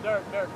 Dirk.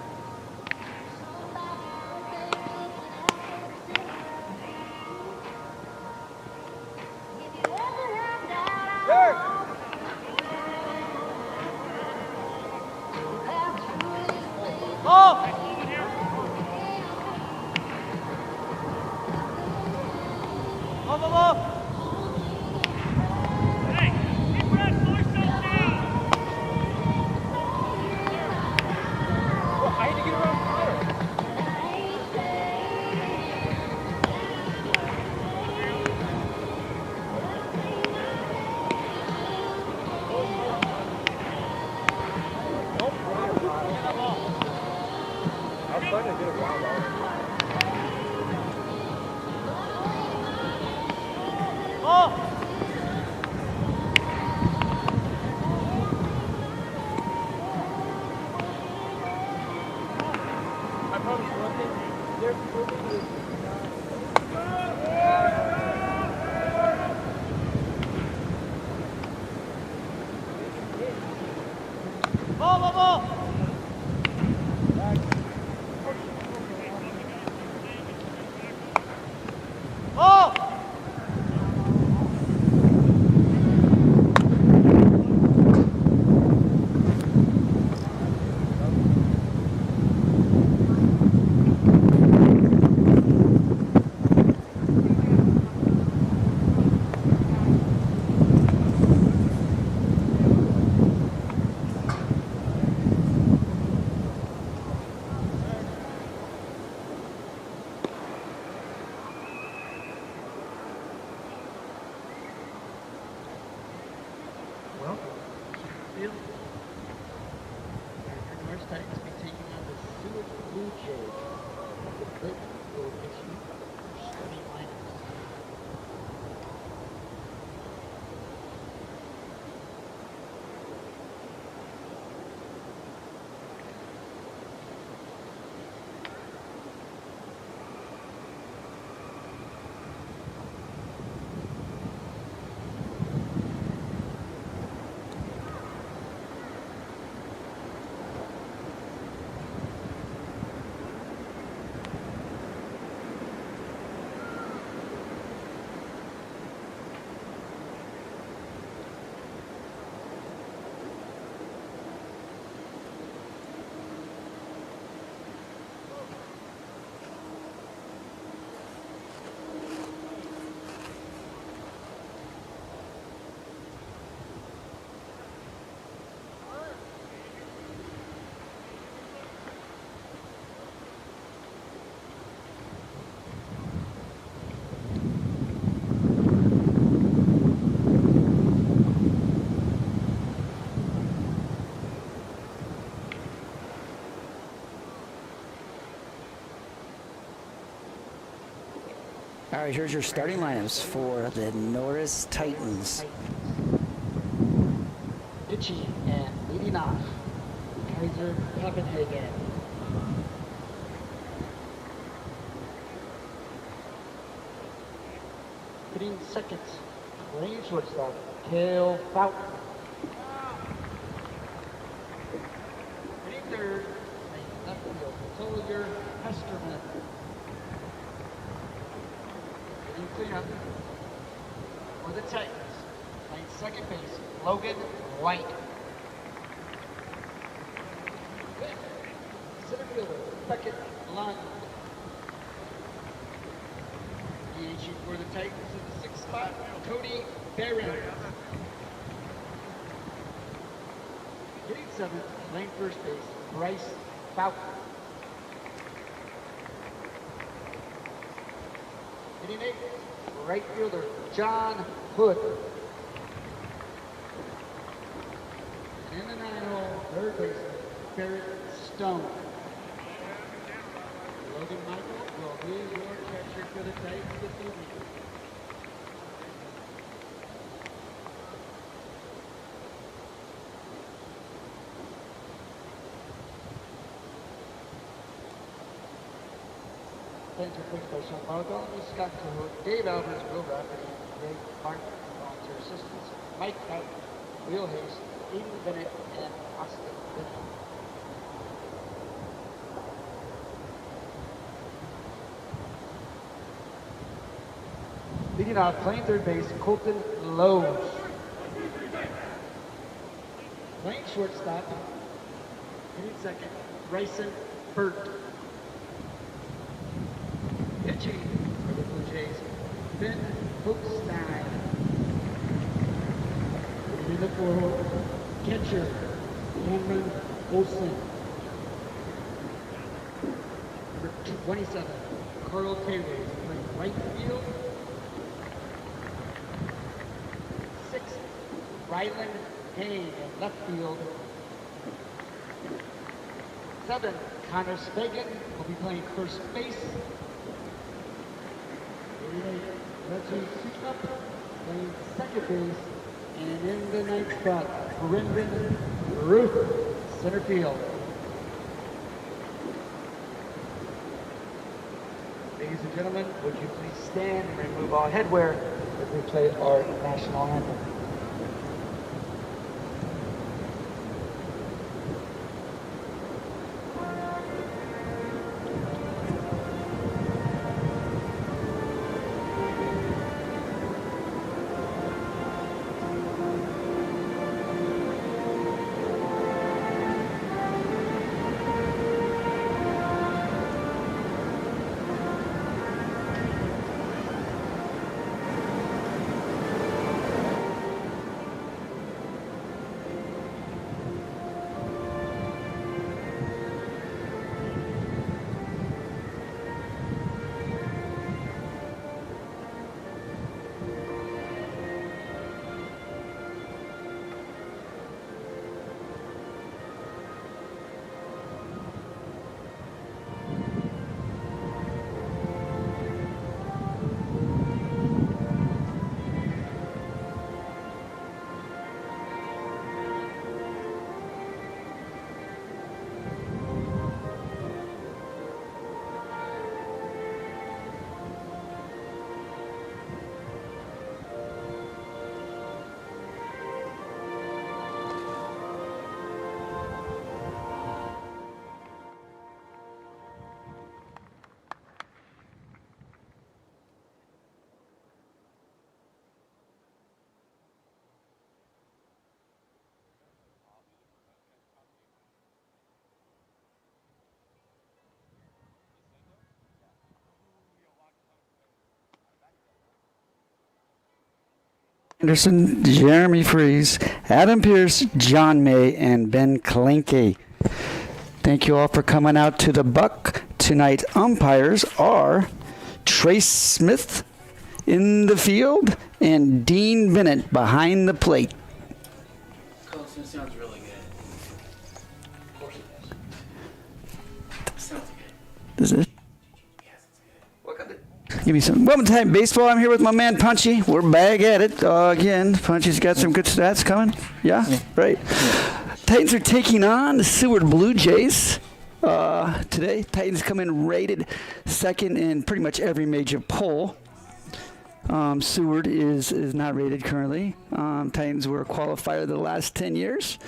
Norris Titans will be taking on the Seward Blue Jays. The big will issue starting lineups. All right, here's your starting lineups for the Norris Titans. Pitching and leading off, Kaiser Copenhagen. Hitting second, playing shortstop, Cale Fountain. Hitting third, playing left field, Collier Hesterman. Hitting cleanup for the Titans, playing second base, Logan White. Center fielder, second line. DH for the Titans in the sixth spot, Cody Barron. Hitting seventh, playing first base, Bryce Falcon. Hitting eighth, right fielder, John Hood. And in the 9-hole, third baseman, Barrett Stone. Logan Michael will be your catcher for the Titans this evening. Thanks for quick by Sean Bartholomew, Scott Cahoon, Dave Alvarez, Will Rafferty, Greg Martin, volunteer assistants, Mike Fountain, Will Hayes, Aiden Bennett, and Austin Bennett. Leading off, playing third base, Colton Lowe. Playing shortstop, hitting second, Bryson Burt. Pitching for the Blue Jays, Ben Hookstein. In the four, catcher, Cameron Olsen. Number 27, Carl Taylor, playing right field. 6, Ryland Hay in left field. 7, Connor Spagan will be playing first base. 88, Reggie Sukup playing second base. And in the ninth spot, Brendan Ruth, center field. Ladies and gentlemen, would you please stand and remove all headwear as we play our national anthem. Anderson, Jeremy Freese, Adam Pierce, John May, and Ben Kalinke. Thank you all for coming out to the Buck. Tonight, umpires are Trace Smith in the field and Dean Bennett behind the plate. Colson sounds really good. Of course it does. Sounds good. Is it? Yes, it's good. Welcome to Give me some. Welcome to Time Baseball. I'm here with my man Punchy. We're back at it again. Punchy's got some good stats coming. Yeah? Right. Yeah. Titans are taking on the Seward Blue Jays today. Titans come in rated second in pretty much every major poll. Seward is not rated currently. Titans were a qualifier the last 10 years.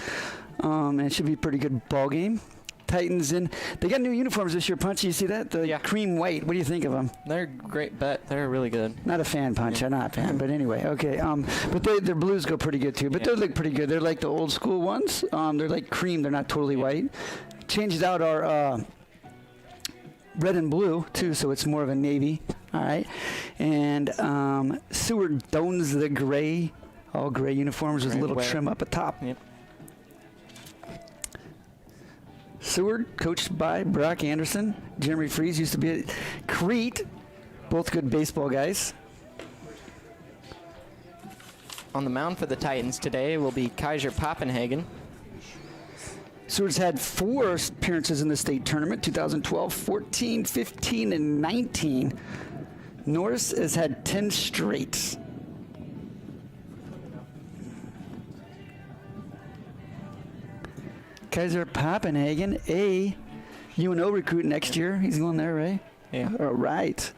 And it should be a pretty good ball game. Titans in. They got new uniforms this year, Punchy. You see that? The cream white. What do you think of them? They're a great bet. They're really good. Not a fan, Punch. I'm not a fan. But anyway, okay. But their blues go pretty good, too. But they look pretty good. They're like the old school ones. They're like cream. They're not totally white. Changed out our red and blue, too, so it's more of a navy. All right. And Seward dons the gray, all gray uniforms with a little trim up at top. Yep. Seward, coached by Brock Anderson. Jeremy Freese used to be at Crete. Both good baseball guys. On the mound for the Titans today will be Kaiser Papenhagen. Seward's had 4 appearances in the state tournament, 2012, 14, 15, and 19. Norris has had 10 straight. Kaiser Papenhagen, a UNO recruit next year. He's going there, right? Yeah. All right.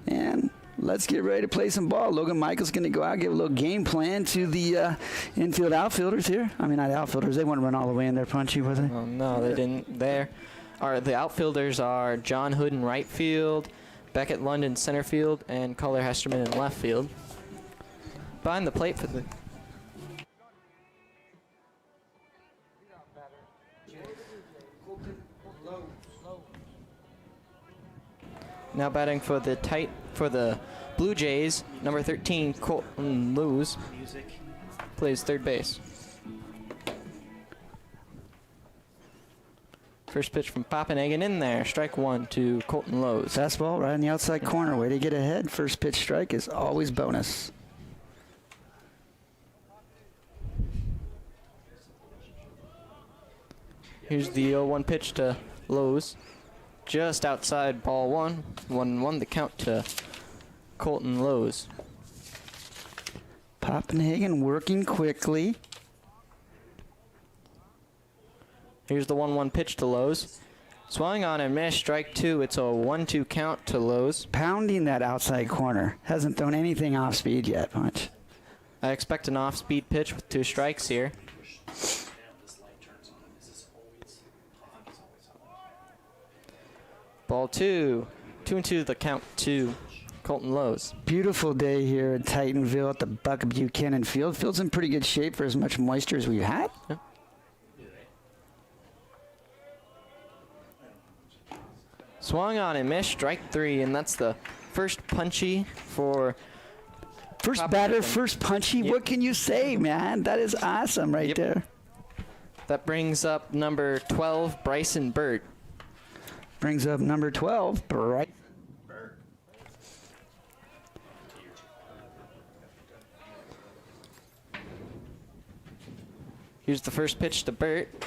And let's get ready to play some ball. Logan Michael's going to go out, give a little game plan to the infield outfielders here. I mean, not outfielders. They want to run all the way in there, Punchy, was they? Oh, no, they didn't. The outfielders are John Hood in right field, Beckett London center field, and Collier Hesterman in left field. Behind the plate for the now batting for the Blue Jays, number 13 Colton Lewis plays third base. First pitch from Poppenhagen in there. Strike one to Colton Lowes. Fastball right on the outside corner. Way to get ahead. First pitch strike is always bonus. Here's the 0-1 pitch to Lowes. Just outside ball one. 1-1 the count to Colton Lowes. Poppenhagen working quickly. Here's the 1-1 pitch to Lowes. Swung on and missed. Strike two. It's a 1-2 count to Lowes. Pounding that outside corner. Hasn't thrown anything off speed yet, Punch. I expect an off-speed pitch with 2 strikes here. Ball two. 2-2 the count to Colton Lowes. Beautiful day here at Titanville at the Buck Buchanan Field. Field's in pretty good shape for as much moisture as we've had. Yep. Swung on and missed. Strike three, and that's the first punchy for First batter, first punchy. Yep. What can you say, man? That is awesome right there. That brings up number 12, Bryson Burt. Brings up number 12, Bright. Here's the first pitch to Burt.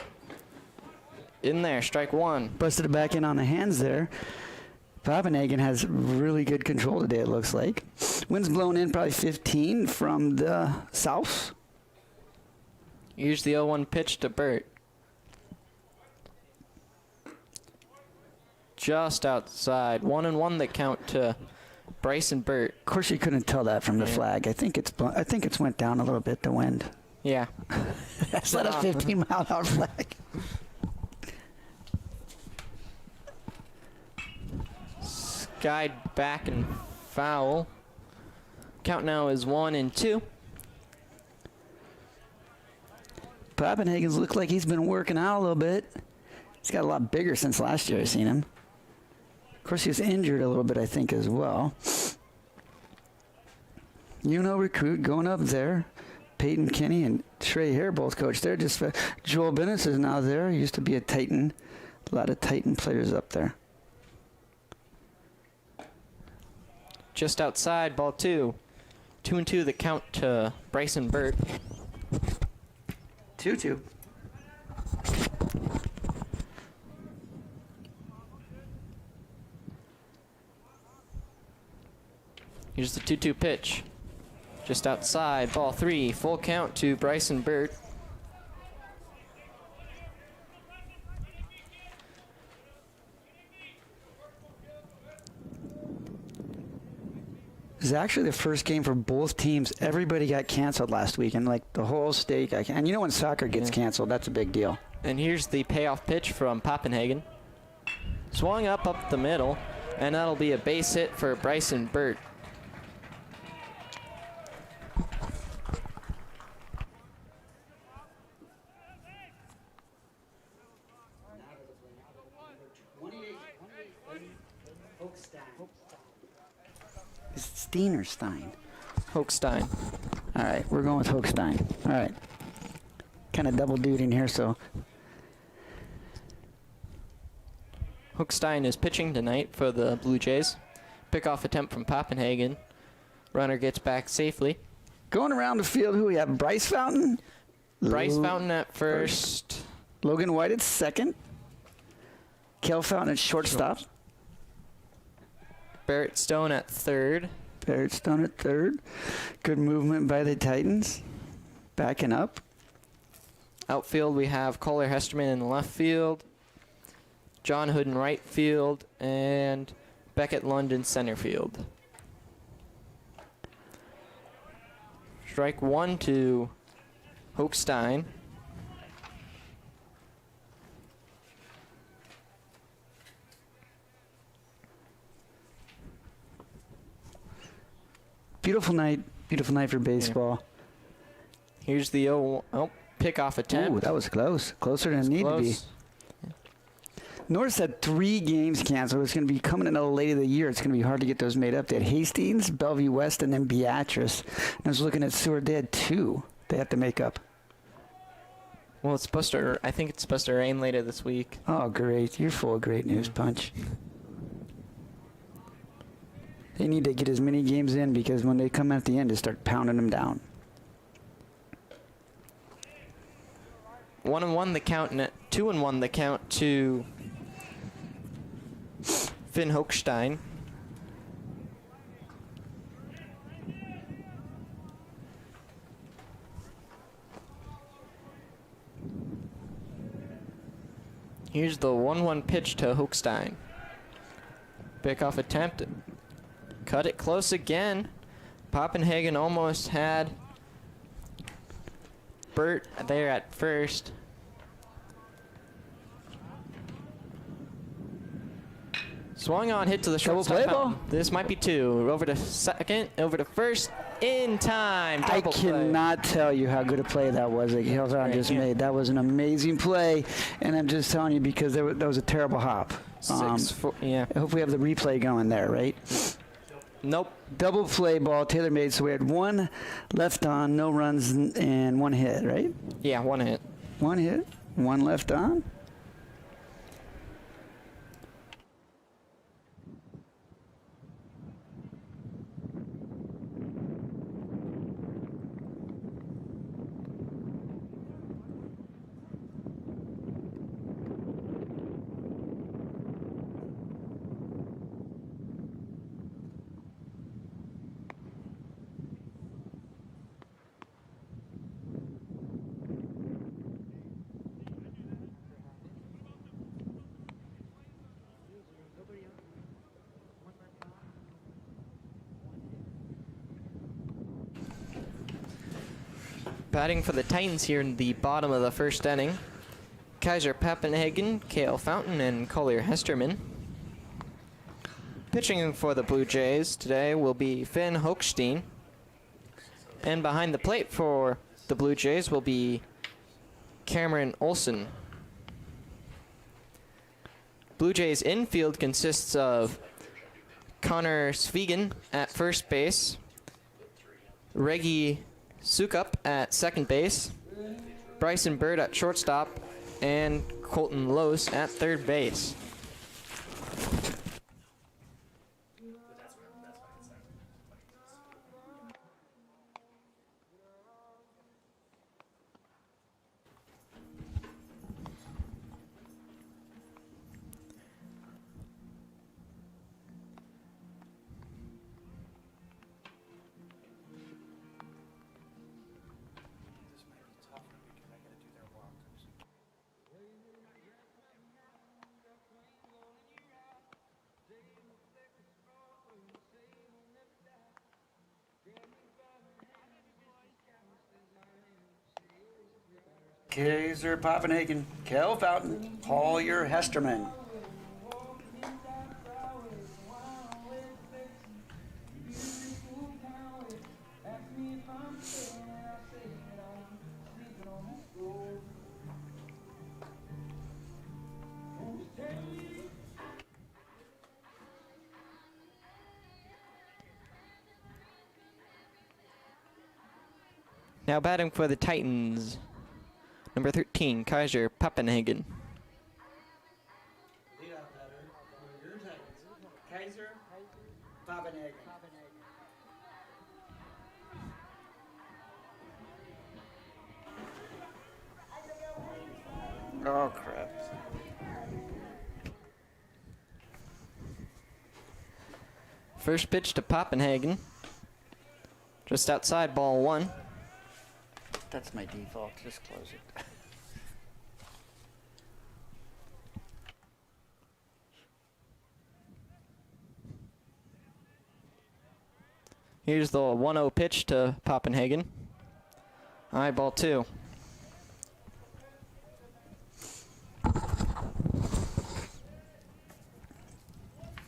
In there, strike one. Busted it back in on the hands there. Poppenhagen has really good control today, it looks like. Wind's blown in probably 15 from the south. Here's the 0-1 pitch to Burt. Just outside. 1-1 the count to Bryson Burt. Of course, you couldn't tell that from the flag. I think it's went down a little bit, the wind. Yeah. That's not a 15-mile-an-hour flag. Skied back and foul. Count now is 1-2. Poppenhagen's looked like he's been working out a little bit. He's got a lot bigger since last year I've seen him. Of course, he was injured a little bit, I think, as well. Recruit going up there. Peyton Kinney and Trey Hare both coach there. Just Joel Bennis is now there. He used to be a Titan. A lot of Titan players up there. Just outside, ball two. 2-2 the count to Bryson Burt. 2-2. Here's the 2-2 pitch. Just outside, ball three. Full count to Bryson Burt. This is actually the first game for both teams. Everybody got canceled last week, and like the whole state got canceled. And you know when soccer gets canceled, that's a big deal. And here's the payoff pitch from Poppenhagen. Swung up the middle, and that'll be a base hit for Bryson Burt. Is it Steen or Stein? Hochstein. All right, we're going with Hochstein. All right. Kind of double duting here, so. Hochstein is pitching tonight for the Blue Jays. Pickoff attempt from Poppenhagen. Runner gets back safely. Going around the field, who we have? Bryce Fountain? Bryce Fountain at first. Logan White at second. Kel Fountain at shortstop. Barrett Stone at third. Barrett Stone at third. Good movement by the Titans. Backing up. Outfield, we have Collier Hesterman in the left field. John Hood in right field. And Beckett London center field. Strike one to Hochstein. Beautiful night for baseball. Here's the pickoff attempt. Ooh, that was close. Closer than it needed to be. Norris had 3 games canceled. It's going to be coming in late of the year. It's going to be hard to get those made up. They had Hastings, Bellevue West, and then Beatrice. And I was looking at Seward. They had 2 they have to make up. Well, I think it's supposed to rain later this week. Oh, great. You're full of great news, Punch. They need to get as many games in because when they come at the end, they start pounding them down. 1-1 the count, 2-1 the count to Finn Hochstein. Here's the 1-1 pitch to Hochstein. Pickoff attempt. Cut it close again. Poppenhagen almost had Burt there at first. Swung on, hit to the shortstop. Double play ball? This might be 2. Over to second, over to first, in time. Double play. Cannot tell you how good a play that was that Hilltown just made. That was an amazing play, and I'm just telling you because that was a terrible hop. 6-4, yeah. I hope we have the replay going there, right? Nope. Double play ball, Taylor made, so we had 1 left on, no runs, and 1 hit, right? Yeah, 1 hit. 1 hit, 1 left on. Batting for the Titans here in the bottom of the first inning. Kaiser Pappenhagen, Kale Fountain, and Collier Hesterman. Pitching for the Blue Jays today will be Finn Hochstein. And behind the plate for the Blue Jays will be Cameron Olson. Blue Jays infield consists of Connor Svigen at first base, Reggie Sukup at second base, Bryson Bird at shortstop, and Colton Lose at third base. Kaiser Pappenhagen, Kale Fountain, Collier Hesterman. Now batting for the Titans, number 13, Kaiser Pappenhagen. Leadoff batter for your Titans, Kaiser Pappenhagen. Oh, crap. First pitch to Pappenhagen. Just outside, ball 1. That's my default. Just close it. Here's the 1-0 pitch to Pappenhagen. High, ball 2.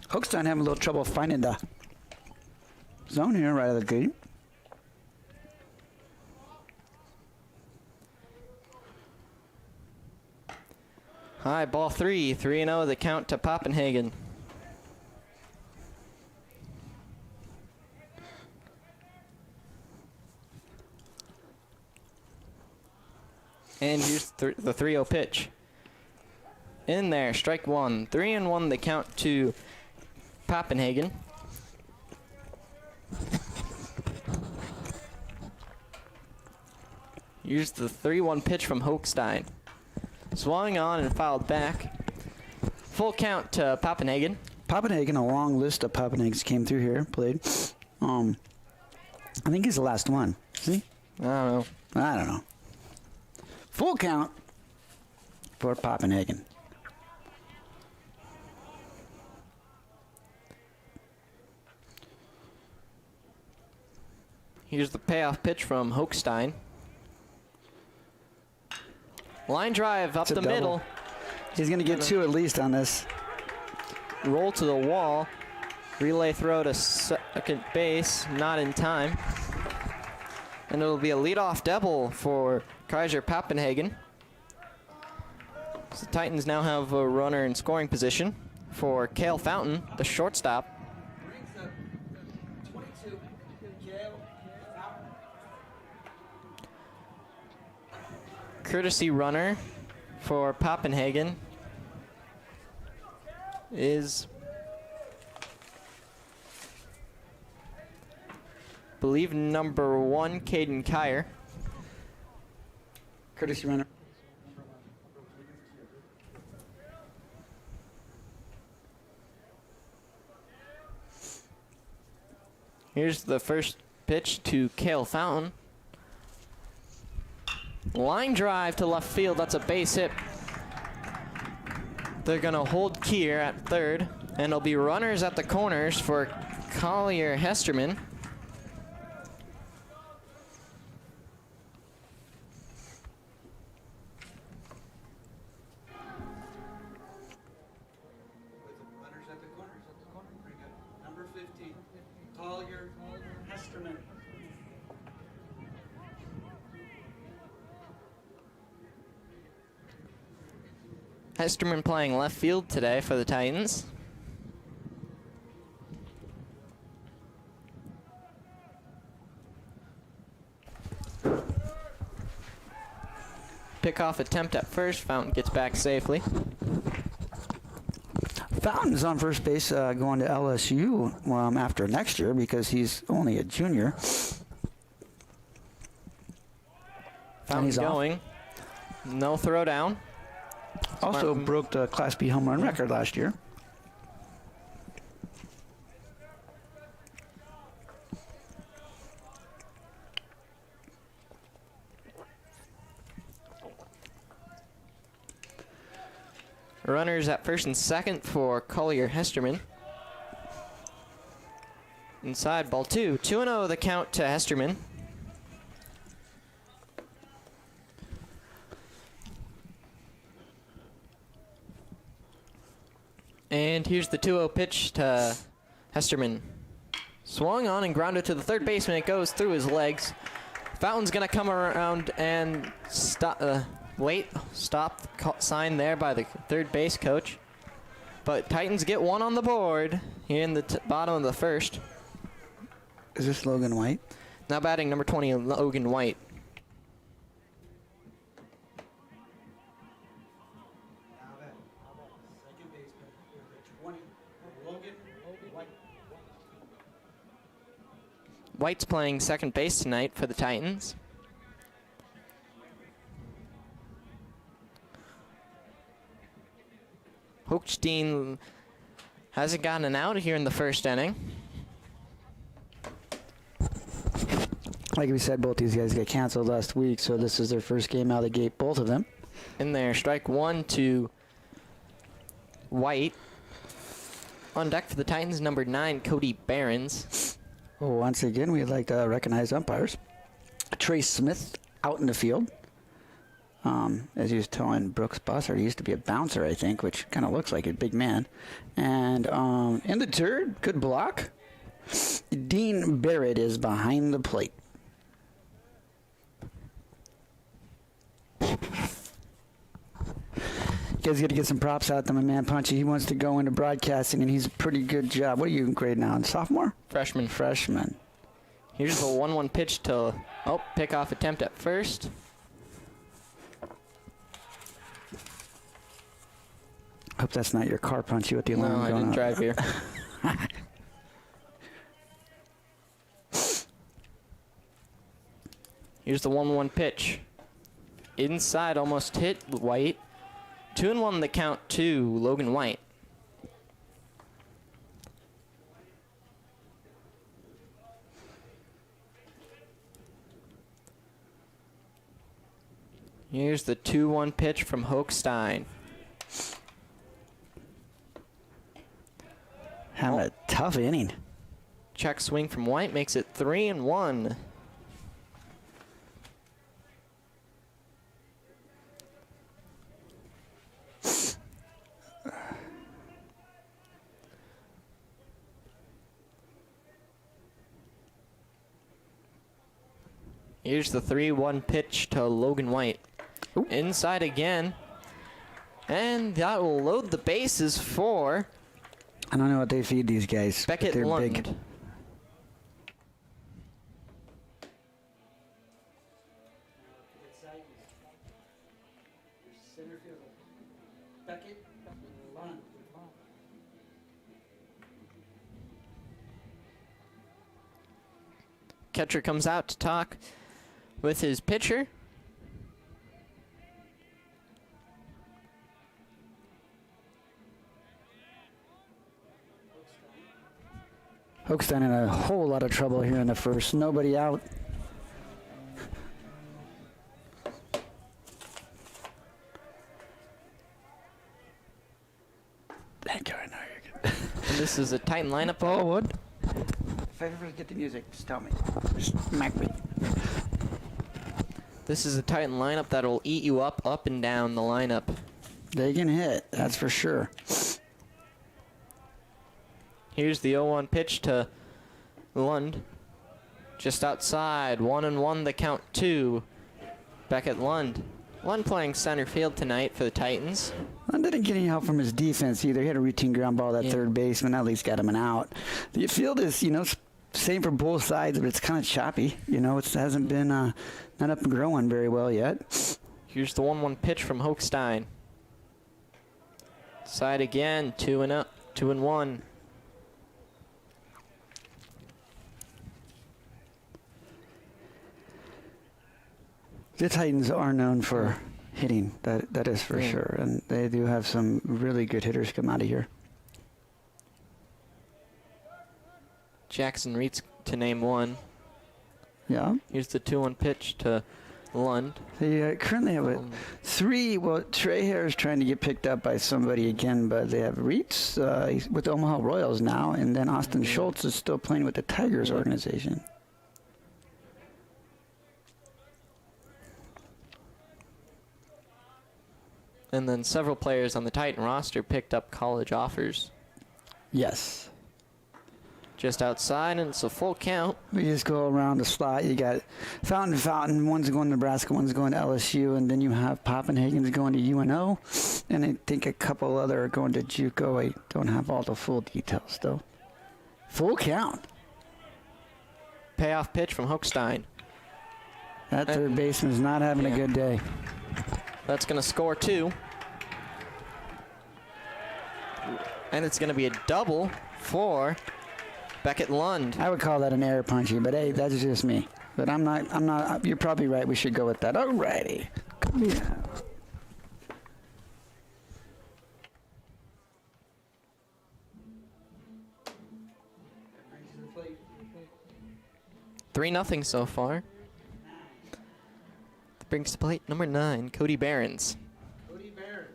Hochstein having a little trouble finding the zone here right out of the gate. High ball 3, 3-0 the count to Poppenhagen. And here's the 3-0 pitch. In there, strike 1. 3-1 the count to Poppenhagen. Here's the 3-1 pitch from Hochstein. Swung on and fouled back. Full count to Poppenhagen. Poppenhagen, a long list of Poppenhagens came through here, played. I think he's the last one. See? I don't know. Full count for Poppenhagen. Here's the payoff pitch from Hochstein. Line drive up It's a the double. middle. He's going to get 2 at least on this. Roll to the wall. Relay throw to second base. Not in time. And it'll be a leadoff double for Kaiser Poppenhagen. So the Titans now have a runner in scoring position for Cale Fountain, the shortstop. Courtesy runner for Poppenhagen is, believe, number 1, Caden Kyer. Courtesy runner. Here's the first pitch to Cale Fountain. Line drive to left field. That's a base hit. They're going to hold Kier at third, and there'll be runners at the corners for Collier Hesterman. Runners at the corner. Pretty good. Number 15, Collier Hesterman. Hesterman playing left field today for the Titans. Pickoff attempt at first. Fountain gets back safely. Fountain's on first base going to LSU after next year because he's only a junior. Fountain's going. No throw down. Also broke the Class B home run record last year. Runners at first and second for Collier Hesterman. Inside ball 2. 2-0 the count to Hesterman. And here's the 2-0 pitch to Hesterman. Swung on and grounded to the third baseman. It goes through his legs. Fountain's going to come around and stop. Stop sign there by the third base coach. But Titans get one on the board here in the bottom of the first. Is this Logan White? Now batting number 20, Logan White. Second baseman, number 20, Logan White. White's playing second base tonight for the Titans. Hochstein hasn't gotten an out here in the first inning. Like we said, both these guys got canceled last week, so this is their first game out of the gate, both of them. In there, strike 1 to White. On deck for the Titans, number 9, Cody Behrens. Well, once again, we'd like to recognize umpires. Trace Smith out in the field. As he was telling Brooks Bossard, he used to be a bouncer, I think, which kind of looks like a big man. And in the third, good block Dean Barrett is behind the plate. You guys got to get some props out to my man Punchy. He wants to go into broadcasting, and he's a pretty good job. What are you in grade now? Sophomore? Freshman. Freshman. Here's the 1-1 pitch to, pickoff attempt at first. Hope that's not your car, Punchy, with the alarm No, I going didn't off. drive here. Here's the 1-1 pitch. Inside, almost hit White. 2-1 the count to Logan White. Here's the 2-1 pitch from Hochstein. Having a tough inning. Check swing from White makes it 3-1. Here's the 3-1 pitch to Logan White. Ooh. Inside again. And that will load the bases for I don't know what they feed these guys. but Beckett they're Lund. big. Catcher comes out to talk with his pitcher. Hochstein in a whole lot of trouble here in the first. Nobody out. Thank you. I know you're good. And this is a Titan lineup. Oh, what? If I ever get the music, just tell me. Just smack me. This is a Titan lineup that'll eat you up and down the lineup. They can hit, that's for sure. Here's the 0-1 pitch to Lund. Just outside, 1-1 the count to Beckett Lund. Lund playing center field tonight for the Titans. Lund didn't get any help from his defense either. He had a routine ground ball at third baseman. At least got him an out. The field is, same for both sides, but it's kind of choppy. It hasn't been not up and growing very well yet. Here's the 1-1 pitch from Hochstein. Side again, 2-1. The Titans are known for hitting. That is for sure, and they do have some really good hitters come out of here. Jackson Reitz to name one. Yeah. Here's the 2-1 pitch to Lund. They currently have three. Well, Trey Hare is trying to get picked up by somebody again, but they have Reitz he's with the Omaha Royals now, and then Austin Schultz is still playing with the Tigers organization. And then several players on the Titan roster picked up college offers. Yes. Just outside, and it's a full count. We just go around the slot. You got Fountain. One's going to Nebraska, one's going to LSU, and then you have Poppenhagen's going to UNO, and I think a couple other are going to JUCO. I don't have all the full details, though. Full count. Payoff pitch from Hochstein. That third baseman's not having a good day. That's going to score 2. And it's going to be a double for Beckett Lund. I would call that an error, Punchy, but hey, that's just me. But I'm not, you're probably right. We should go with that. Alrighty. Come here. Three 0 so far. Brings to plate number 9, Cody Behrens. Cody Barrett.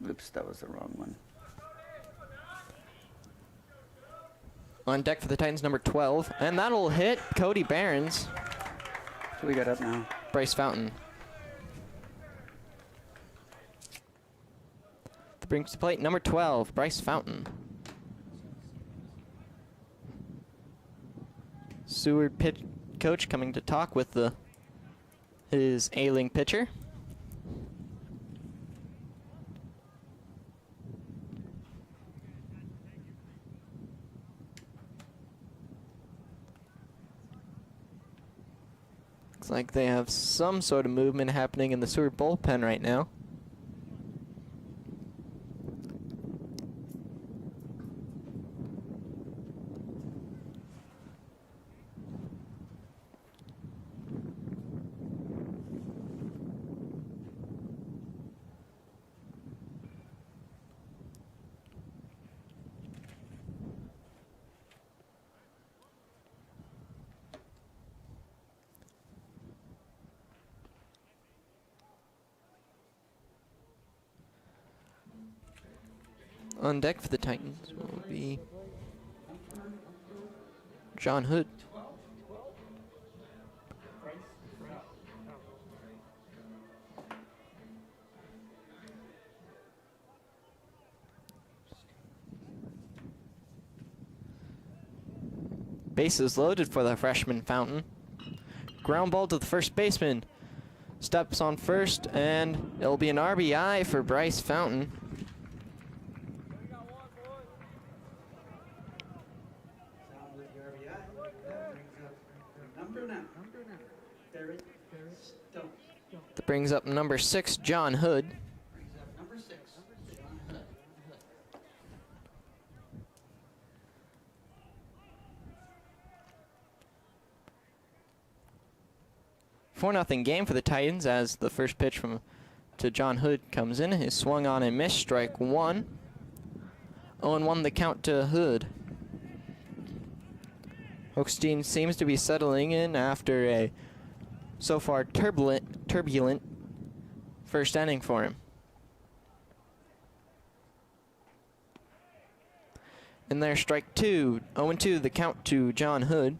Oops, that was the wrong one. On deck for the Titans, number 12. And that'll hit Cody Behrens. Who we got up now? Bryce Fountain. That brings to plate number 12, Bryce Fountain. Seward coach coming to talk with his ailing pitcher. Looks like they have some sort of movement happening in the Seward bullpen right now. On deck for the Titans will be John Hood. Bases loaded for the freshman Fountain. Ground ball to the first baseman. Steps on first, and it'll be an RBI for Bryce Fountain. Sound with the RBI. That brings up number 9. Barrett Stone. That brings up number 6, John Hood. Brings up number 6, John Hood. 4-0 game for the Titans as the first pitch to John Hood comes in. Is swung on and missed, strike 1. 0-1 the count to Hood. Hochstein seems to be settling in after a so far turbulent first inning for him. And there's strike 2. 0-2 the count to John Hood.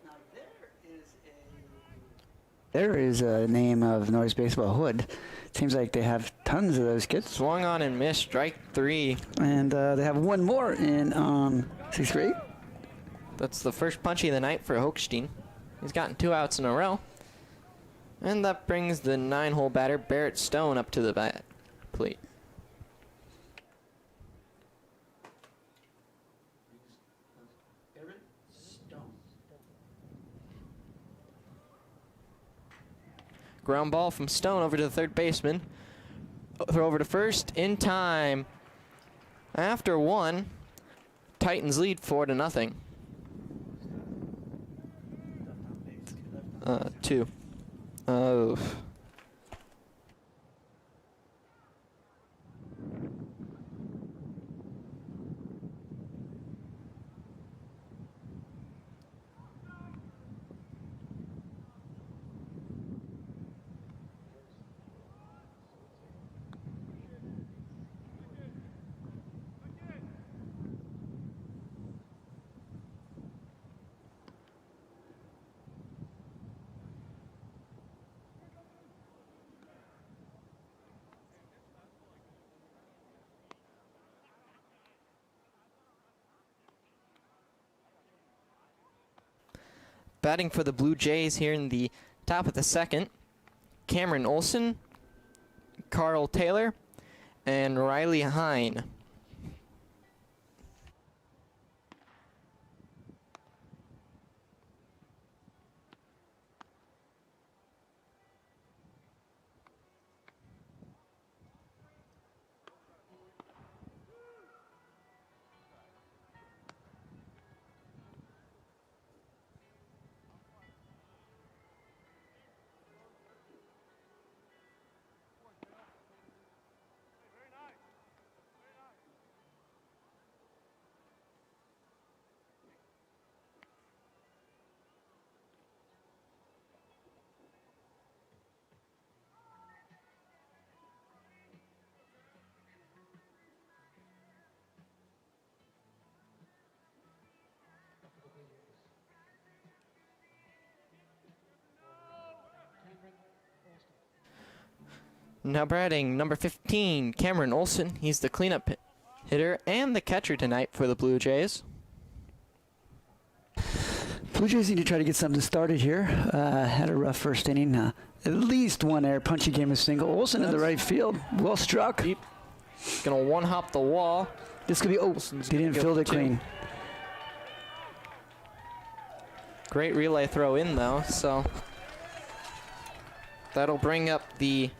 Now There is a name of Norris baseball, Hood. Seems like they have tons of those kids. Swung on and missed, strike 3. And they have one more in 6th grade. That's the first punchy of the night for Hochstein. He's gotten 2 outs in a row. And that brings the 9-hole batter, Barrett Stone, up to the bat plate. Barrett Stone. Ground ball from Stone over to the third baseman. Throw over to first in time. After 1, Titans lead 4-0. 2. Oh. Batting for the Blue Jays here in the top of the second, Cameron Olson, Carl Taylor, and Riley Hine. Now batting number 15, Cameron Olson. He's the cleanup hitter and the catcher tonight for the Blue Jays. Blue Jays need to try to get something started here. Had a rough first inning. At least one error. Punchy game of single. Olson in the right field. Well struck. Deep. Gonna one-hop the wall. This could be. Oh, he didn't field it clean. Great relay throw in though, so that'll bring up the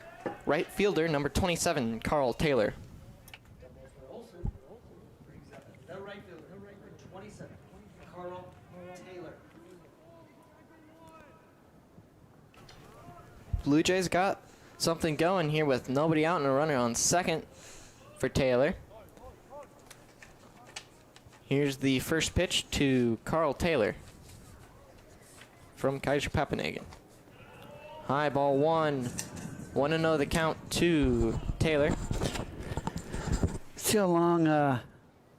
right fielder, number 27, Carl Taylor. Olson brings up the right fielder, 27, Carl Taylor. Blue Jays got something going here with nobody out and a runner on second for Taylor. Here's the first pitch to Carl Taylor from Kaiser Papenhagen. High ball 1. 1-0 the count to Taylor. See how long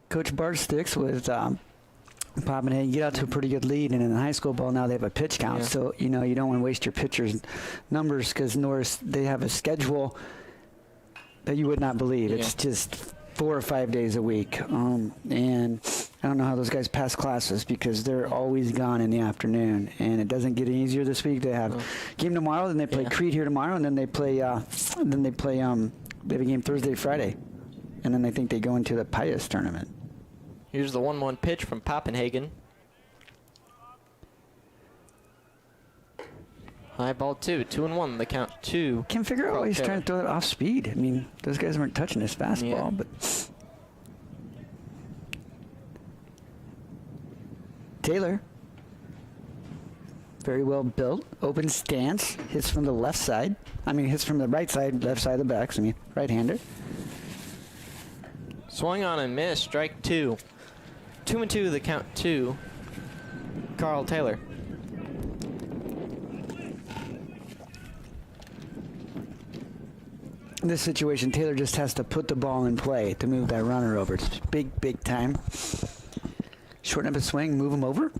Coach Bart sticks with Papenhagen. Get out to a pretty good lead, and in high school ball now they have a pitch count. Yeah. So you know you don't want to waste your pitchers' numbers because Norris, they have a schedule that you would not believe. Yeah. It's just 4 or 5 days a week, and I don't know how those guys pass classes because they're always gone in the afternoon, and it doesn't get any easier this week. They have game tomorrow, then they play Creed here tomorrow, and then they play they have a game Thursday, Friday, and then I think they go into the Pius tournament. Here's the 1-1 pitch from Papenhagen. High ball 2. 2-1 the count to Can't figure out Carl why he's Taylor. trying to throw it off speed. I mean, those guys weren't touching his fastball, Yeah. but Taylor, very well built, open stance, hits from the left side. I mean, hits from the right side, left side of the backs. I mean, right-hander. Swung on and missed. Strike 2. 2-2 the count to Carl Taylor. In this situation, Taylor just has to put the ball in play to move that runner over. It's big, big time. Shorten up his swing, move him over.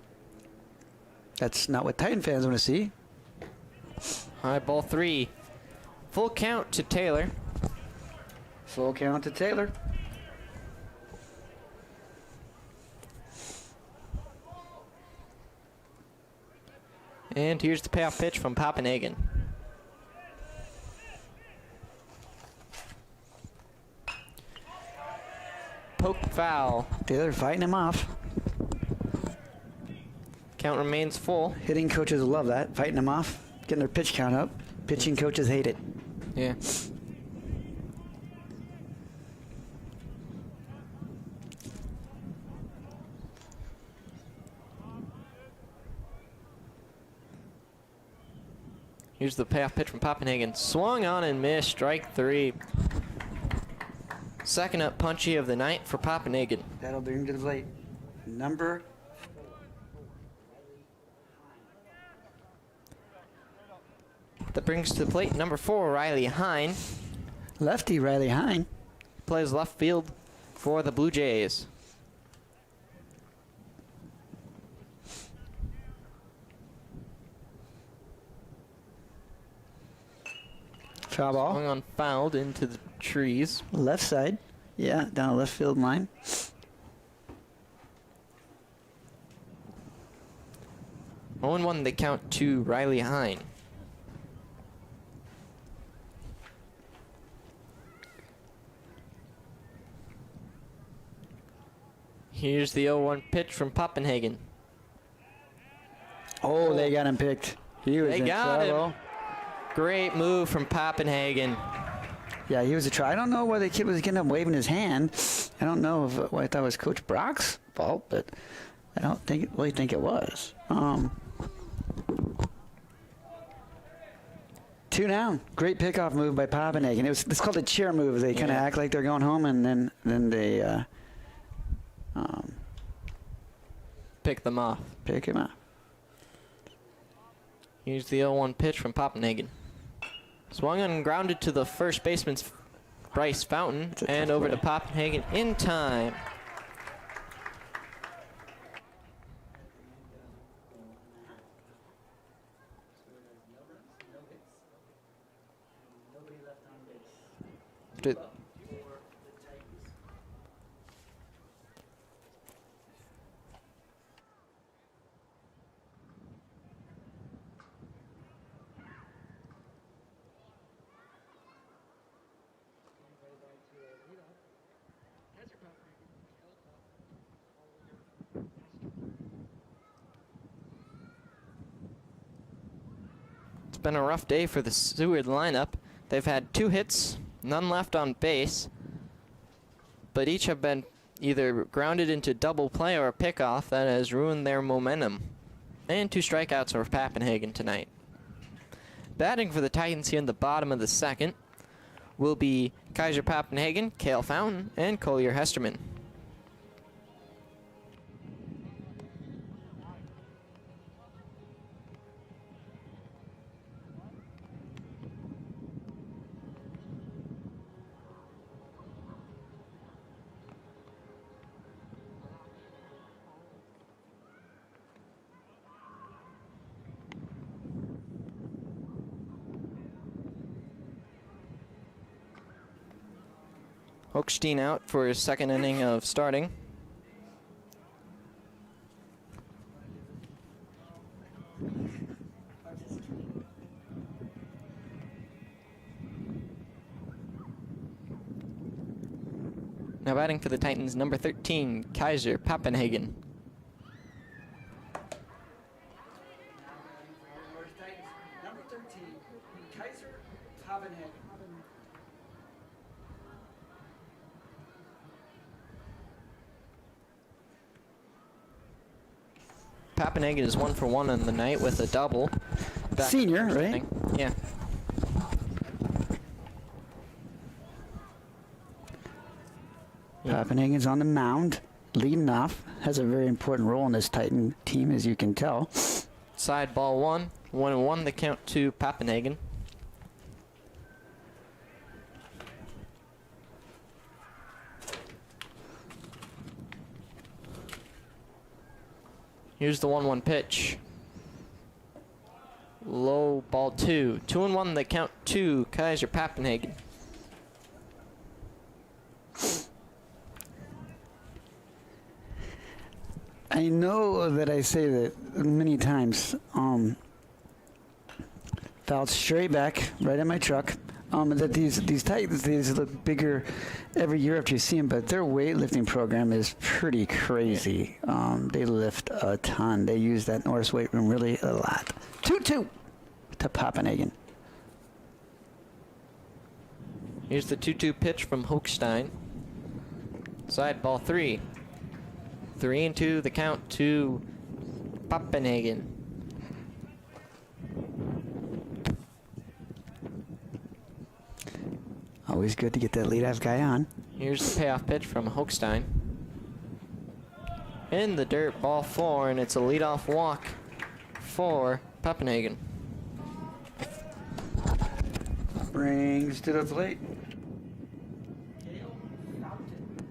That's not what Titan fans want to see. High ball 3. Full count to Taylor. Full count to Taylor. And here's the payoff pitch from Papenhagen. Poke foul. Taylor fighting him off. Count remains full. Hitting coaches love that, fighting him off, getting their pitch count up. Pitching coaches hate it. Yeah. Here's the payoff pitch from Papenhagen. Swung on and missed. Strike 3. Second up punchy of the night for Papenhagen. That'll bring him to the plate. Number. That brings to the plate number 4, Riley Hine. Lefty Riley Hine. Plays left field for the Blue Jays. Foul ball. Swung on, fouled into the trees. Left side. Yeah, down the left field line. Oh, 0-1 they count to Riley Hine. Here's the 0-1 pitch from Papenhagen. Oh, they got him picked. He was They in got him. trouble. Great move from Papenhagen. Yeah, he was a try. I don't know why the kid was getting up waving his hand. I don't know if I thought it was Coach Brock's fault, but I don't really think it was. 2 down. Great pickoff move by Papenhagen. It's called a chair move. They kind of act like they're going home, and then they Pick them off. pick him up. Here's the 0-1 pitch from Papenhagen. Swung and grounded to the first baseman's Bryce Fountain, That's a and tough over play. to Papenhagen in time. after. It's been a rough day for the Seward lineup. They've had 2 hits, none left on base, but each have been either grounded into double play or a pickoff that has ruined their momentum. And 2 strikeouts for Pappenhagen tonight. Batting for the Titans here in the bottom of the second will be Kaiser Pappenhagen, Cale Fountain, and Collier Hesterman. Hochstein out for his second inning of starting. Now batting for the Titans, number 13, Kaiser Pappenhagen. Norris Titans, number 13, Kaiser Pappenhagen. Pappenhagen is 1 for 1 on the night with a double. Back Senior, to the first right? inning. Yeah. Pappenhagen's on the mound, leading off. Has a very important role in this Titan team, as you can tell. Side ball 1. 1-1 the count to Pappenhagen. Here's the 1-1 pitch. Low ball 2. 2-1 the count to Kaiser Pappenhagen. I know that I say that many times. Fouled straight back, right at my truck. That these Titans, these look bigger every year after you see them, but their weightlifting program is pretty crazy. They lift a ton. They use that Norris weight room really a lot. 2-2 to Pappenhagen. Here's the 2-2 pitch from Hochstein. Side ball 3. 3-2 the count to Pappenhagen. Always good to get that leadoff guy on. Here's the payoff pitch from Hochstein. In the dirt, ball 4, and it's a leadoff walk for Pappenhagen. Brings to the plate.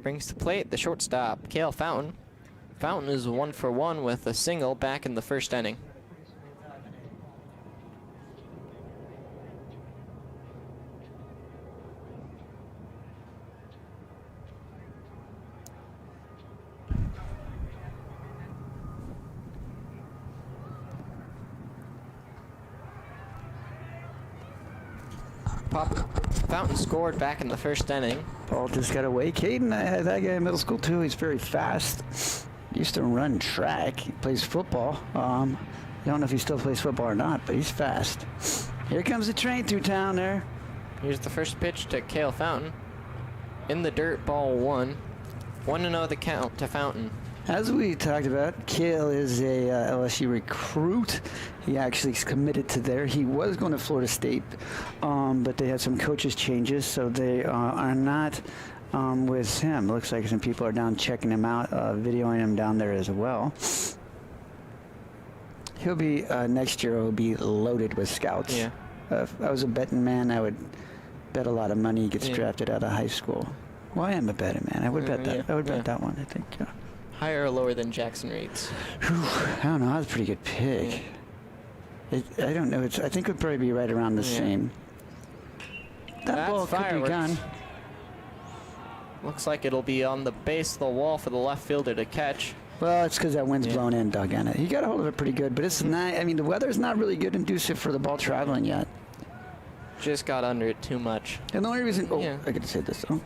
Brings to plate the shortstop, Cale Fountain. Fountain is 1 for 1 with a single back in the first inning. Fountain scored back in the first inning. Ball just got away. Caden, I had that guy in middle school too. He's very fast. Used to run track. He plays football. I don't know if he still plays football or not, but he's fast. Here comes the train through town there. Here's the first pitch to Cale Fountain. In the dirt, ball 1. 1-0 the count to Fountain. As we talked about, Cale is a LSU recruit. He actually is committed to there. He was going to Florida State, but they had some coaches changes, so they are not with him. Looks like some people are down checking him out, videoing him down there as well. He'll be, next year, he'll be loaded with scouts. Yeah. If I was a betting man, I would bet a lot of money he gets drafted out of high school. Well, I am a betting man. I would bet that. Yeah. I would bet that one, I think, yeah. Higher or lower than Jackson Reeds? I don't know. That was a pretty good pick. I don't know. I think it would probably be right around the same. That That's ball could be fireworks. gone. Looks like it'll be on the base of the wall for the left fielder to catch. Well, it's because that wind's blown in, Doug, on it. He got a hold of it pretty good, but it's not. I mean, the weather's not really good conducive for the ball traveling yet. Just got under it too much. And the only reason, oh, Yeah. I get to say this though.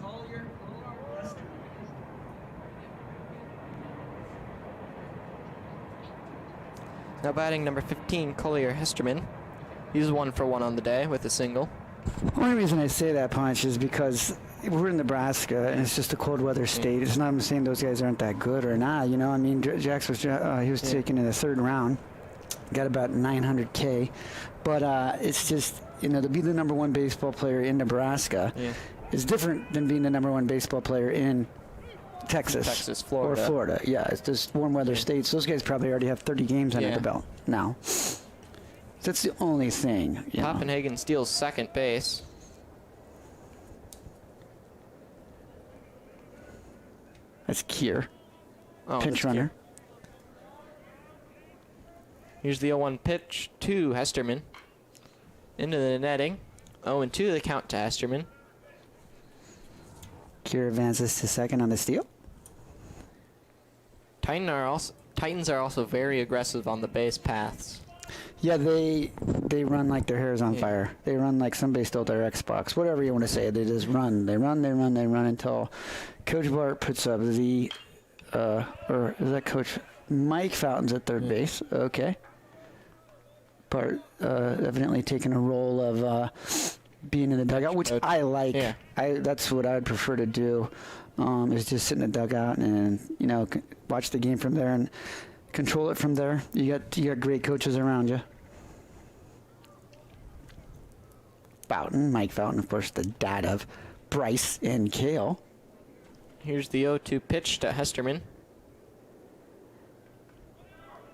Collier, Hesterman. Now batting number 15, Collier Hesterman. He's 1 for 1 on the day with a single. The only reason I say that, Punch, is because we're in Nebraska and it's just a cold weather state. It's not I'm saying those guys aren't that good or not. You know, I mean, Jax was he was taken in the 3rd round, got about 900K, but it's just, you know, to be the number 1 baseball player in Nebraska is different than being the number 1 baseball player in Texas, Florida. or Florida. Yeah, it's just warm weather states. Those guys probably already have 30 games under the belt now. That's the only thing. You know. Copenhagen steals second base. That's Kier, Oh, pinch that's runner. Here's the 0-1 pitch to Hesterman. Into the netting. 0-2 the count to Hesterman. Kier advances to second on the steal. Titans are also very aggressive on the base paths. Yeah, they run like their hair is on fire. They run like somebody stole their Xbox. Whatever you want to say, they just run. They run until Coach Bart puts up the, or is that Coach Mike Fountain's at third base? Okay. Bart evidently taking a role of being in the dugout, which I like. Yeah. That's what I would prefer to do, is just sit in the dugout and, you know, watch the game from there and control it from there. You got great coaches around you. Fountain, Mike Fountain, of course, the dad of Bryce and Kale. Here's the 0-2 pitch to Hesterman.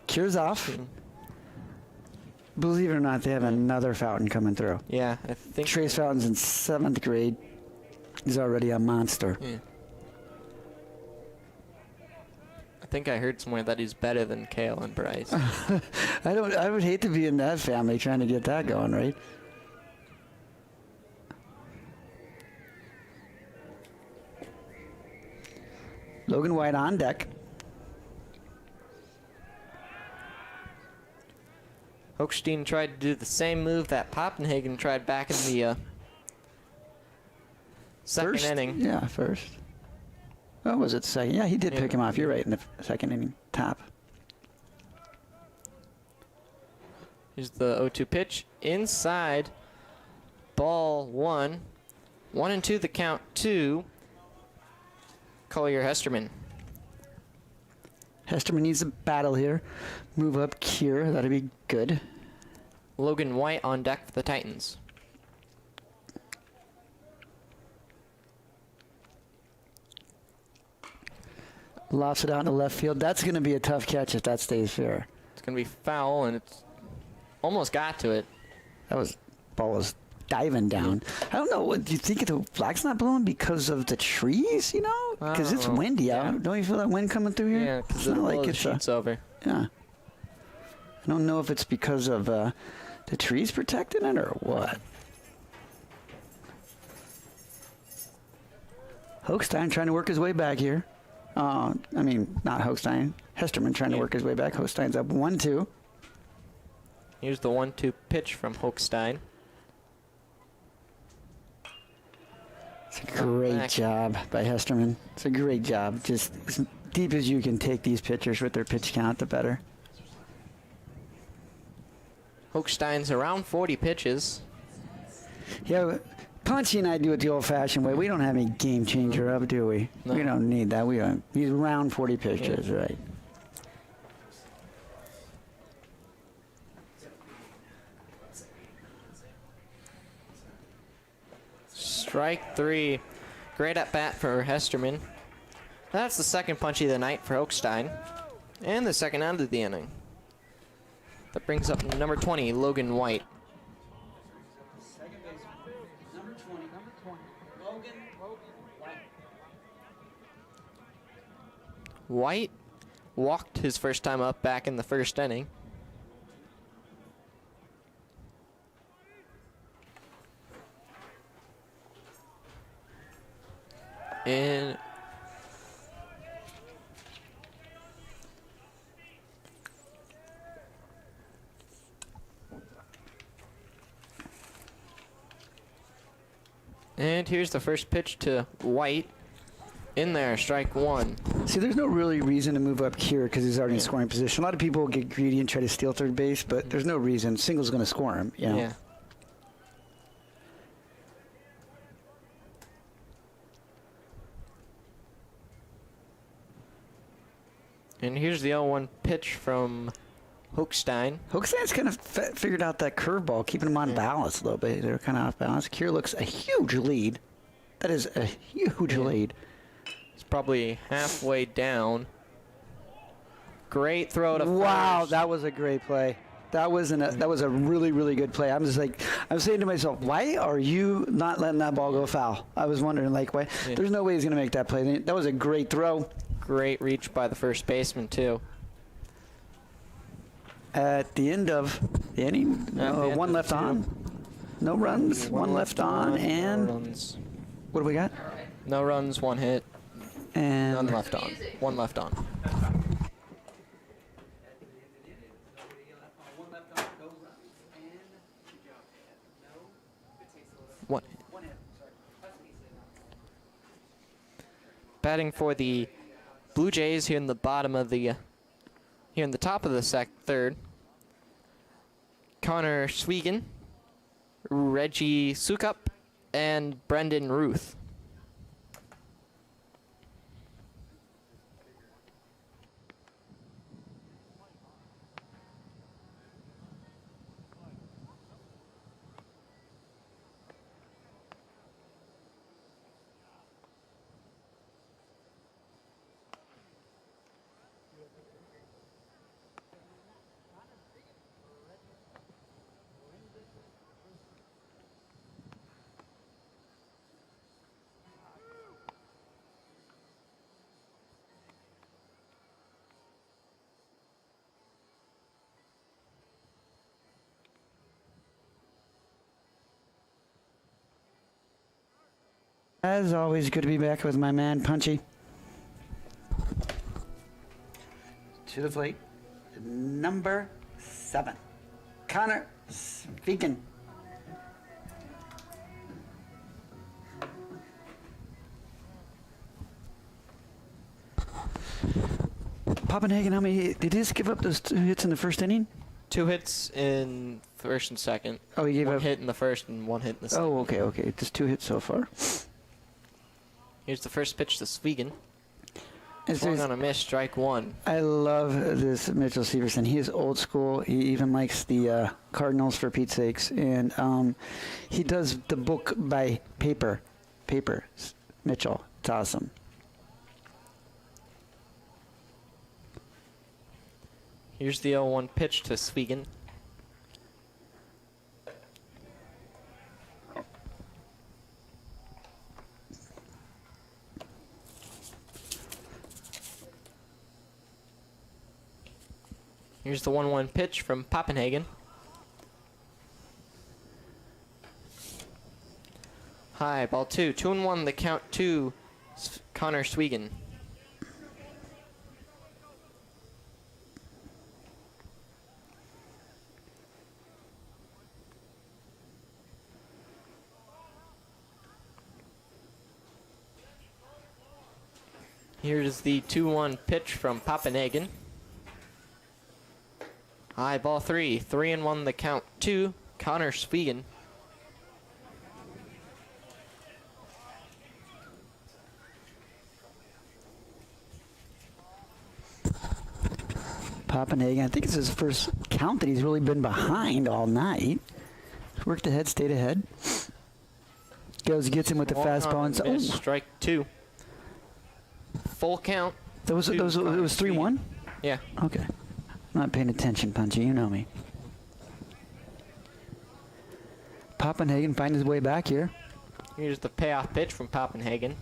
Cures off. Believe it or not, they have another Fountain coming through. Yeah, I think. Trace Fountain's in 7th grade. He's already a monster. Yeah. I think I heard somewhere that he's better than Kale and Bryce. I would hate to be in that family trying to get that going, right? Logan White on deck. Hochstein tried to do the same move that Poppenhagen tried back in the second inning. Yeah, first. Oh, was it second? Yeah, he did pick him off. You're right, in the second inning. Top. Here's the 0-2 pitch. Inside. Ball 1. 1-2 the count to Collier Hesterman. Hesterman needs a battle here. Move up Kier. That'd be good. Logan White on deck for the Titans. Lofts it out in the left field. That's going to be a tough catch if that stays fair. It's going to be foul, and it's almost got to it. Ball was diving down. I don't know. What do you think the flag's not blowing because of the trees? You know, because it's windy out. Don't you feel that wind coming through here? Yeah, because it's it'll not blow like the it's sheets over. Yeah. I don't know if it's because of the trees protecting it or what. Hochstein trying to work his way back here. I mean, not Hochstein. Hesterman trying to work his way back. Hochstein's up 1-2. Here's the 1-2 pitch from Hochstein. It's a great job by Hesterman. It's a great job. Just as deep as you can take these pitchers with their pitch count, the better. Hochstein's around 40 pitches. Yeah, Ponce and I do it the old-fashioned way. We don't have any game changer up, do we? No. We don't need that. We don't. He's around 40 pitches, right? Strike 3. Great at bat for Hesterman. That's the second punchy of the night for Hochstein. And the second out of the inning. That brings up number 20, Logan White. Second baseman, number 20, Logan White. White walked his first time up back in the first inning. And here's the first pitch to White. In there, strike one. See, there's no really reason to move up here because he's already in scoring position. A lot of people get greedy and try to steal third base, but there's no reason. Single's going to score him. You know? Yeah. And here's the 0-1 pitch from Hochstein. Hochstein's kind of figured out that curveball, keeping him on balance a little bit. They're kind of off balance. Kier looks a huge lead. That is a huge lead. It's probably halfway down. Great throw to Wow, first. that was a great play. That was a really, really good play. I'm saying to myself, why are you not letting that ball go foul? I was wondering, like, why? Yeah. There's no way he's going to make that play. That was a great throw. Great reach by the first baseman, too. At the end of the inning, At the end one of left two. on. No runs, one left on, and No runs. what do we got? No runs, one hit, And none left on. One left on. One left on, no runs, and One. one hit. Sorry. Batting for the Blue Jays here in the bottom of the, here in the top of the third. Connor Swegan, Reggie Sukup, and Brendan Ruth. as always, good to be back with my man Punchy. To the plate, number 7, Connor Swegan. Poppenhagen, how many did he just give up those 2 hits in the first inning? 2 hits in first and second. Oh, he gave One up. hit in the first and 1 hit in the second. Oh, okay. Just 2 hits so far. Here's the first pitch to Swegan. Is Swung there's- on a miss, strike one. I love this Mitchell Severson. He is old school. He even likes the Cardinals, for Pete's sakes. And he does the book by paper. Mitchell. It's awesome. Here's the 0-1 pitch to Swegan. Here's the 1-1 pitch from Poppenhagen. High, ball 2. 2-1, the count to Connor Swegan. Here's the 2-1 pitch from Poppenhagen. High, ball 3. 3-1, the count to Connor Swegan. Poppenhagen, I think it's his first count that he's really been behind all night. He's worked ahead, stayed ahead. Gets him with the Walk fastball. on And a miss, strike 2. Full count. it was 3-1? Yeah. Okay. I'm not paying attention, Punchy. You know me. Poppenhagen finds his way back here. Here's the payoff pitch from Poppenhagen.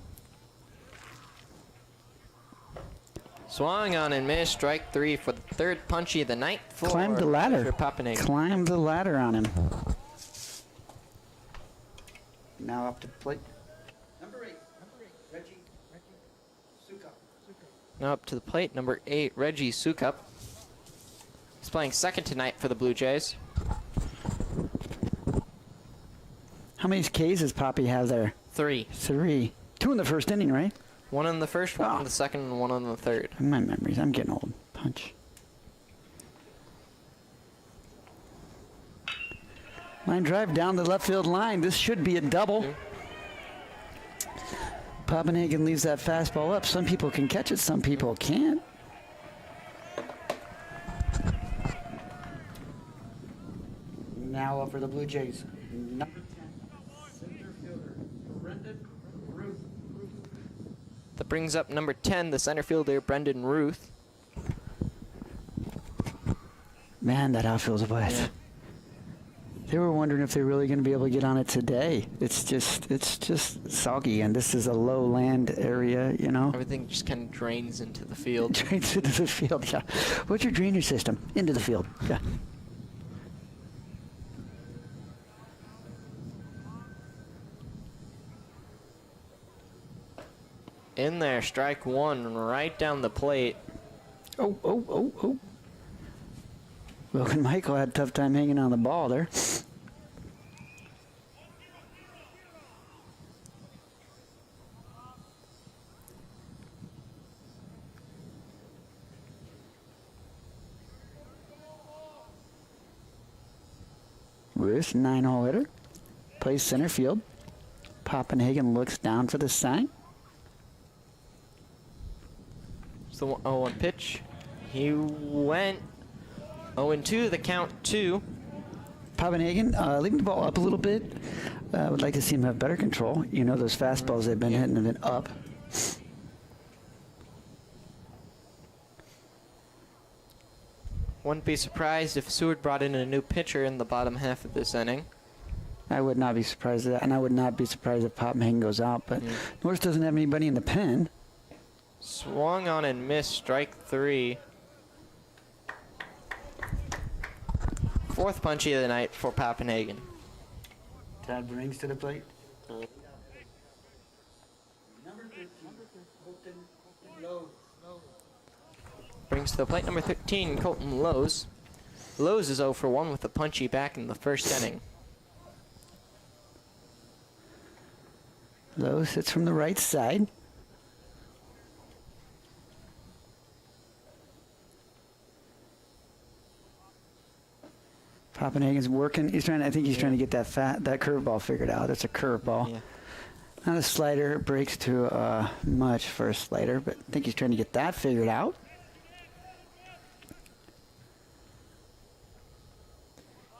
Swung on and missed. Strike 3 for the third punchy of the night. Climbed the ladder. For Papenhagen. Climbed the ladder on him. Now up to the plate. Number 8, Reggie Suka. Now up to the plate, number 8, Reggie Sukup. He's playing second tonight for the Blue Jays. How many Ks does Poppy have there? 3. 3. 2 in the first inning, right? 1 in the first, 1 Oh. in the second, and 1 in the third. My memories. I'm getting old. Punch. Line drive down the left field line. This should be a double. Papenhagen leaves that fastball up. Some people can catch it, some people can't. Now up for the Blue Jays. Number 10, center fielder, Brendan Ruth. That brings up number 10, the center fielder, Brendan Ruth. Man, that outfield's wet. Yeah. They were wondering if they're really going to be able to get on it today. It's just soggy, and this is a low land area, you know. Everything just kind of drains into the field. Drains into the field, yeah. What's your drainage system? Into the field, yeah. In there, strike 1, right down the plate. Oh. Logan Michael had a tough time hanging on the ball there. Ruth, 9-hole hitter, plays center field. Papenhagen looks down for the sign. It's the 0-1 pitch. He went 0-2, the count 2. Papenhagen leaving the ball up a little bit. Would like to see him have better control. You know, those fastballs they've been hitting have been up. Wouldn't be surprised if Seward brought in a new pitcher in the bottom half of this inning. I would not be surprised at that, and I would not be surprised if Papenhagen goes out. But Norris doesn't have anybody in the pen. Swung on and missed, strike 3. Fourth punchy of the night for Papenhagen. Todd brings to the plate. Number 13, Colton Lowe. Brings to the plate number 13, Colton Lowe's. Lowe's is 0 for 1 with a punchy back in the first inning. Lowe sits from the right side. Papenhagen's working. He's trying. I think he's trying to get that curveball figured out. That's a curveball. Yeah. Not a slider. It breaks too much for a slider, but I think he's trying to get that figured out.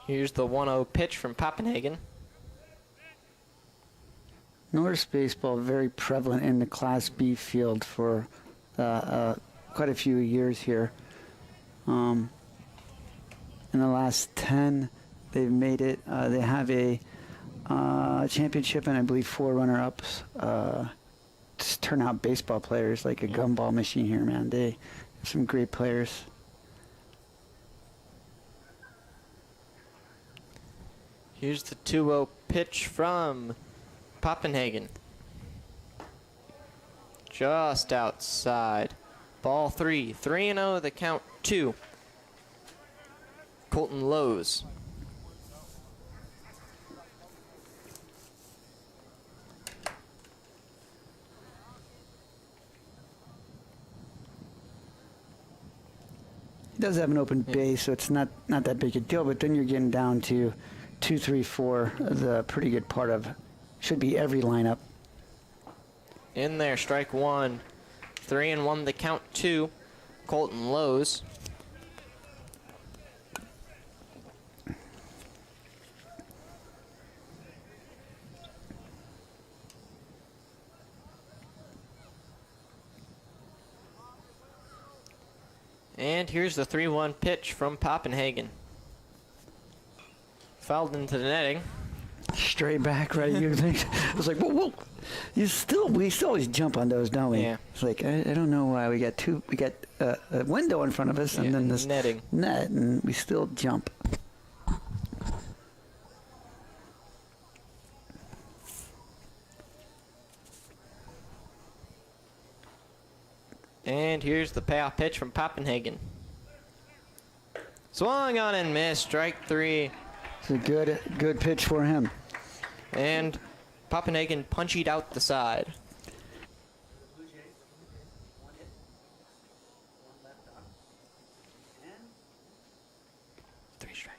Here's the 1-0 pitch from Papenhagen. Norris baseball very prevalent in the Class B field for quite a few years here. In the last 10, they've made it. They have a championship and I believe 4 runner-ups. Just turn out baseball players like a gumball machine here, man. They have some great players. Here's the 2-0 pitch from Papenhagen. Just outside. Ball 3. 3-0, the count 2. Colton Lowe's. He does have an open base, so it's not that big a deal, but then you're getting down to 2, 3, 4, the pretty good part of should be every lineup. In there, strike 1. 3-1, the count 2. Colton Lowe's. And here's the 3-1 pitch from Papenhagen. Fouled into the netting. Straight back, right? You think I was like, whoa. We still always jump on those, don't we? Yeah. It's like I don't know why we got a window in front of us and then this netting. net, and we still jump. And here's the payoff pitch from Poppenhagen. Swung on and missed. Strike 3. It's a good pitch for him. And Poppenhagen punchied out the side. Blue Jays, 1 hit, 1 left off, and 3 strike.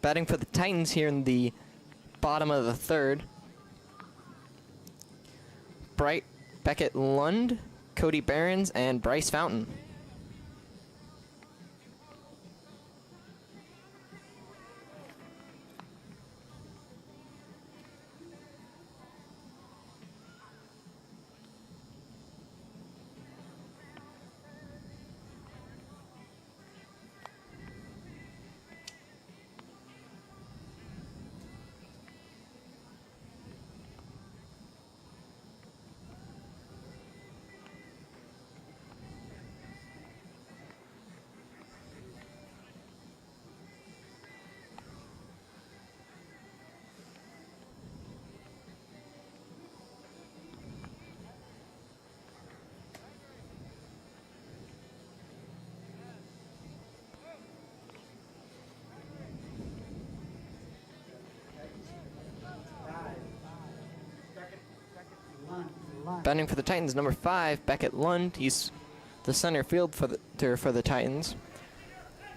Batting for the Titans here in the bottom of the 3rd. Bright, Beckett Lund, Cody Behrens, and Bryce Fountain. Batting for the Titans, number 5, Beckett Lund. He's the center field for the Titans.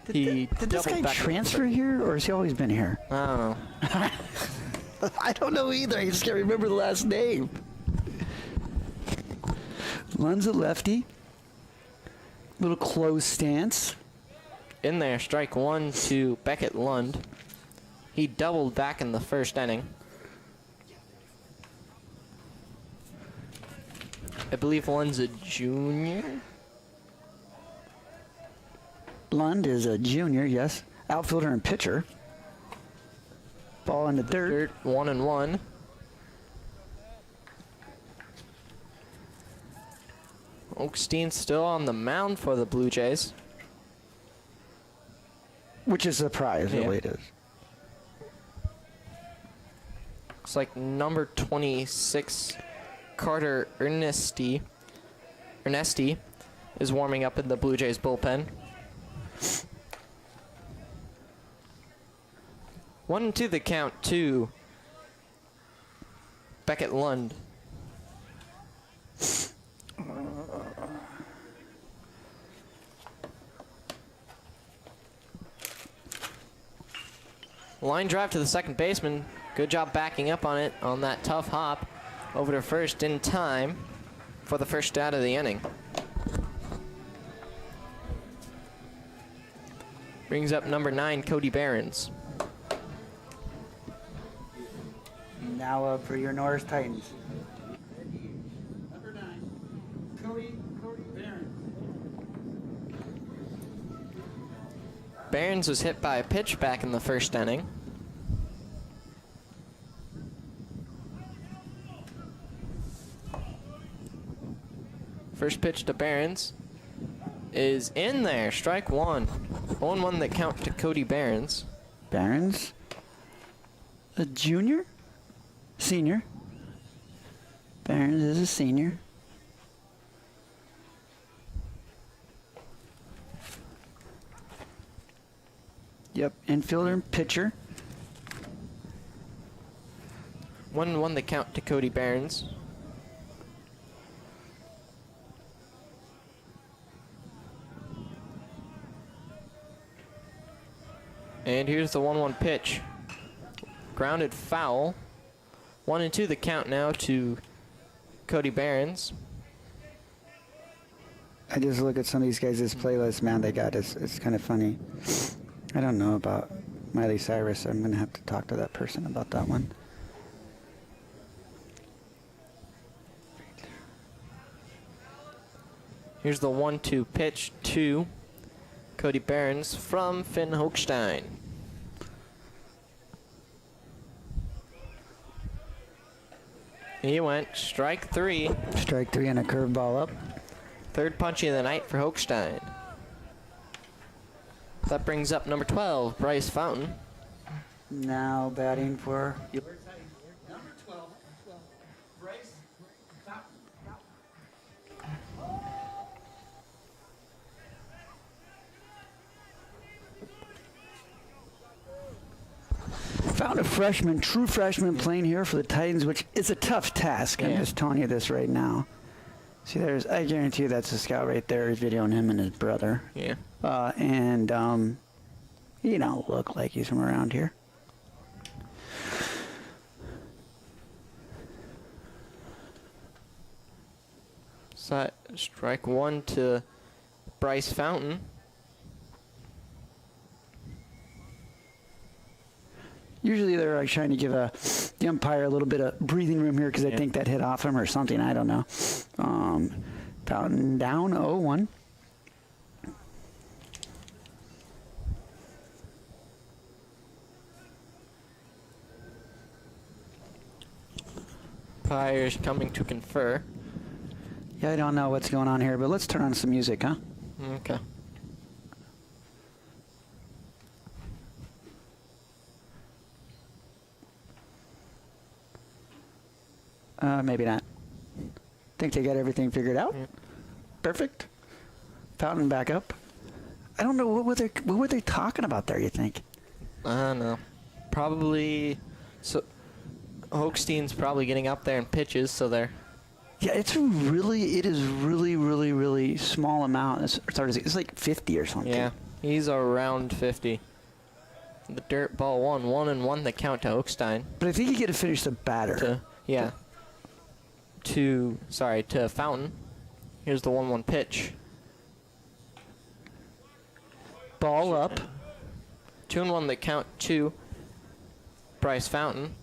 Did this guy transfer here, or has he always been here? I don't know. I don't know either. I just can't remember the last name. Lund's a lefty. Little closed stance. In there, strike 1 to Beckett Lund. He doubled back in the 1st inning. I believe Lund's a junior. Lund is a junior, yes. Outfielder and pitcher. Ball in the dirt. 1-1. Oakstein still on the mound for the Blue Jays. Which is a surprise, Yeah. the way it is. Looks like number 26, Carter Ernesti is warming up in the Blue Jays bullpen. 1-2 the count to Beckett Lund. Line drive to the second baseman. Good job backing up on it on that tough hop over to first in time for the first out of the inning. Brings up number 9, Cody Behrens. Now up for your Norris Titans. number 9, Cody Behrens. Behrens was hit by a pitch back in the 1st inning. First pitch to Behrens is in there. Strike 1. 0-1 that count to Cody Behrens. Behrens. A junior? Senior. Behrens is a senior. Yep, infielder and pitcher. 1-1 that count to Cody Behrens. And here's the 1-1 pitch. Grounded foul. 1-2 the count now to Cody Barons. I just look at some of these guys' playlist, man, they got it's kind of funny. I don't know about Miley Cyrus. I'm going to have to talk to that person about that one. Here's the 1-2 pitch to Cody Barons from Finn Hochstein. He went strike 3. Strike 3 and a curveball up. Third punchy of the night for Hochstein. That brings up number 12, Bryce Fountain. Now batting for... Number 12, Bryce Fountain. Found a freshman, true freshman playing here for the Titans, which is a tough task. I'm Yeah. just telling you this right now. See, I guarantee you that's a scout right there. He's videoing him and his brother. Yeah. He don't look like he's from around here. So strike 1 to Bryce Fountain. Usually they're like trying to give the umpire a little bit of breathing room here because I think that hit off him or something. I don't know. Fountain down 0-1. Umpires coming to confer. Yeah, I don't know what's going on here, but let's turn on some music, huh? Okay. Maybe not. Think they got everything figured out? Yeah. Perfect. Fountain back up. I don't know what were they talking about there, you think? I don't know. Probably. So Hochstein's probably getting up there in pitches, so they're. Yeah, it is really small amount. It's like 50 or something. Yeah, he's around 50. The dirt ball 1-1 the count to Hochstein. But I think you get to finish the batter. To Fountain. Here's the 1-1 pitch. Ball up. 2-1 the count to Bryce Fountain.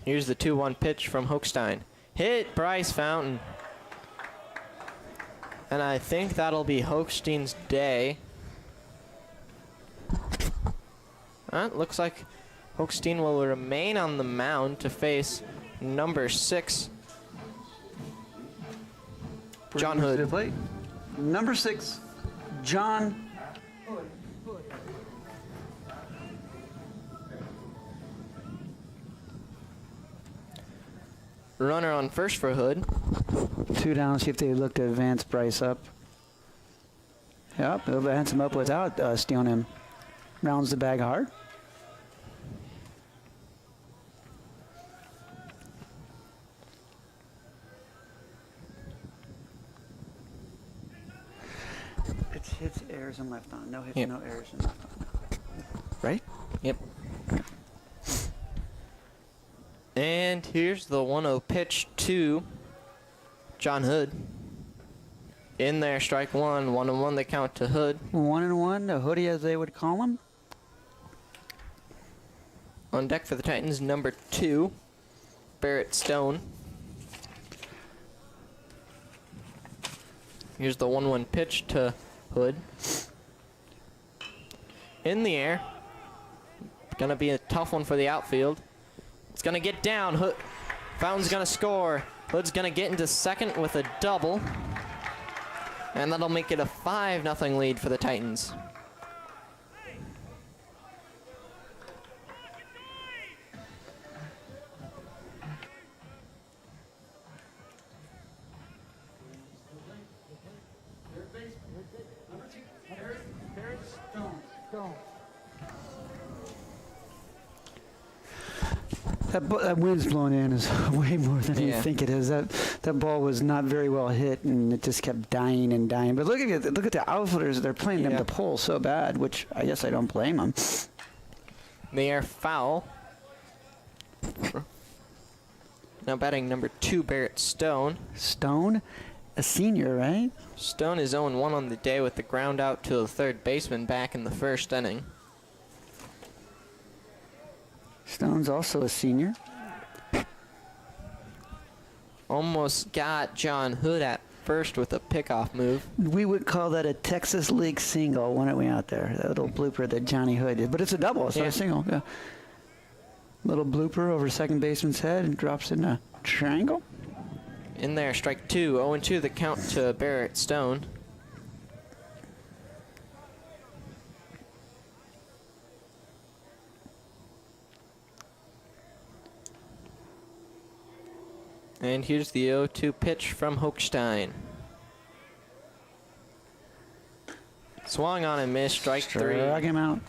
Here's the 2-1 pitch from Hochstein. Hit Bryce Fountain. And I think that'll be Hochstein's day. Looks like Hochstein will remain on the mound to face number 6, John To the Hood. plate. Number 6, John Hood. Runner on first for Hood. 2 down. See if they look to advance Bryce up. Yep, they'll advance him up without stealing him. Rounds the bag hard. It's hits, errors, and left on. No hits, Yep. no errors, and left on. Right? Yep. And here's the 1-0 pitch to John Hood. In there, strike 1, 1-1 the count to Hood. 1-1, the Hoodie as they would call him. On deck for the Titans, number 2, Barrett Stone. Here's the 1-1 pitch to Hood. In the air. Gonna be a tough one for the outfield. It's gonna get down. Hood. Fountain's gonna score. Hood's gonna get into second with a double. And that'll make it a 5-0 lead for the Titans. That wind's blowing in is way more than you Yeah. think it is. That ball was not very well hit, and it just kept dying and dying. But look at the outfielders. They're playing them Yeah. to pull so bad, which I guess I don't blame them. They are foul. Now batting number 2, Barrett Stone. Stone, a senior, right? Stone is 0-1 on the day with the ground out to the third baseman back in the first inning. Stone's also a senior. Almost got John Hood at first with a pickoff move. We would call that a Texas League single, wouldn't we, out there? That little blooper that Johnny Hood did. But it's a double. It's not Yeah. a single. Yeah. Little blooper over second baseman's head and drops in a triangle. In there, strike 2. 0-2 the count to Barrett Stone. And here's the 0-2 pitch from Hochstein. Swung on and missed, strike 3. Drag him out.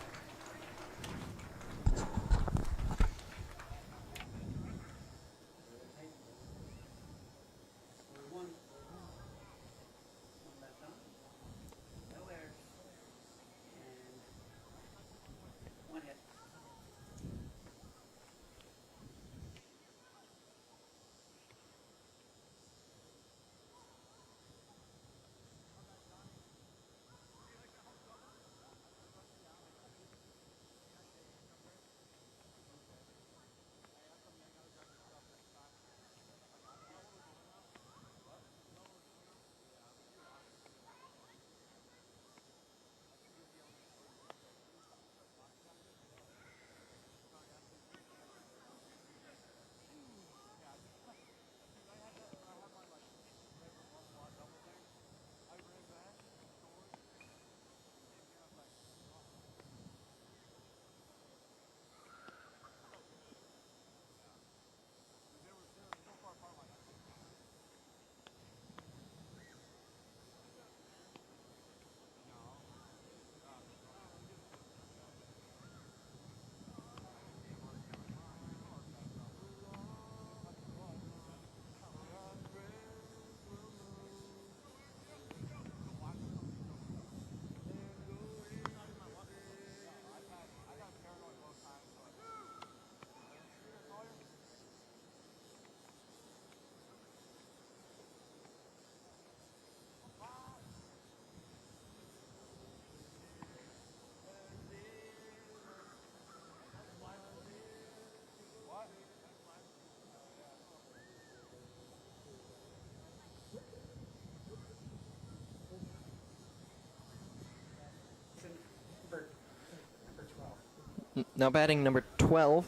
Now batting number 12,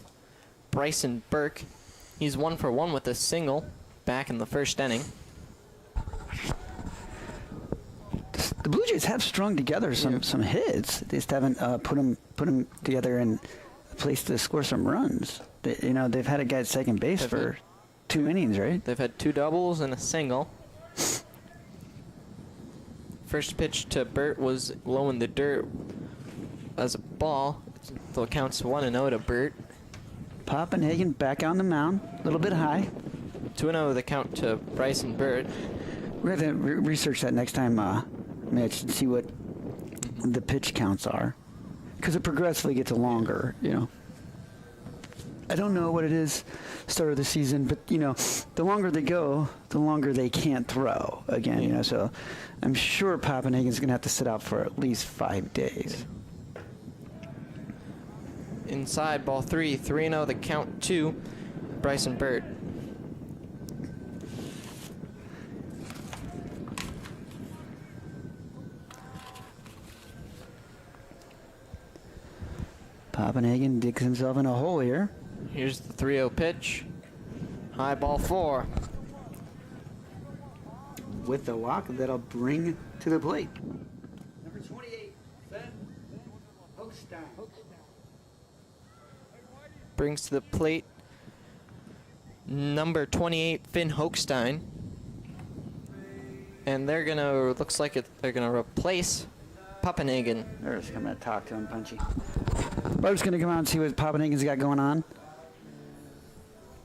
Bryson Burke. He's 1 for 1 with a single back in the first inning. The Blue Jays have strung together some hits. They just haven't put them together in a place to score some runs. They've had a guy at second base for 2 innings, right? They've had 2 doubles and a single. First pitch to Burt was low in the dirt as a ball. So it counts 1-0 to Burt. Poppenhagen back on the mound, a little bit high. 2-0 the count to Bryson Burt. We have to research that next time, Mitch, and see what the pitch counts are, because it progressively gets longer. I don't know what it is start of the season, but the longer they go, the longer they can't throw again. So I'm sure Poppenhagen's going to have to sit out for at least 5 days. Inside, ball 3, 3-0 the count to Bryson Burt. Poppenhagen digs himself in a hole here. Here's the 3-0 pitch. High ball 4. With the walk that'll bring to the plate. Number 28, Ben Hochstein. Brings to the plate number 28, Finn Hochstein. And looks like they're gonna replace Poppenhagen. They're just going to talk to him, Punchy. Barb's going to come out and see what Poppenhagen's got going on.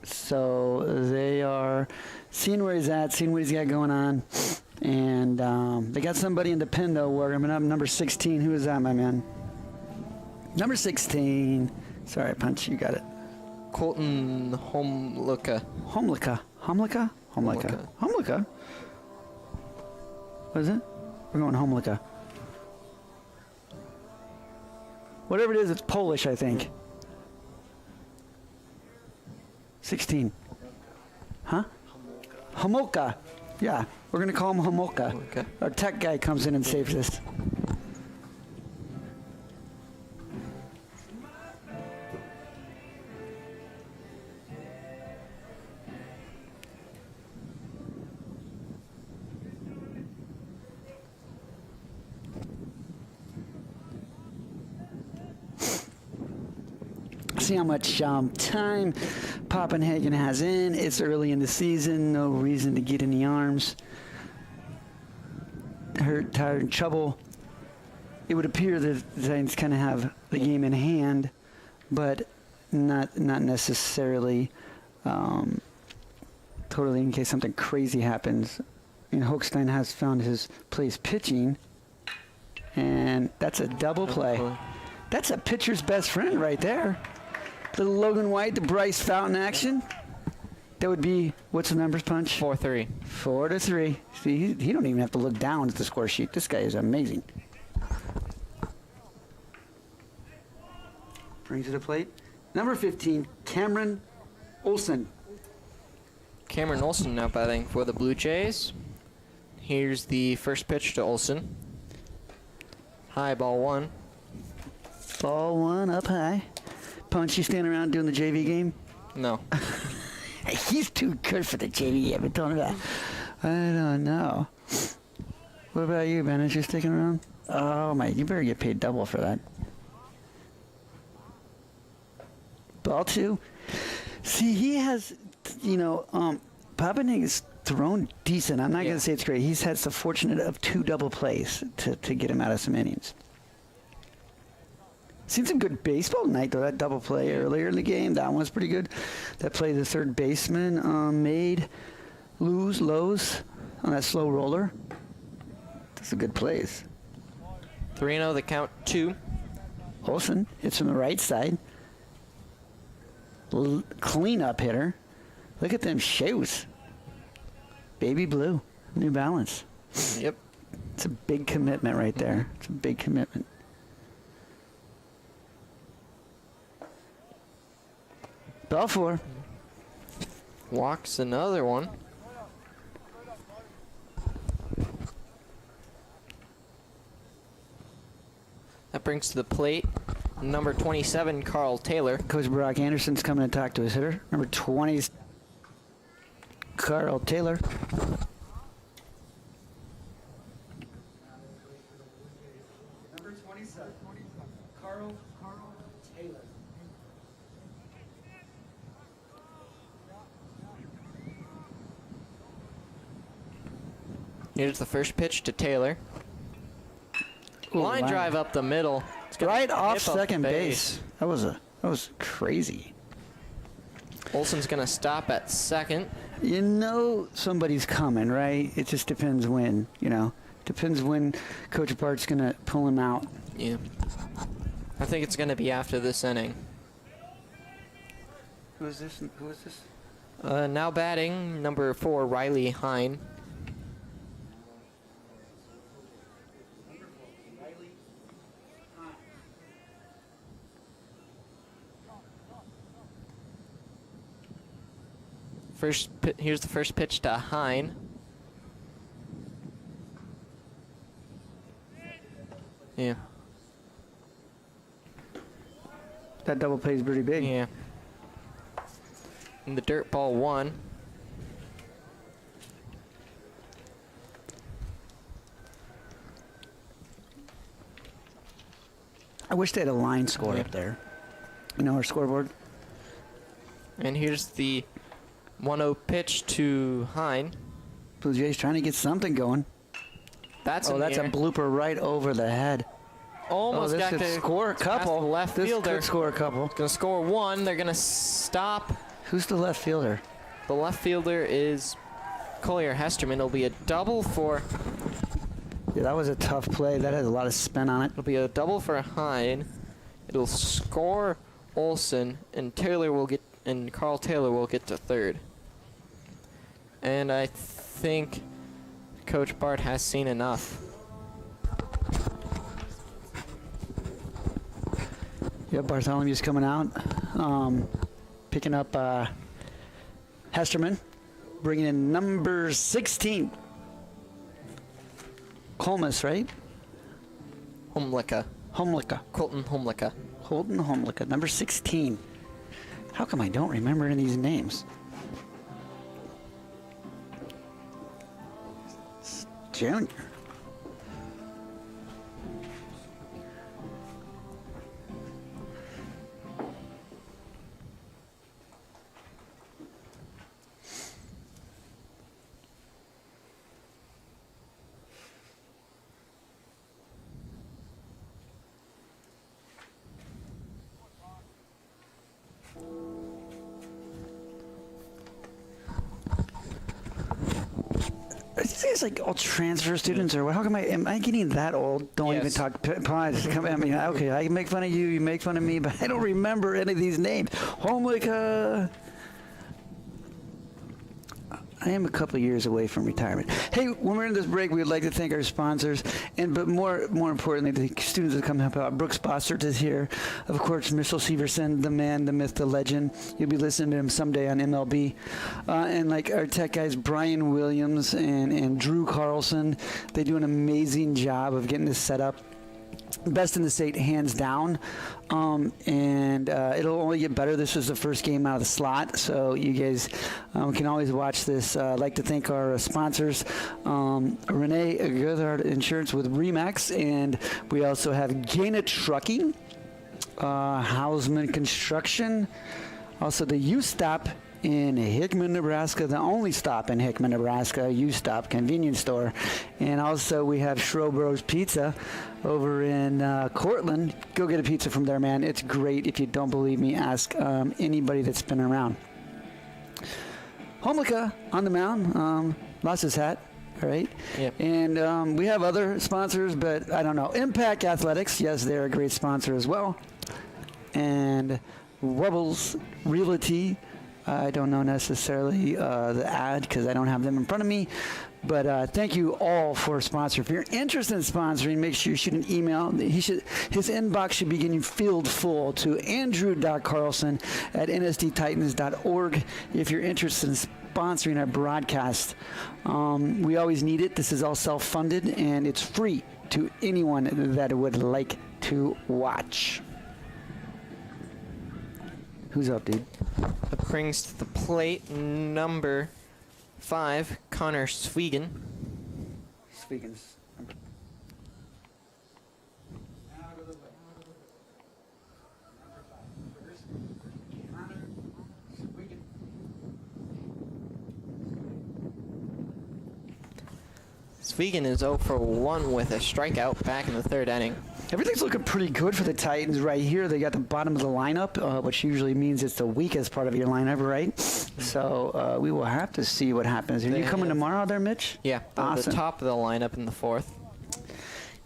So they are seeing where he's at, seeing what he's got going on. And they got somebody in the pen, though, warming up. Number 16. Who is that, my man? Number 16. Sorry, Punch, you got it. Colton Homluka. Homlika. Homlika? Homlika. Homlika? What is it? We're going Homlika. Whatever it is, it's Polish, I think. 16. Huh? Homolka. Yeah, we're going to call him Homolka. Okay. Our tech guy comes in and saves us. See how much time Poppenhagen has in. It's early in the season. No reason to get in the arms. Hurt, tired, and trouble. It would appear that the Titans kind of have the game in hand, but not necessarily totally in case something crazy happens. And Hochstein has found his place pitching, and that's a double play. That's a pitcher's best friend right there. Little Logan White to Bryce Fountain action. That would be, what's the numbers, Punch? 4-3. 4-3. See, he don't even have to look down at the score sheet. This guy is amazing. Brings to the plate. Number 15, Cameron Olson. Cameron Olson now batting for the Blue Jays. Here's the first pitch to Olson. High, ball one. Ball one up high. Punch, you standing around doing the JV game? No. He's too good for the JV. I've been telling about. I don't know. What about you, Bennett? You sticking around? Oh my! You better get paid double for that. Ball two. See, he has, Poppenhagen's thrown decent. I'm not going to say it's great. He's had the fortunate of 2 double plays to get him out of some innings. Seen some good baseball tonight, though. That double play earlier in the game, that one was pretty good. That play the third baseman made Lowe's on that slow roller. That's a good plays. 3-0, the count 2. Olsen hits from the right side. Clean-up hitter. Look at them shoes. Baby blue. New Balance. Yep. It's a big commitment right there. It's a big commitment. Ball 4. Walks another one. That brings to the plate number 27, Carl Taylor. Coach Brock Anderson's coming to talk to his hitter. Number 20's Carl Taylor. Number 27, Carl Taylor. Here's the first pitch to Taylor. Line drive up the middle. It's gonna Right off hip up second the base. That was crazy. Olson's gonna stop at second. You know somebody's coming, right? It just depends when, Depends when Coach Bart's going to pull him out. Yeah. I think it's gonna be after this inning. Who is this? Who is this? Now batting, number 4, Riley Hine. Here's the first pitch to Hine. Yeah. That double play is pretty big. Yeah. And the dirt ball 1. I wish they had a line score Yeah. up there. Our scoreboard. And here's the 1-0 pitch to Hine. Blue Jays trying to get something going. That's That's a blooper right over the head. Almost this got could to score a past the couple. left This fielder. could score a couple. Gonna score 1. They're gonna stop Who's the left fielder? The left fielder is Collier Hesterman. It'll be a double for. Yeah, that was a tough play. That had a lot of spin on it. It'll be a double for Hyde. It'll score Olson, and Carl Taylor will get to third. And I think Coach Bart has seen enough. Yep, Bartholomew's coming out, picking up Hesterman, bringing in number 16. Colmus, right? Homlicka. Colton Homlicka. Colton Homlicka, number 16. How come I don't remember any of these names? Junior. Are these guys like all transfer students, or what? How come am I getting that old? Don't even Yes. talk. Come at me. Okay, I can make fun of you. You make fun of me, but I don't remember any of these names. Homlicka. I am a couple of years away from retirement. Hey, when we're in this break, we would like to thank our sponsors, but more importantly, the students that come help out. Brooks Bossert is here. Of course, Mitchell Severson, the man, the myth, the legend. You'll be listening to him someday on MLB. And like our tech guys, Brian Williams and Drew Carlson, they do an amazing job of getting this set up. Best in the state, hands down. And it'll only get better. This was the first game out of the slot, so you guys can always watch this. I'd like to thank our sponsors, Renee Goodhart Insurance with Remax, and we also have Gaina Trucking, Hausman Construction, also the U-Stop in Hickman, Nebraska, the only stop in Hickman, Nebraska, U-Stop convenience store. And also we have Schroebro's Pizza over in Cortland. Go get a pizza from there, man. It's great. If you don't believe me, ask anybody that's been around. Homlicka on the mound, lost his hat. All right. Yep. And we have other sponsors, but I don't know. Impact Athletics, yes, they're a great sponsor as well. And Wubbles Realty. I don't know necessarily the ad because I don't have them in front of me. But thank you all for sponsoring. If you're interested in sponsoring, make sure you shoot an email. His inbox should be getting filled full to andrew.carlson@nsdtitans.org if you're interested in sponsoring our broadcast. We always need it. This is all self-funded, and it's free to anyone that would like to watch. Who's up, dude? Brings to the plate number 5, Connor Swegan. Speaking's. Out of the way. Number 5. First, Connor Swigan. Swegan is 0 for 1 with a strikeout back in the third inning. Everything's looking pretty good for the Titans right here. They got the bottom of the lineup, which usually means it's the weakest part of your lineup, right? So we will have to see what happens. Are you coming tomorrow there, Mitch? Yeah, Awesome. the top of the lineup in the 4th.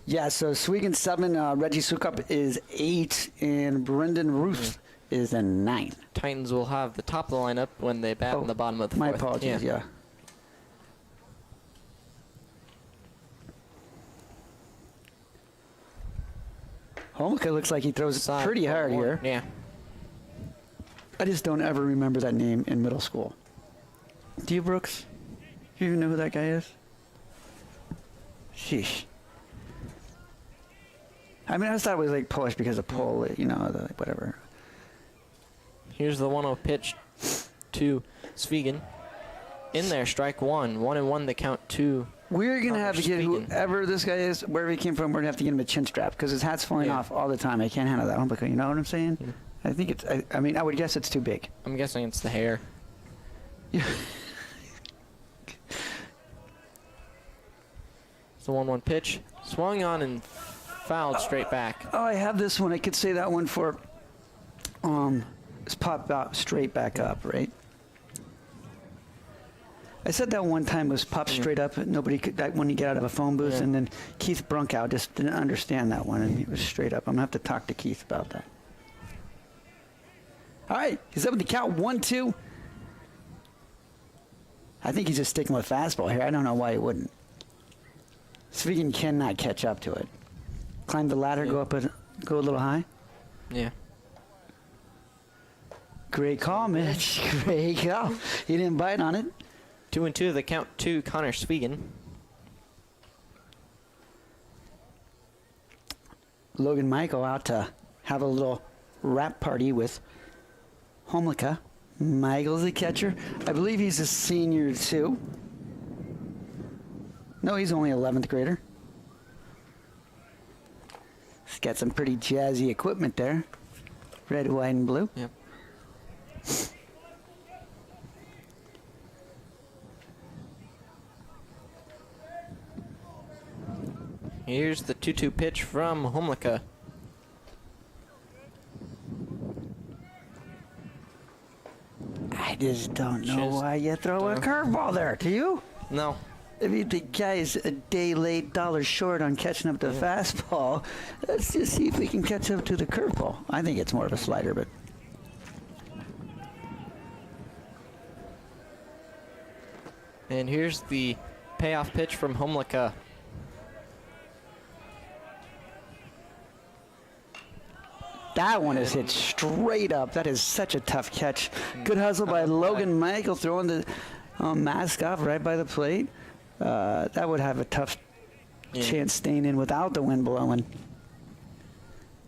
Yeah, so Swegan 7, Reggie Sukup is 8, and Brendan Ruth is a 9. Titans will have the top of the lineup when they bat in the bottom of the 4th. My apologies, yeah. Homlicka looks like he throws Side pretty ball hard one. here. Yeah. I just don't ever remember that name in middle school. Do you, Brooks? Do you even know who that guy is? Sheesh. I mean, I just thought it was like Polish because of Pole, you know, whatever. Here's the 1-0 pitch to Swegan. In there, strike 1. 1-1 the count to. We're going to have to get Swegan. whoever this guy is, wherever he came from, we're going to have to get him a chin strap because his hat's falling Yeah. off all the time. I can't handle that. Homlicka, you know what I'm saying? Yeah. I think it's, I mean, I would guess it's too big. I'm guessing it's the hair. Yeah. It's the 1-1 pitch. Swung on and fouled straight back. Oh, I have this one. I could say that one for It's popped out straight back up, right? I said that one time was popped straight up. Nobody could, like, when you get out of a phone booth, and then Keith Brunkow just didn't understand that one, and he was straight up. I'm gonna have to talk to Keith about that. All right, he's up with the count 1-2. I think he's just sticking with fastball here. I don't know why he wouldn't. Swegan cannot catch up to it. Climb the ladder, go a little high. Yeah. Great call, Mitch. Great call. He didn't bite on it. 2-2, the count to Connor Swegan. Logan Michael out to have a little rap party with Homlicka. Michael's the catcher. I believe he's a senior too. No, he's only 11th grader. He's got some pretty jazzy equipment there. Red, white, and blue. Yep. Here's the 2-2 pitch from Homlicka. I just don't know why you throw a curveball there. Do you? No. I mean, the guy's a day late, dollar short on catching up to the fastball. Let's just see if we can catch up to the curveball. I think it's more of a slider, but. And here's the payoff pitch from Homlicka. That one is hit straight up. That is such a tough catch. Good hustle by Logan Michael, throwing the mask off right by the plate. That would have a tough chance staying in without the wind blowing.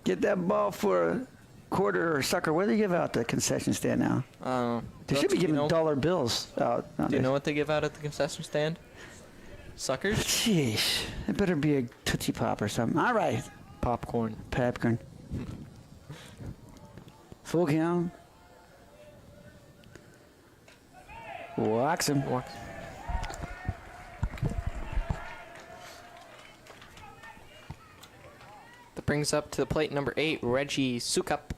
Get that ball for a quarter or sucker. What do they give out the concession stand now? They should be giving dollar bills out. Do you know what they give out at the concession stand? Suckers? Jeez. It better be a Tootsie Pop or something. All right. Popcorn. Popcorn. Full count. Walks him. That brings up to the plate number 8, Reggie Sukup.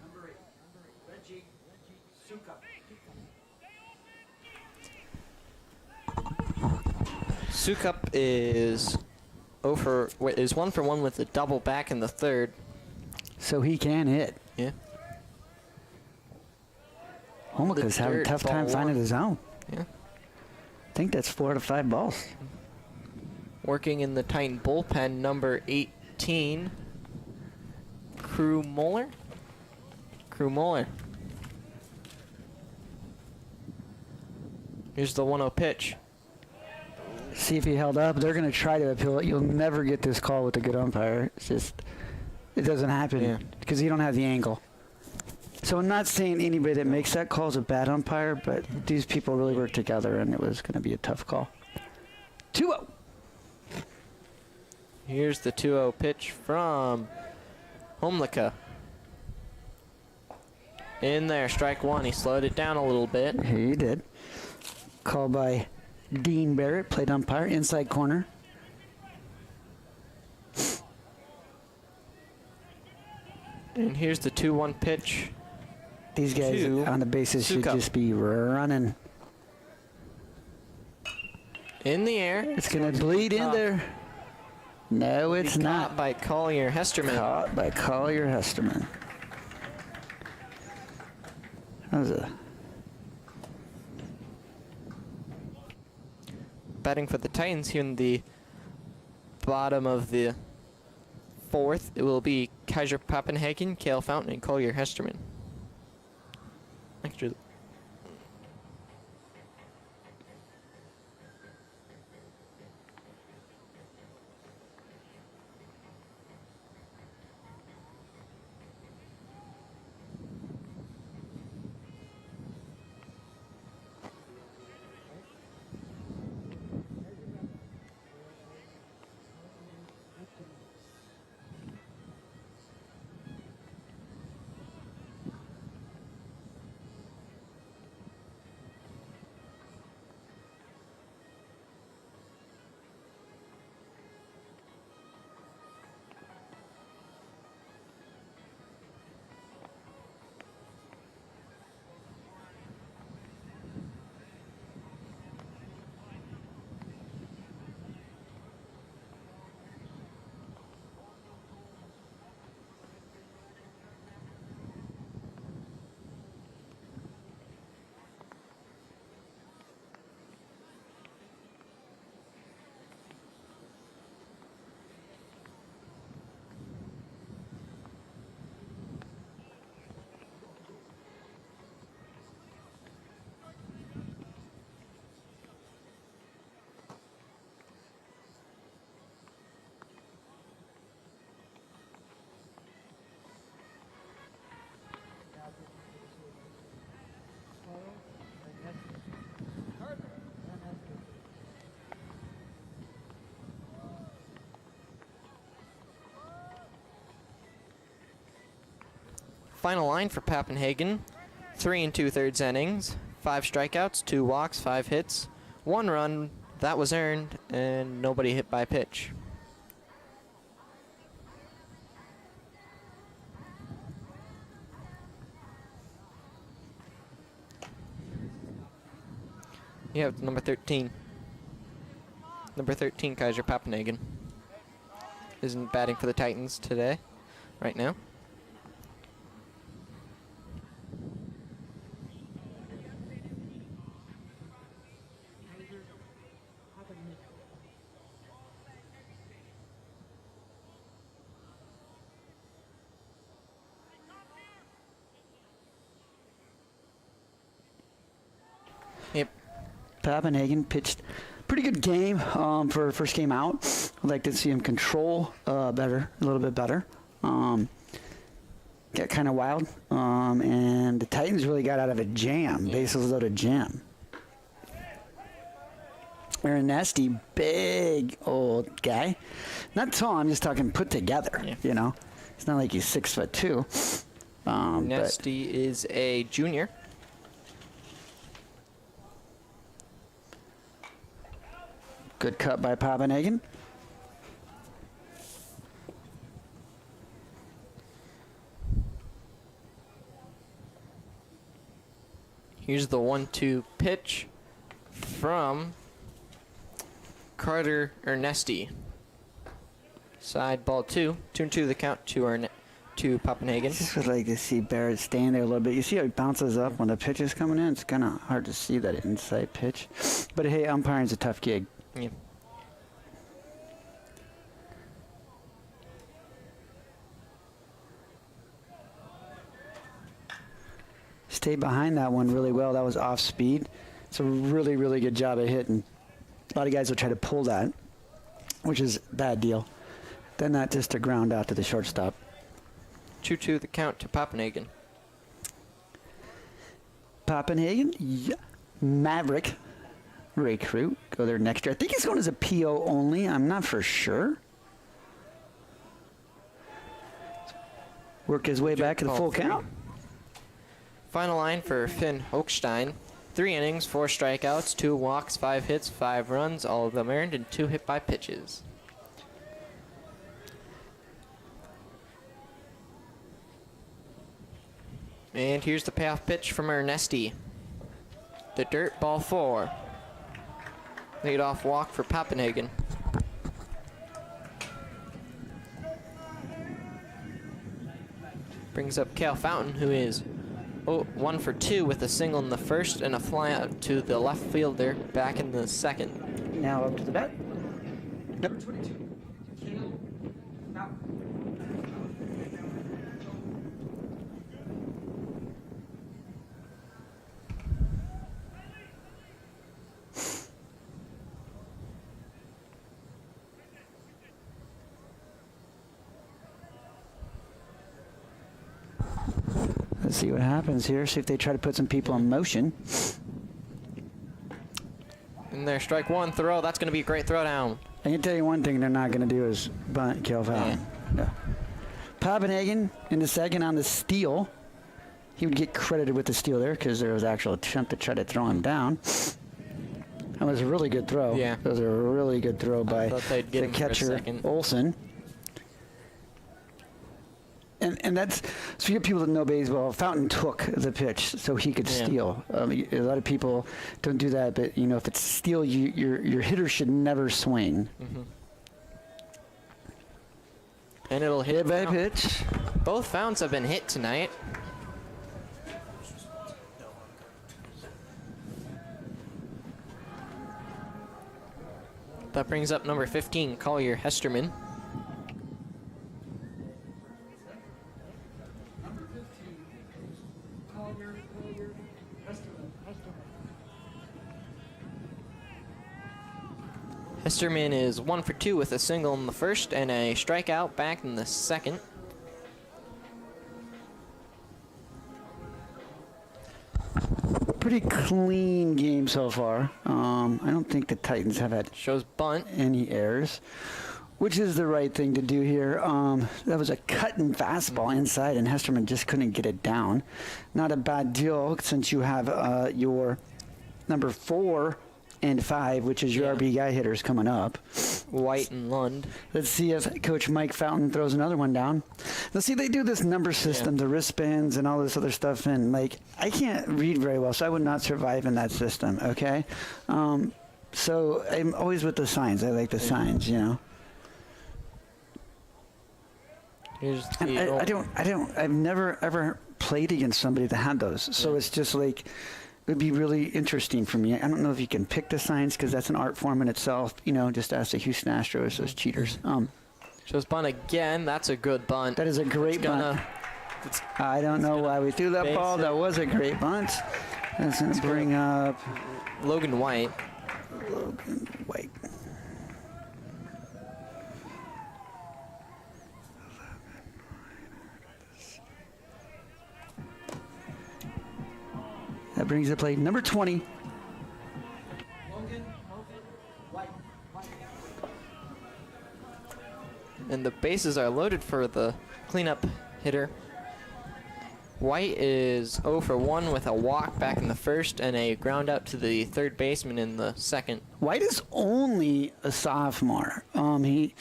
Number 8, Reggie Sukup. Sukup is 1 for 1 with a double back in the third. So he can hit. Yeah. Homlicka's having a tough time finding his zone. Yeah. I think that's 4 out of 5 balls. Working in the Titan bullpen, number 18, Crew Moeller. Here's the 1-0 pitch. See if he held up. They're going to try to appeal it. You'll never get this call with a good umpire. It's just, it doesn't happen because you don't have the angle. So I'm not saying anybody that makes that call is a bad umpire, but these people really work together, and it was going to be a tough call. 2-0. Here's the 2-0 pitch from Homlicka. In there, strike 1. He slowed it down a little bit. He did. Called by Dean Barrett, plate umpire, inside corner. And here's the 2-1 pitch. These guys on the bases should just be running. In the air. It's going to bleed in there. No, it's not. Caught by Collier Hesterman. Caught by Collier Hesterman. That was a... Batting for the Titans here in the bottom of the 4th, it will be Kaiser Papenhagen, Cale Fountain, and Collier Hesterman. Actually, Final line for Pappenhagen. 3 2/3 innings. 5 strikeouts, 2 walks, 5 hits, 1 run that was earned, and nobody hit by pitch. You have number 13. Number 13, Kaiser Pappenhagen. Isn't batting for the Titans today, right now. Yep. Pappenhagen pitched pretty good game for first game out. I'd like to see him control better, a little bit better. Got kind of wild, and the Titans really got out of a jam, bases loaded jam. Aaron Nasty, big old guy. Not tall, I'm just talking put together, you know. It's not like he's 6'2". Nasty is a junior. Good cut by Pappenhagen. Here's the 1-2 pitch from Carter Ernesti. Side ball 2. 2-2 the count to Pappenhagen. Just would like to see Barrett stand there a little bit. You see how he bounces up when the pitch is coming in? It's kind of hard to see that inside pitch. But hey, umpiring's a tough gig. Yeah. Stayed behind that one really well. That was off speed. It's a really, really good job of hitting. A lot of guys will try to pull that, which is a bad deal. Then that just a ground out to the shortstop. 2-2 the count to Pappenhagen. Pappenhagen, yeah. Maverick recruit. Go there next year. I think he's going as a PO only. I'm not for sure. Work his way back to the full count. Final line for Finn Hochstein. 3 innings, 4 strikeouts, 2 walks, 5 hits, 5 runs, all of them earned, and 2 hit by pitches. And here's the payoff pitch from Ernesti. The dirt ball 4. Leadoff walk for Pappenhagen. Brings up Cale Fountain, who is 1 for 2 with a single in the first and a fly out to the left fielder back in the second. Now up to the bat. Number 22. Let's see what happens here. See if they try to put some people in motion. And their strike 1 throw. That's going to be a great throw down. I can tell you one thing they're not going to do is bunt Cale Fountain. Yeah. Pappenhagen in the second on the steal. He would get credited with the steal there because there was actual attempt to try to throw him down. That was a really good throw. Yeah. That was a really good throw by the catcher, Olsen. And that's, so you get people that know baseball. Fountain took the pitch so he could steal. A lot of people don't do that, but you know, if it's steal, your hitter should never swing. Mm-hmm. And it'll hit by pitch. Both Fountains have been hit tonight. That brings up number 15, Collier Hesterman. Hesterman is 1 for 2 with a single in the first and a strikeout back in the second. Pretty clean game so far. I don't think the Titans have had Shows bunt. any errors. which is the right thing to do here. That was a cutting fastball inside, and Hesterman just couldn't get it down. Not a bad deal since you have your number 4 and 5, which is your RB guy hitters coming up. White and Lund. Let's see if Coach Mike Fountain throws another one down. Let's see, they do this number system, the wristbands and all this other stuff, and like I can't read very well, so I would not survive in that system. Okay, so I'm always with the signs. I like the signs, you know. Here's And the I've never ever played against somebody that had those, so it's just like. It would be really interesting for me. I don't know if you can pick the signs because that's an art form in itself. You know, just ask the Houston Astros, those cheaters. shows bunt again. That's a good bunt. That is a great bunt. I don't know why we threw that ball. That was a great bunt. That's going to bring up Logan White. Logan White. That brings the play number 20. And the bases are loaded for the cleanup hitter. White is 0 for 1 with a walk back in the first and a ground out to the third baseman in the second. White is only a sophomore. He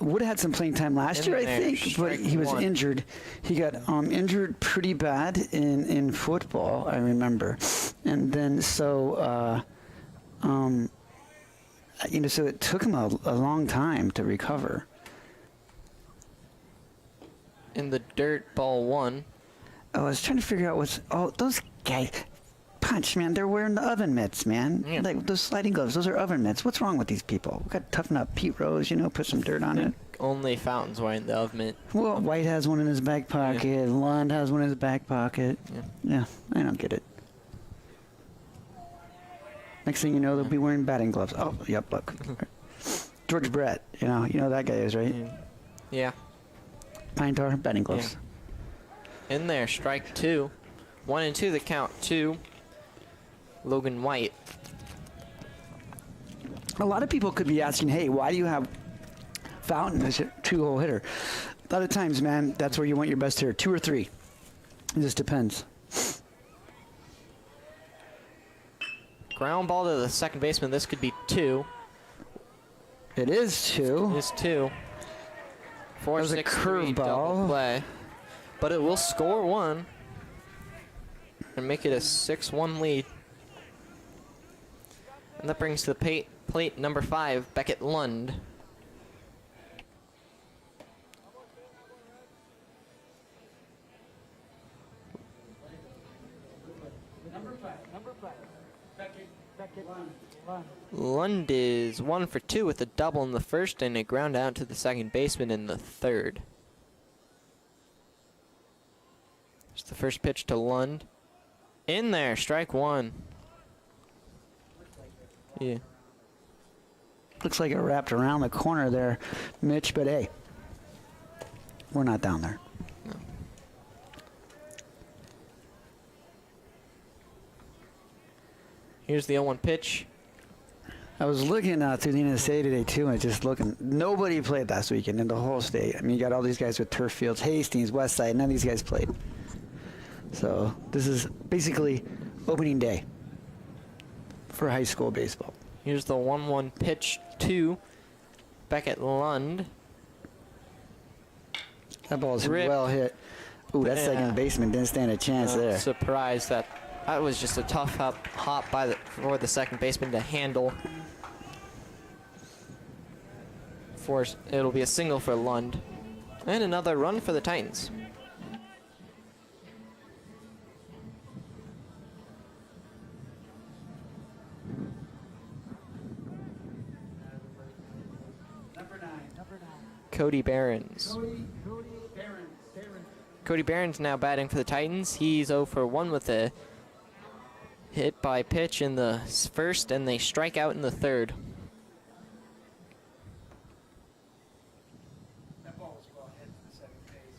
would have had some playing time last year, I think, but he was injured. He got injured pretty bad in football, I remember. And then so, you know, so it took him a long time to recover. In the dirt, ball 1. Oh, I was trying to figure out what's... Oh, those guys... Punch, man, they're wearing the oven mitts, man. Yeah. Like those sliding gloves, those are oven mitts. What's wrong with these people? We got to toughen up Pete Rose, you know, put some dirt on it. Only Fountain's wearing the oven mitt. Well, White has one in his back pocket. Lund has one in his back pocket. Yeah, I don't get it. Next thing you know, they'll be wearing batting gloves. Oh, yep, look. George Brett, you know that guy is, right? Yeah. Pine tar, batting gloves. Yeah. In there, strike 2. 1 and 2 the count. 2. Logan White. A lot of people could be asking, hey, why do you have Fountain as a 2-hole hitter? A lot of times, man, that's where you want your best hitter, 2 or 3. It just depends. Ground ball to the second baseman. This could be 2. It is 2. It is 2. 4 That was a 6 curveball. double play. But it will score 1 and make it a 6-1 lead. And that brings to the plate number 5, Beckett Lund. Number five. Beckett Lund. Lund is 1 for 2 with a double in the first and a ground out to the second baseman in the third. It's the first pitch to Lund. In there, strike 1. Yeah. Looks like it wrapped around the corner there, Mitch, but hey, we're not down there. No. Here's the 0-1 pitch. I was looking through the NSA today, too, and just looking. Nobody played last weekend in the whole state. I mean, you got all these guys with turf fields, Hastings, Westside. None of these guys played. So this is basically opening day for high school baseball. Here's the 1-1 pitch to Beckett Lund. That ball is Ripped. well hit. Ooh, that second baseman didn't stand a chance there. Surprised that was just a tough hop for the second baseman to handle. It'll be a single for Lund. And another run for the Titans. Number nine. Cody Behrens. Cody Barron. Cody Behrens now batting for the Titans. He's 0 for 1 with a hit by pitch in the first, and they strike out in the third.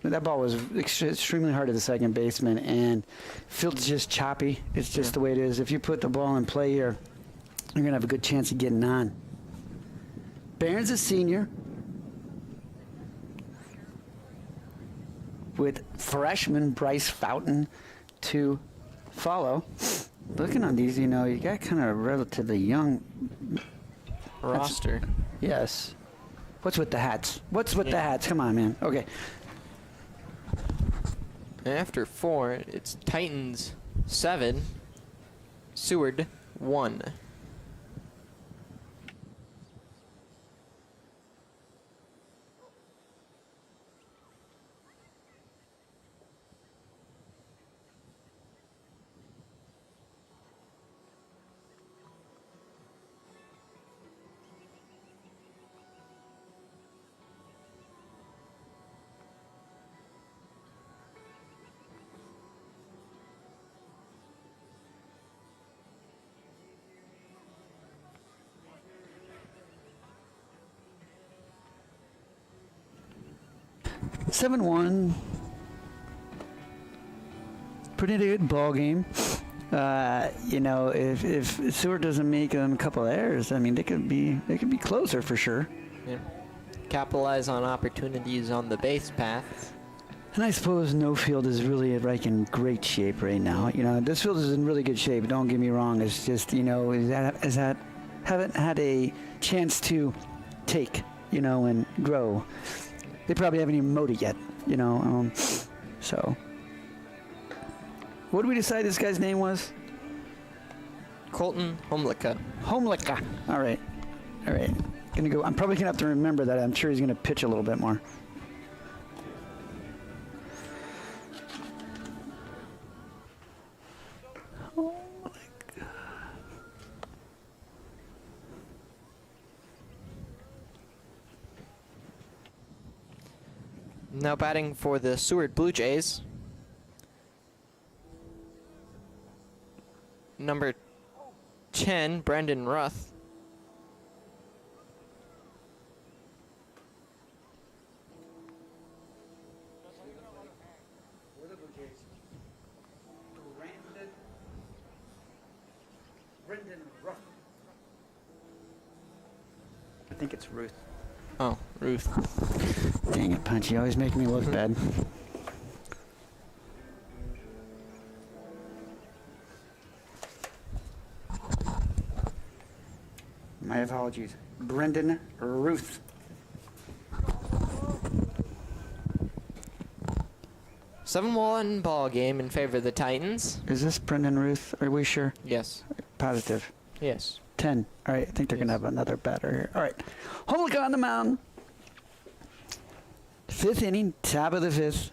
That ball was extremely hard at the second baseman, and field's just choppy. It's just the way it is. If you put the ball in play here, you're going to have a good chance of getting on. Barron's a senior with freshman Bryce Fountain to follow. Looking on these, you know, you got kind of a relatively young roster. Yes. What's with the hats? What's with the hats? Come on, man. Okay. After 4, it's Titans 7, Seward 1. Seven one. Pretty good ball game. You know, if Seward doesn't make a couple of errors, I mean, they could be closer for sure. Yeah. Capitalize on opportunities on the base path. And I suppose no field is really like in great shape right now. You know, this field is in really good shape. Don't get me wrong. It's just, you know, haven't had a chance to take, you know, and grow. They probably haven't even mowed it yet, you know. So, what did we decide this guy's name was? Colton Homlicka. Homlicka. All right. Gonna go. I'm probably gonna have to remember that. I'm sure he's gonna pitch a little bit more. Now batting for the Seward Blue Jays, number 10, Brendan Ruth. Brendan Ruth. I think it's Ruth. Oh, Ruth. Dang it, Punch. You always make me look bad. My apologies. Brendan Ruth. Seven 1 ball game in favor of the Titans. Is this Brendan Ruth? Are we sure? Yes. Positive. Yes. 10. All right, I think they're going to have another batter here. All right. Homlicka on the mound. 5th inning, top of the 5th.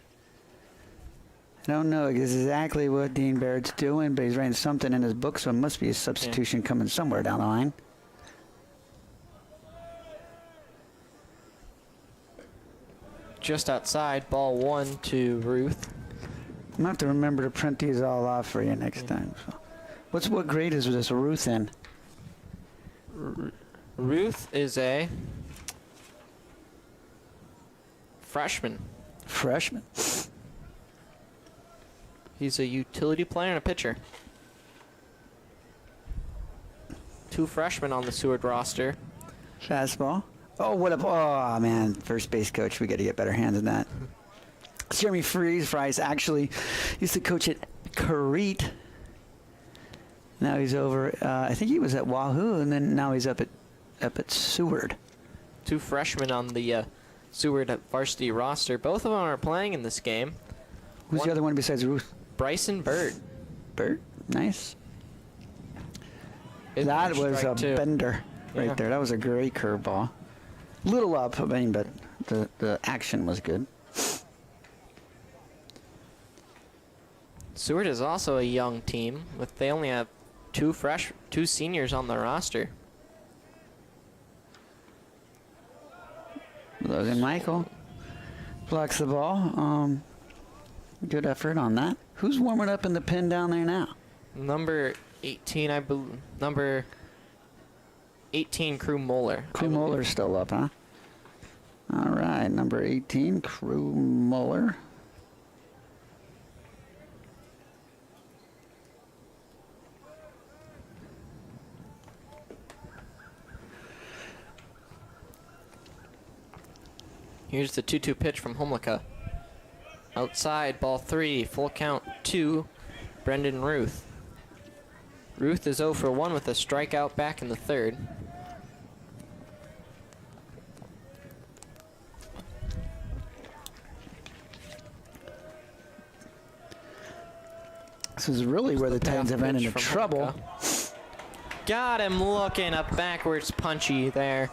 I don't know exactly what Dean Barrett's doing, but he's writing something in his book, so it must be a substitution coming somewhere down the line. Just outside, ball 1 to Ruth. I'm going to have to remember to print these all off for you next time. So. What grade is this Ruth in? Ruth is a freshman. Freshman. He's a utility player and a pitcher. 2 freshmen on the Seward roster. Fastball. Oh, what a... Oh, man. First base coach. We got to get better hands than that. Jeremy Fries actually used to coach at Crete. Now he's over... I think he was at Wahoo, and then now he's up at Seward. 2 freshmen on the Seward varsity roster. Both of them are playing in this game. Who's the other one besides Ruth? Bryson Bird. Bird? Nice. Is That was a strike 2. bender right there. That was a great curveball. Little up, I mean, but the action was good. Seward is also a young team. They only have 2 seniors on the roster. Logan Michael blocks the ball. Good effort on that. Who's warming up in the pen down there now? Number 18, I believe. Number 18, Crew Moeller. Crew Moeller's still up, huh? All right, number 18, Crew Moeller. Here's the 2-2 pitch from Homolka. Outside, ball 3, full count 2, Brendan Ruth. Ruth is 0 for 1 with a strikeout back in the third. This is really where the Titans have ran into Pitch from trouble. Homolka. Got him looking, a backwards punchy there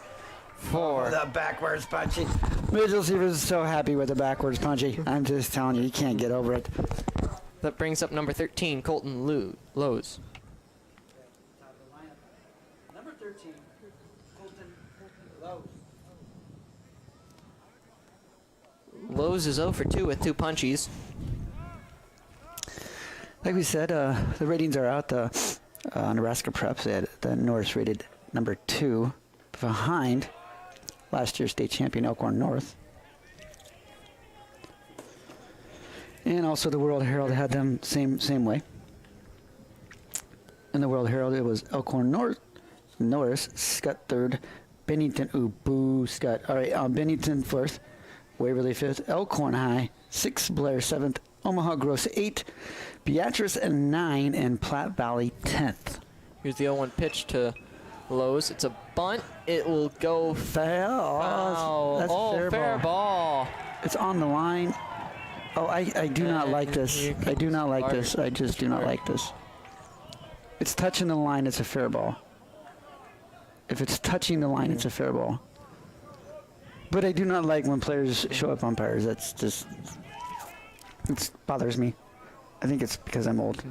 for The backwards punchy. Mitchell Seavers is so happy with the backwards punchy. I'm just telling you, you can't get over it. that brings up number 13, Colton Lowe's. Number 13, Colton Lowe. Lowe's is 0 for 2 with 2 punchies. Like we said, the ratings are out. The Nebraska Preps, they had the Norris rated number 2 behind last year's state champion Elkhorn North. And also the World Herald had them same way. In the World Herald, it was Elkhorn Norris, Scott 3rd, Bennington, Scott. All right, Bennington 4th, Waverly 5th, Elkhorn High 6th, Blair 7th, Omaha Gross 8, Beatrice 9, and Platte Valley 10th. Here's the 0-1 pitch to Lowe's. It's a bunt. It will go Foul. foul. That's Fair ball. It's on the line. Oh, I do not like this. I do not like this. I just do not like this. It's touching the line, it's a fair ball. If it's touching the line, it's a fair ball. But I do not like when players show up umpires. That's just, it bothers me. I think it's because I'm old.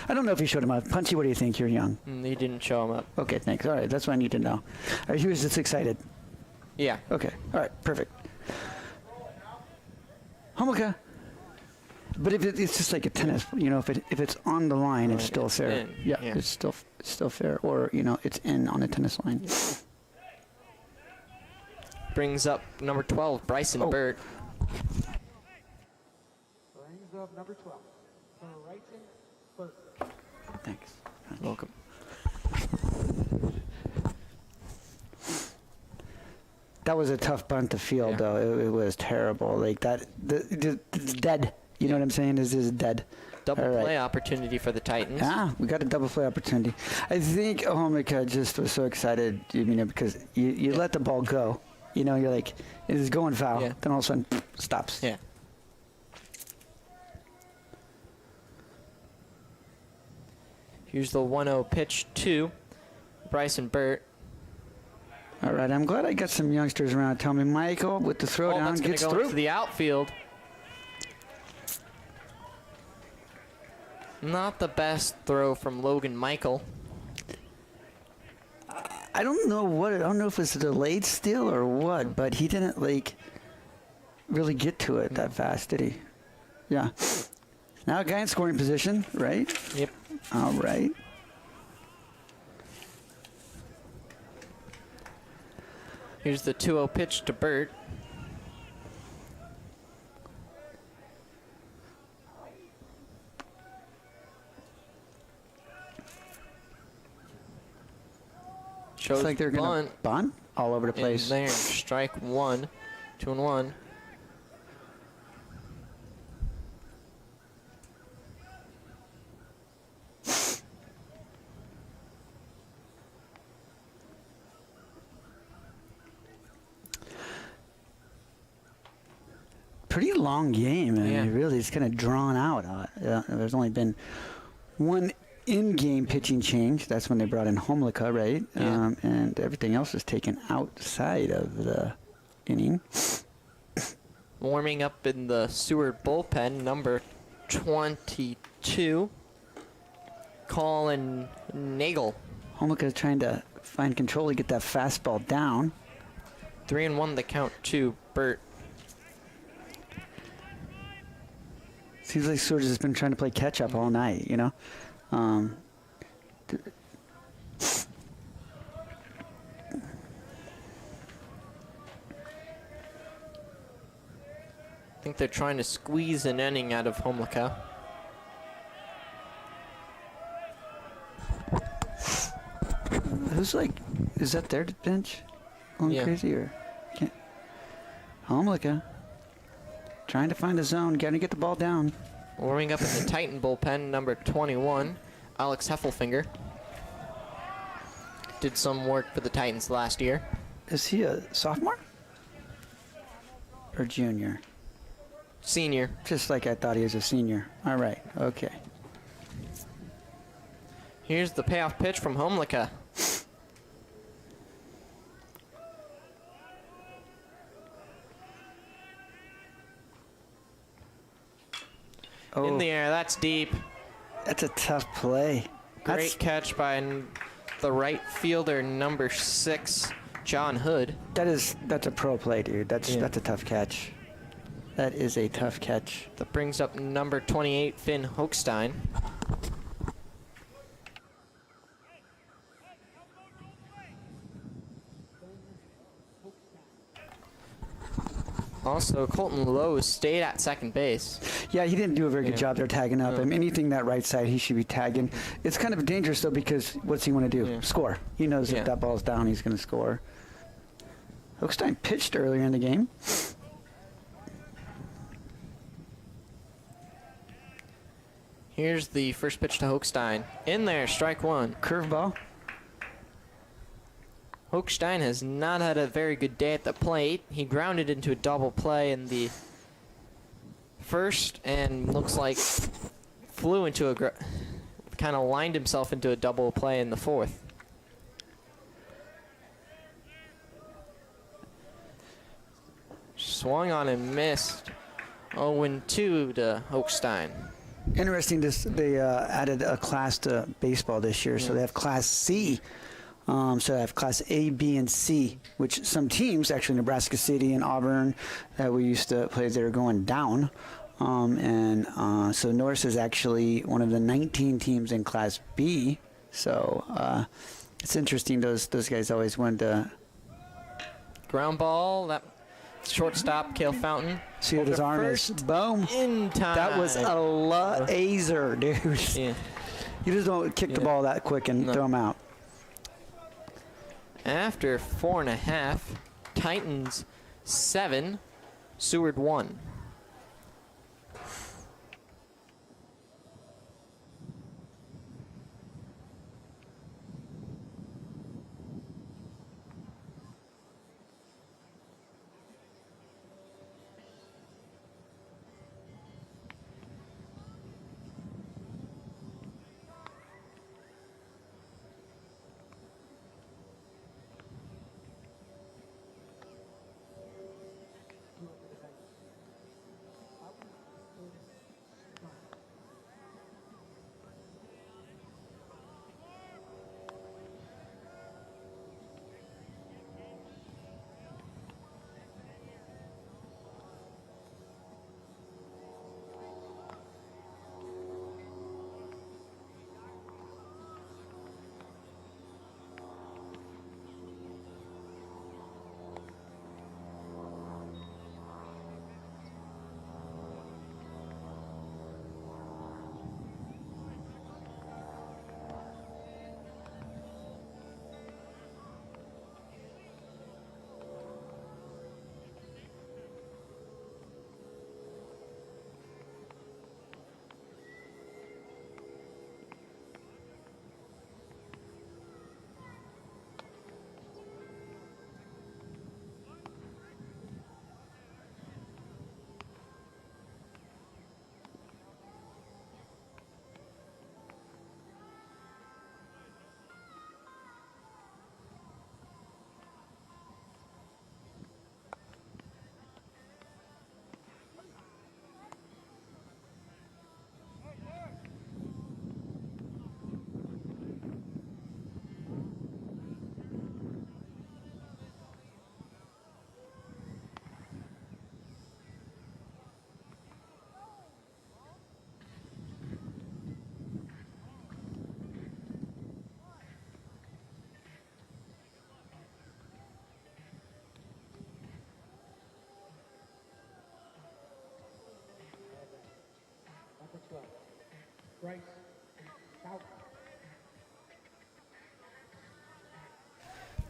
I don't know if he showed him up. Punchy, what do you think? You're young. He didn't show him up. Okay, thanks. All right, that's what I need to know. All right, he was just excited. Yeah. Okay, all right, perfect. Homolka. But if it's just like a tennis, you know, if it's on the line, it's still it's fair. in, Yeah, yeah. it's still fair. Or you know, it's in on a tennis line. Brings up number 12, Bryson Oh. Burt. Brings up number 12. Bryson Burt. Thanks. Welcome. That was a tough bunt to field, Yeah. though. It was terrible. Like that, it's dead. You know what I'm saying? This is dead. Double All right. play opportunity for the Titans. We got a double play opportunity. I think Homolka just was so excited, you know, because you let the ball go. You know, you're like, it is going foul. Yeah. Then all of a sudden, stops. Yeah. Here's the 1-0 pitch to Bryson Burt. All right, I'm glad I got some youngsters around. Tell me, Michael with the throw down That's going gets to go through. into the outfield. Not the best throw from Logan Michael. I don't know if it's a delayed steal or what, but he didn't like really get to it that fast, did he? Yeah. Now a guy in scoring position, right? Yep. All right. Here's the 2-0 pitch to Burt. Shows It's like they're gonna bunt bunt all over the in place. there. Strike 1. 2-1. Pretty long game. I mean, Yeah. really, it's kind of drawn out. There's only been one in-game pitching change. That's when they brought in Homolka, right? Yeah. And everything else is taken outside of the inning. Warming up in the Seward bullpen, number 22, Colin Nagel. Homolka is trying to find control to get that fastball down. 3-1 the count to Burt. Seems like Seward has been trying to play catch-up all night, you know? I think they're trying to squeeze an inning out of Homolka. Who's like, is that their bench? Going Yeah. crazy or can't? Homelica trying to find a zone, got to get the ball down. Warming up in the Titan bullpen, number 21, Alex Heffelfinger. Did some work for the Titans last year. Is he a sophomore or junior? Senior. Just like I thought he was a senior. All right, okay. Here's the payoff pitch from Homelica. Oh, In the air, that's deep. that's a tough play. Great catch by the right fielder, number 6, John Hood. That's a pro play, dude. That's Yeah. a tough catch. That is a tough catch. That brings up number 28, Finn Hochstein. Also, Colton Lowe stayed at second base. Yeah, he didn't do a very good Yeah. job there tagging up No. him. Anything that right side, he should be tagging. It's kind of dangerous, though, because what's he want to do? Yeah. Score. He knows Yeah. if that ball's down, he's going to score. Hochstein pitched earlier in the game. Here's the first pitch to Hochstein. In there, strike one. Curveball. Hochstein has not had a very good day at the plate. He grounded into a double play in the first and looks like flew into a kind of lined himself into a double play in the fourth. Swung on and missed. 0-2 to Hochstein. Interesting, they added a class to baseball this year, so they have Class C. So they have Class A, B, and C, which some teams, actually Nebraska City and Auburn, that we used to play, they're going down. So Norris is actually one of the 19 teams in Class B. So it's interesting. Those guys always wanted to Ground ball. That shortstop, Cale Fountain. see what his arm is. First Boom. in time. That was a laser, dude. Yeah. You just don't kick the ball that quick and No. throw him out. After 4.5, Titans 7, Seward 1.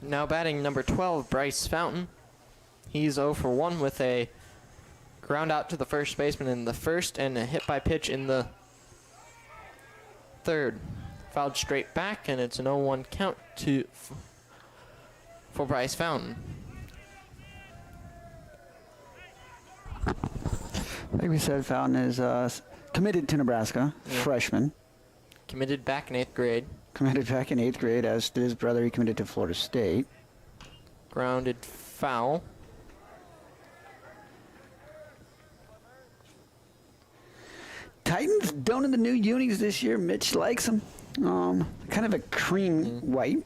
Now batting number 12, Bryce Fountain. He's 0 for 1 with a ground out to the first baseman in the first and a hit by pitch in the third. Fouled straight back, and it's an 0-1 count for Bryce Fountain. Like we said, Fountain is committed to Nebraska, freshman. Committed back in 8th grade. Committed back in 8th grade, as did his brother. He committed to Florida State. Grounded foul. Titans donning the new unis this year. Mitch likes them. Kind of a cream white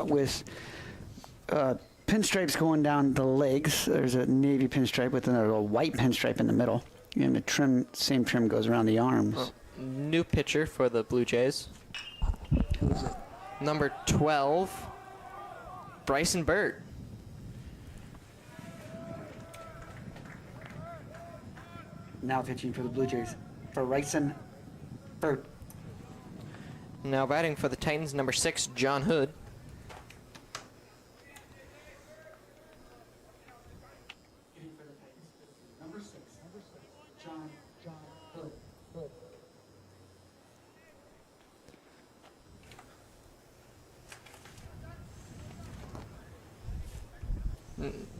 with pinstripes going down the legs. There's a navy pinstripe with a little white pinstripe in the middle. And the same trim goes around the arms. New pitcher for the Blue Jays. Number 12, Bryson Bird. Now pitching for the Blue Jays. For Bryson Bird. Now batting for the Titans, number 6, John Hood. Number 6, John Hood.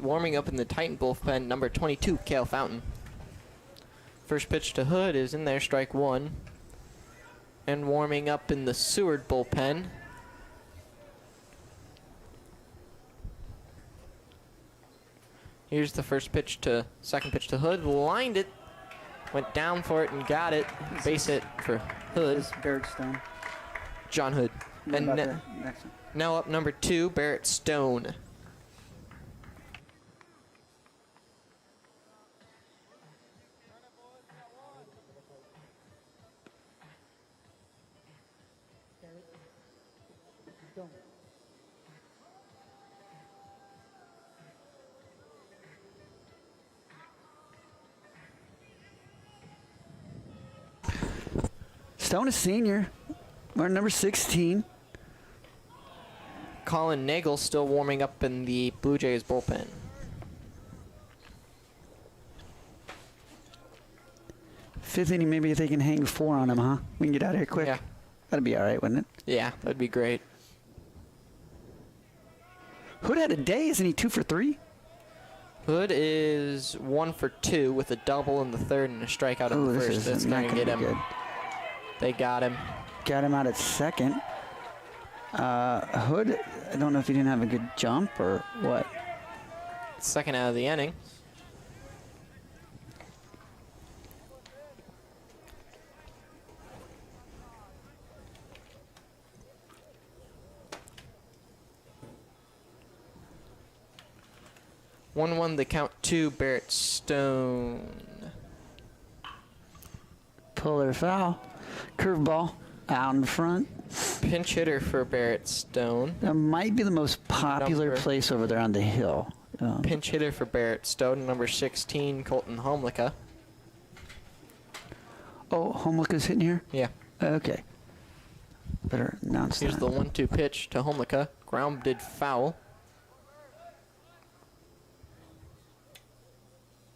Warming up in the Titan bullpen, number 22, Cale Fountain. First pitch to Hood is in there, strike 1. And warming up in the Seward bullpen, here's the second pitch to Hood, lined it, went down for it and got it, base hit for Hood. This is Barrett Stone. John Hood. What And about the next one? now up number 2, Barrett Stone. Stone is senior. We're number 16. Colin Nagel still warming up in the Blue Jays bullpen. Fifth inning, maybe if they can hang 4 on him, huh? We can get out of here quick. Yeah. That'd be all right, wouldn't it? Yeah, that'd be great. Hood had a day, isn't he? 2 for 3? Hood is 1 for 2 with a double in the third and a strikeout in Oh, the this first. is That's not going to gonna get be him. good. They got him. Got him out at second. Hood, I don't know if he didn't have a good jump or what. Second out of the inning. One the count to Barrett Stone. Puller foul. Curveball out in front. Pinch hitter for Barrett Stone. That might be the most popular Number- place over there on the hill. Pinch hitter for Barrett Stone, number 16, Colton Homlicka. Oh, Homlicka's hitting here? Yeah. Okay. Better announce Here's that. the 1-2 pitch to Homlicka. Grounded foul.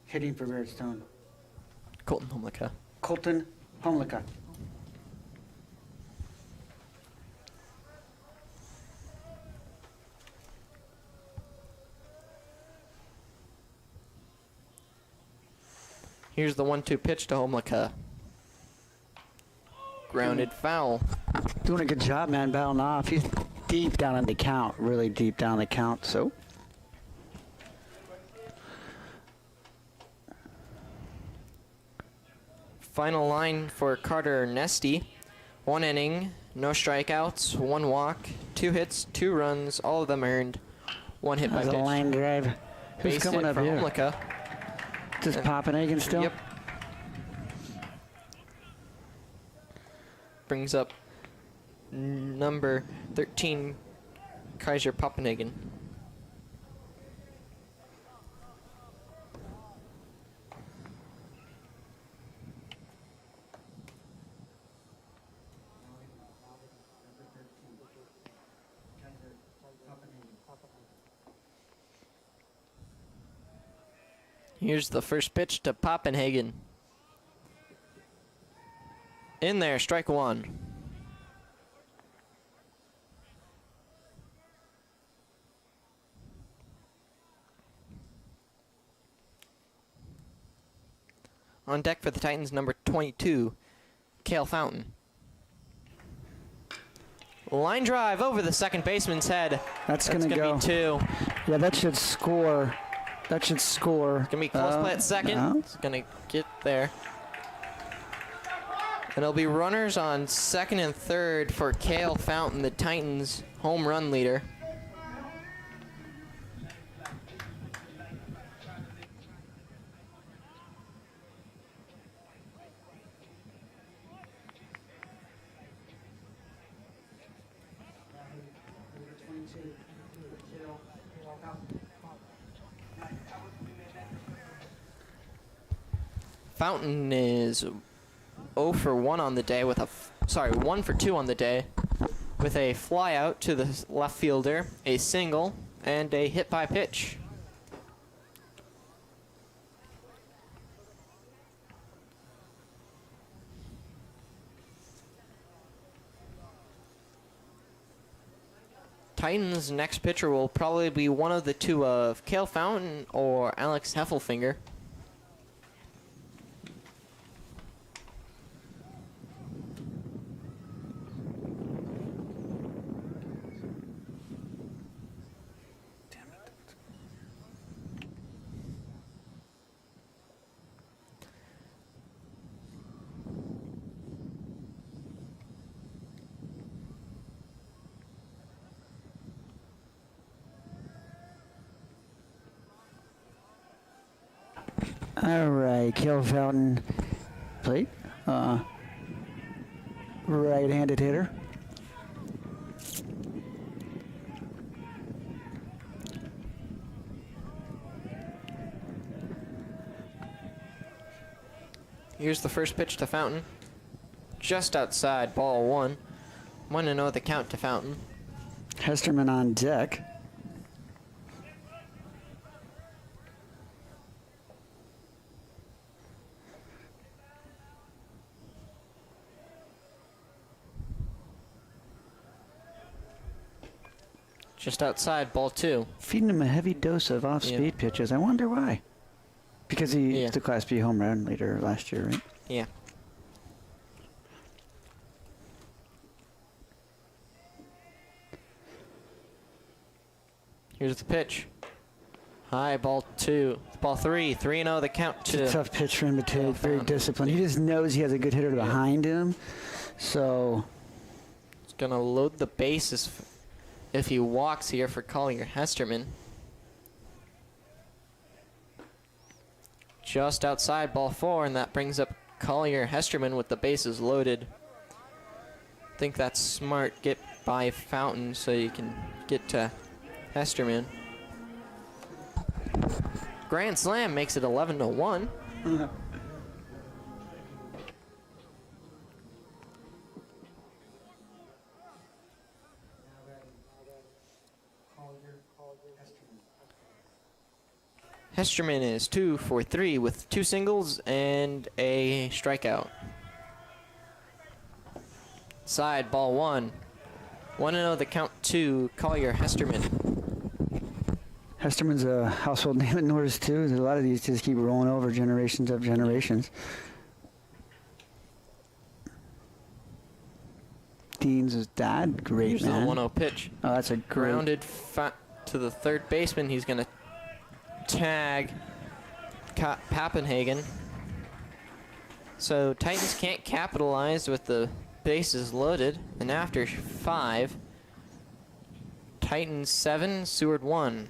Hitting for Barrett Stone. Colton Homlicka. Colton Homlicka. Here's the 1-2 pitch to Homlicka. Grounded foul. Doing a good job, man, battling off. He's deep down on the count, really deep down the count, so. Final line for Carter Nesty. 1 inning, no strikeouts, 1 walk, 2 hits, 2 runs, all of them earned. 1 hit by That's a pitch. line drive. Who's Base coming hit up for here? Homlicka. Just popping Egan still? Yep. Brings up number 13, Kaiser Papenhagen. Here's the first pitch to Papenhagen. In there, strike one. On deck for the Titans, number 22, Cale Fountain. Line drive over the second baseman's head. That's gonna go. Be two. Yeah, that should score. That should score. It's gonna be close play at second. No. It's gonna get there. And there'll be runners on second and third for Cale Fountain, the Titans' home run leader. Fountain is 0 for 1 on the day with a 1 for 2 on the day with a fly out to the left fielder, a single, and a hit by pitch. Titans' next pitcher will probably be one of the two of Cale Fountain or Alex Heffelfinger. All right, Cale Fountain, plate. Right-handed hitter. Here's the first pitch to Fountain. Just outside, ball one. 1-0 the count to Fountain. Hesterman on deck. Just outside, ball two. Feeding him a heavy dose of off-speed pitches. I wonder why. Because he's the Class B home run leader last year, right? Yeah. Here's the pitch. High, ball two. Ball three. 3-0 the count to. It's a tough pitch for him to take. Very disciplined. He just knows he has a good hitter behind him. So. He's going to load the bases if he walks here for Collier Hesterman. Just outside, ball four, and that brings up Collier Hesterman with the bases loaded. I think that's smart. Get by Fountain so you can get to Hesterman. Grand slam makes it 11-1. Hesterman is 2 for 3 with 2 singles and a strikeout. Side, ball one. 1-0 the count to Collier Hesterman. Hesterman's a household name at Norris, too. A lot of these just keep rolling over generations of generations. Dean's dad, great, Here's man. the 1-0 pitch. Oh, that's a great. Grounded to the third baseman. He's going to tag Papenhagen. So Titans can't capitalize with the bases loaded. And after 5, Titans 7, Seward 1.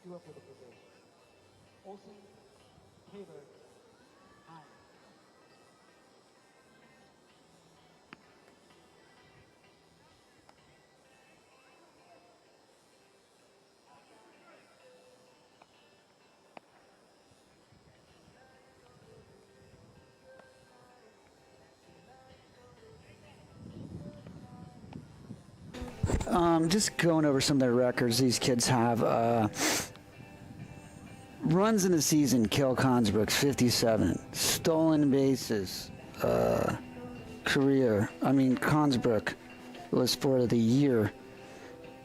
Due up for the position. Olsen, Taylor, Hines. just going over some of their records these kids have. Runs in the season, Kel Consbrook's 57. Stolen bases, Consbrook was for the year.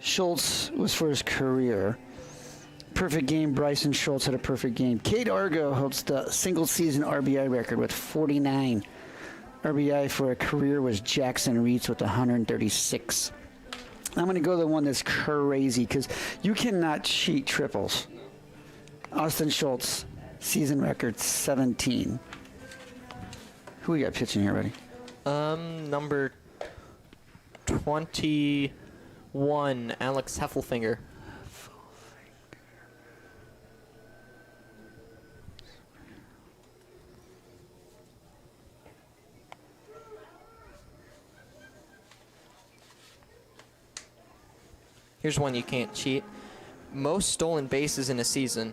Schultz was for his career. Perfect game, Bryson Schultz had a perfect game. Cade Argo holds the single season RBI record with 49. RBI for a career was Jackson Reitz with 136. I'm going to go to the one that's crazy because you cannot cheat triples. Austin Schultz, season record 17. Who we got pitching here, buddy? Number 21, Alex Heffelfinger. Here's one you can't cheat. Most stolen bases in a season,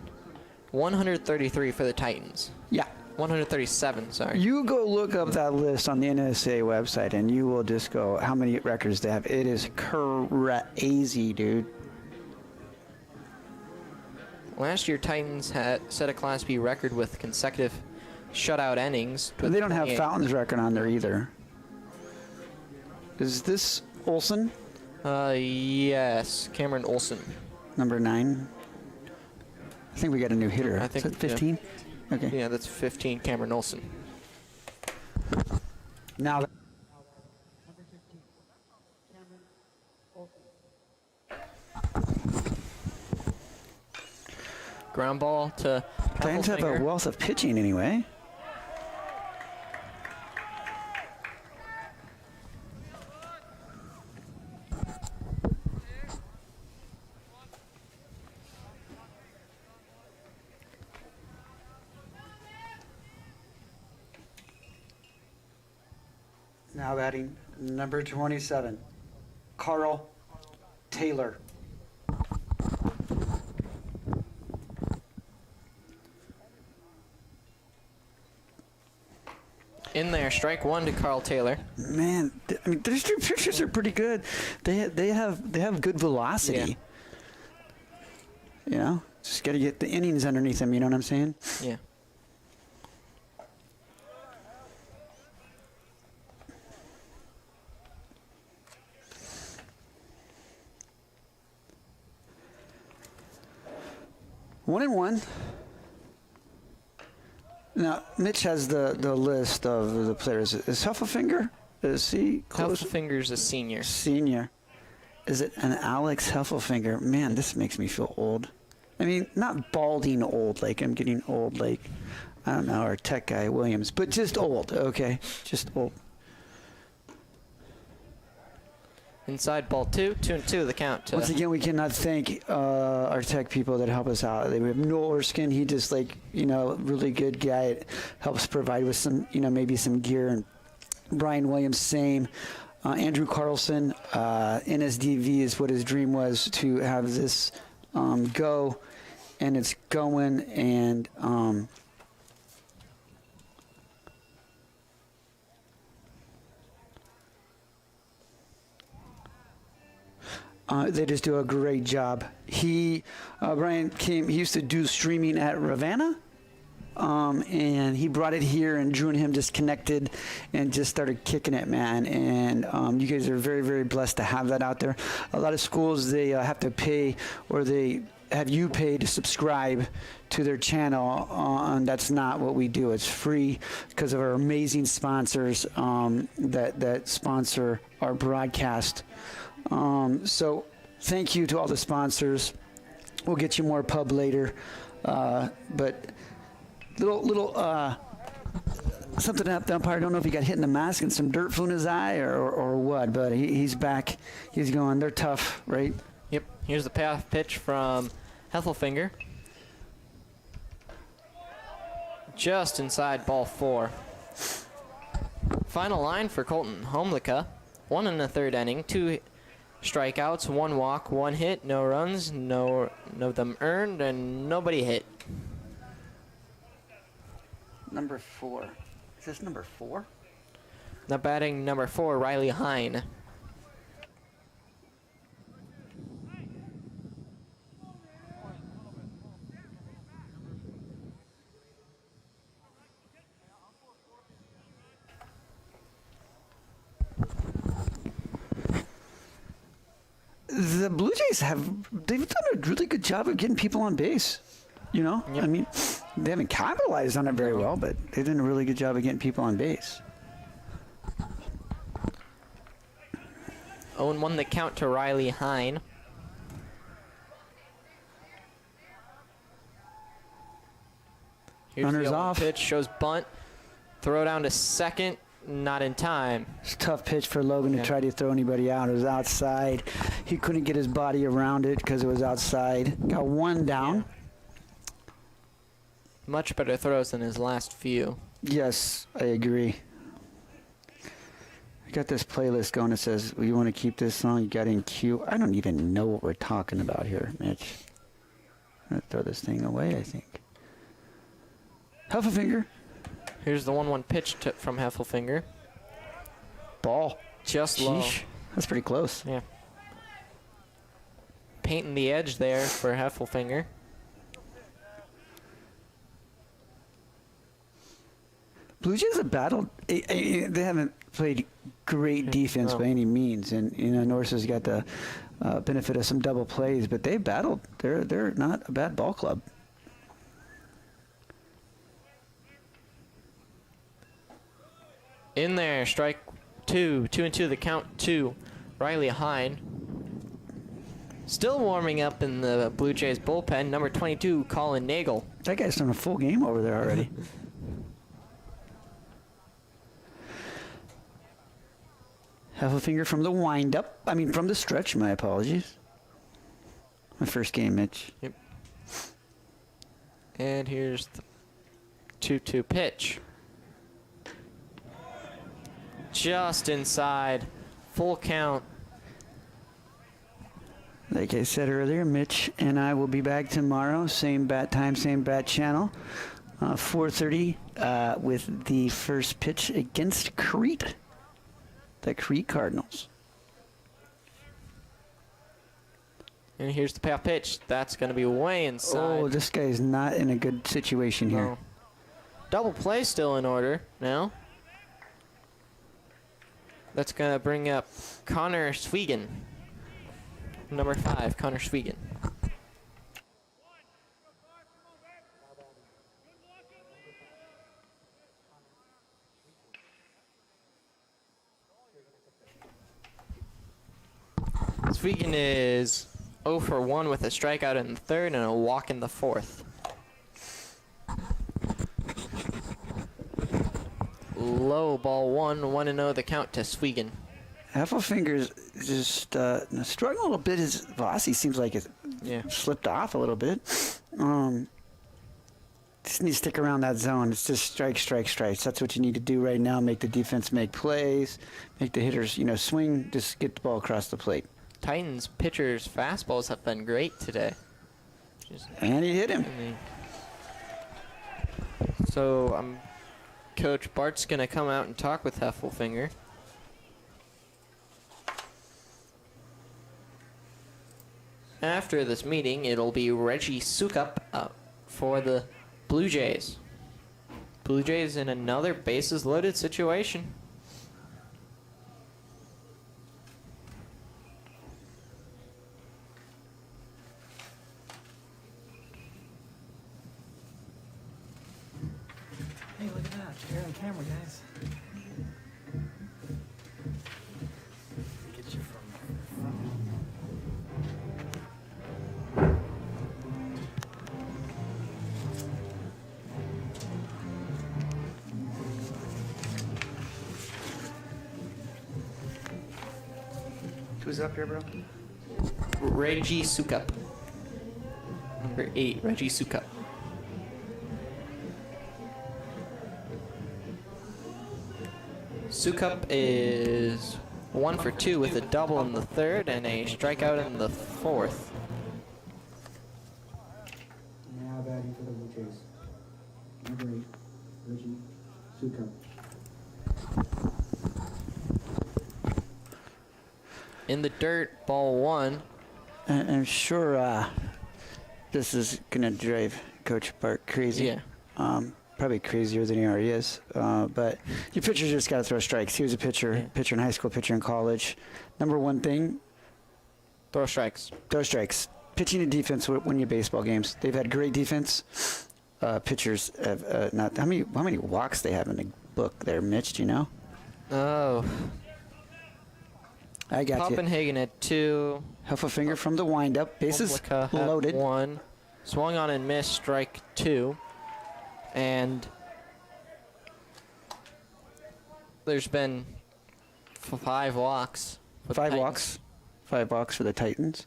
133 for the Titans. Yeah. 137, sorry. You go look up that list on the NSA website, and you will just go, how many records they have. It is crazy, dude. Last year, Titans had set a Class B record with consecutive shutout innings. But they don't have 28. Fountain's record on there either. Is this Olsen? Yes, Cameron Olsen. Number 9. I think we got a new hitter. I think, Is that 15? yeah. Okay. Yeah, that's 15, Cameron Olsen. Now, Number 15, Cameron Olsen. Ground ball to Titans have a Heffelfinger. wealth of pitching anyway. Now batting number 27, Carl Taylor. In there, strike one to Carl Taylor. Man, I mean, their pictures are pretty good. They have good velocity. Yeah. You know, just got to get the innings underneath them. You know what I'm saying? Yeah. One and one. Now, Mitch has the list of the players. Is Heffelfinger? Is he close? Heffelfinger's a senior. Senior. Is it an Alex Heffelfinger? Man, this makes me feel old. I mean, not balding old, like I'm getting old, like, I don't know, our tech guy, Williams, but just old, okay? Just old. Inside ball 2, 2-2 the count. Once again, we cannot thank our tech people that help us out. We have Noel Erskine. He just, like, you know, really good guy. It helps provide with some, you know, maybe some gear. And Brian Williams, same. Andrew Carlson, NSDV is what his dream was, to have this go. And it's going. And they just do a great job. Brian came, he used to do streaming at Ravenna, and he brought it here, and Drew and him just connected and just started kicking it, man. And you guys are very, very blessed to have that out there. A lot of schools, they have to pay, or they have you pay to subscribe to their channel, and that's not what we do. It's free because of our amazing sponsors that sponsor our broadcast. So thank you to all the sponsors. We'll get you more pub later. But little something up the umpire. I don't know if he got hit in the mask and some dirt flew in his eye or what, but he's back. He's going. They're tough, right? Yep. Here's the payoff pitch from Heffelfinger. Just inside ball 4. Final line for Colton Homlicka. 1 1/3 inning, 2 strikeouts, 1 walk, 1 hit, no runs, no of them earned, and nobody hit. Number 4. Is this number 4? Now batting number 4, Riley Hine. the Blue Jays they've done a really good job of getting people on base. You know, Yep. I mean, they haven't capitalized on it very well, but they've done a really good job of getting people on base. 0-1 the count to Riley Hine. Here's Runner's the 0-1 off. pitch, shows bunt. Throw down to second, not in time. It's a tough pitch for Logan Yeah. to try to throw anybody out. It was outside. He couldn't get his body around it because it was outside. Got one down. Much better throws than his last few. Yes, I agree. I got this playlist going that says, well, you want to keep this song, you got in queue. I don't even know what we're talking about here, Mitch. I'm going to throw this thing away, I think. Heffelfinger. Here's the 1-1 pitch from Heffelfinger. Ball. Just low. Sheesh. That's pretty close. Yeah. Painting the edge there for Heffelfinger. Blue Jays have battled. They haven't played great defense No. by any means, and Norris has got the benefit of some double plays, but they battled. They're not a bad ball club. In there, strike 2. 2-2 the count to Riley Hine. Still warming up in the Blue Jays bullpen, number 22, Colin Nagel. That guy's done a full game over there already. Heffelfinger from the windup. I mean, from the stretch. My apologies. My first game, Mitch. And here's the 2-2 pitch. Just inside. Full count. Like I said earlier, Mitch and I will be back tomorrow. Same bat time, same bat channel. 4:30 with the first pitch against Crete. The Crete Cardinals. And here's the payoff pitch. That's going to be way inside. Oh, this guy's not in a good situation here. No. Double play still in order now. That's going to bring up Connor Swegan. Number 5, Connor Swegan. Swegan is 0 for 1 with a strikeout in the third and a walk in the fourth. Low ball 1-0 the count to Swegan. Heffelfinger's just struggling a little bit. His velocity seems like it slipped off a little bit. Just need to stick around that zone. It's just strikes. That's what you need to do right now. Make the defense make plays, make the hitters, swing. Just get the ball across the plate. Titans pitchers' fastballs have been great today. And he hit him. So Coach Bart's going to come out and talk with Heffelfinger. After this meeting, it'll be Reggie Sukup for the Blue Jays. Blue Jays in another bases-loaded situation. Hey, look at that. You're on camera, guys. Get you from Who's up here, bro? Reggie Sukup. Number 8, Reggie Sukup. Sukup is 1 for 2 with a double in the third and a strikeout in the fourth. Now batting for the Blue Jays. Number 8, Reggie Sukup. In the dirt, ball 1. I'm sure this is going to drive Coach Bart crazy. Yeah. Probably crazier than he already is. But your pitchers just got to throw strikes. He was a pitcher in high school, pitcher in college. Number one thing, Throw strikes. Throw strikes. Pitching and defense win you baseball games. They've had great defense. Pitchers have not. How many walks they have in the book there, Mitch? Do you know? Oh. I got you. Copenhagen at 2. Heffelfinger from the windup. Bases Homlicka at loaded. 1. Swung on and missed. Strike 2. And there's been 5 walks. for the 5 Titans. walks. 5 walks for the Titans.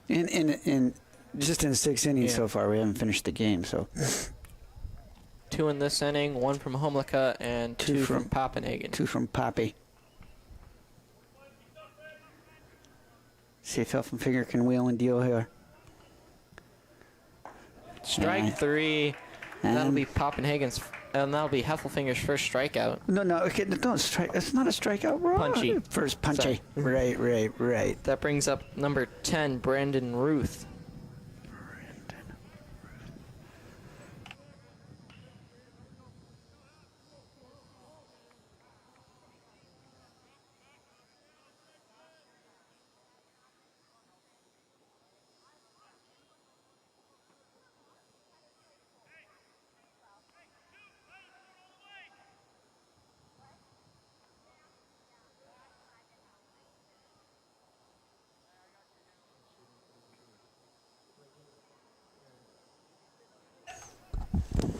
In just in 6 innings so far, we haven't finished the game. So 2 in this inning, 1 from Homlicka, and 2 from Copenhagen. 2 from Poppy. See if Heffelfinger can wheel and deal here. Strike 3. That'll And- be Copenhagen's, and that'll be Heffelfinger's first strikeout. No, okay, don't strike. It's not a strikeout. Wrong. Punchy. First punchy. Right. That brings up number 10, Brandon Ruth.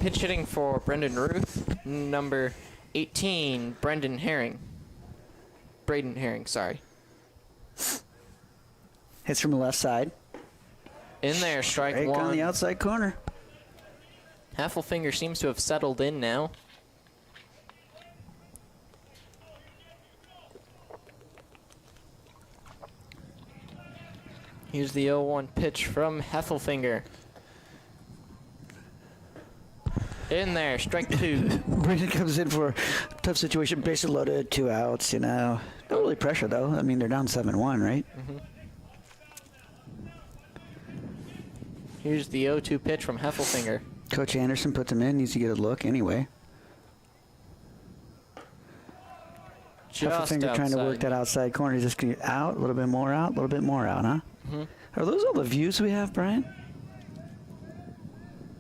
Pitch hitting for Brendan Ruth, number 18, Braden Herring, sorry. Hits from the left side. In there, strike Right 1. on the outside corner. Heffelfinger seems to have settled in now. Here's the 0-1 pitch from Heffelfinger. In there, strike 2. Brandon comes in for a tough situation. Bases loaded, 2 outs, you know. No really pressure, though. I mean, they're down 7-1, right? Here's the 0-2 pitch from Heffelfinger. Coach Anderson puts him in. Needs to get a look anyway. Just Heffelfinger trying to work outside. that outside corner. He's just going to get out, a little bit more out, a little bit more out, huh? Are those all the views we have, Brian?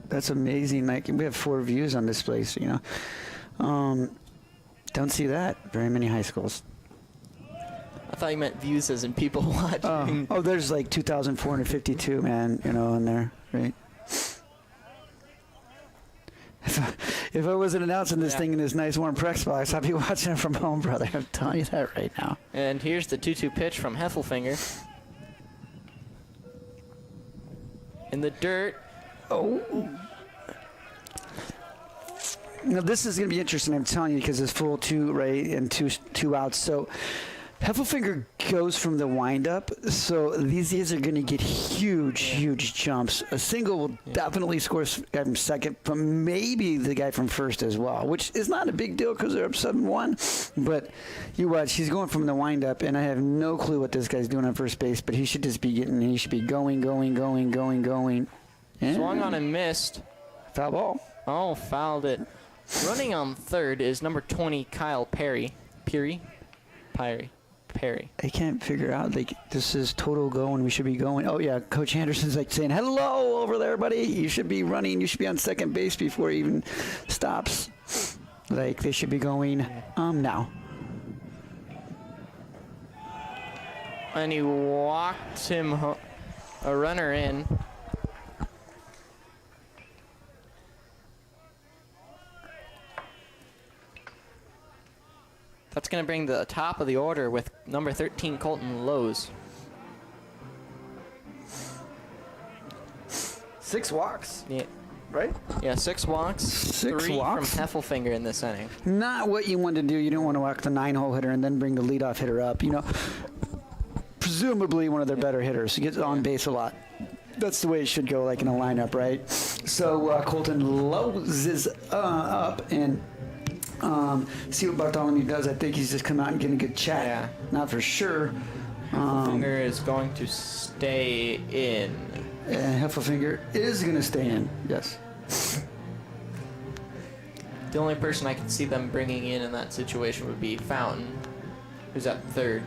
That's amazing. Like, we have 4 views on this place, you know. Don't see that very many high schools. I thought you meant views as in people watching. Oh, there's like 2,452, man, you know, in there, right? If I wasn't announcing this thing in this nice warm press box, I'd be watching it from home, brother. I'm telling you that right now. And here's the 2-2 pitch from Heffelfinger. In the dirt. Oh. Now, this is going to be interesting, I'm telling you, because it's full 2, right, and two outs. So Heffelfinger goes from the windup, so these guys are going to get huge jumps. A single will definitely score the guy from second, from maybe the guy from first as well, which is not a big deal because they're up 7-1. But you watch, he's going from the windup, and I have no clue what this guy's doing on first base, but he should just be he should be going. Yeah. Swung on and missed. Foul ball. Oh, fouled it. Running on third is number 20, Kyle Perry. Perry. I can't figure out, like, this is total go and we should be going. Oh, yeah, Coach Anderson's like saying, hello over there, buddy. You should be running. You should be on second base before he even stops. Like, they should be going now. And he walked him a runner in. That's going to bring the top of the order with number 13, Colton Lowe's. 6 walks, Yeah, right? yeah, 6 walks. 6 3 walks? from Heffelfinger in this inning. Not what you want to do. You don't want to walk the 9-hole hitter and then bring the leadoff hitter up. You know, presumably one of their better hitters. He gets on base a lot. That's the way it should go, like in a lineup, right? So Colton Lowe's is up, and see what Bartholomew does. I think he's just come out and getting a good chat. Yeah. Not for sure. Heffelfinger is going to stay in. And Heffelfinger is going to stay in. Yes. The only person I could see them bringing in that situation would be Fountain, who's at third.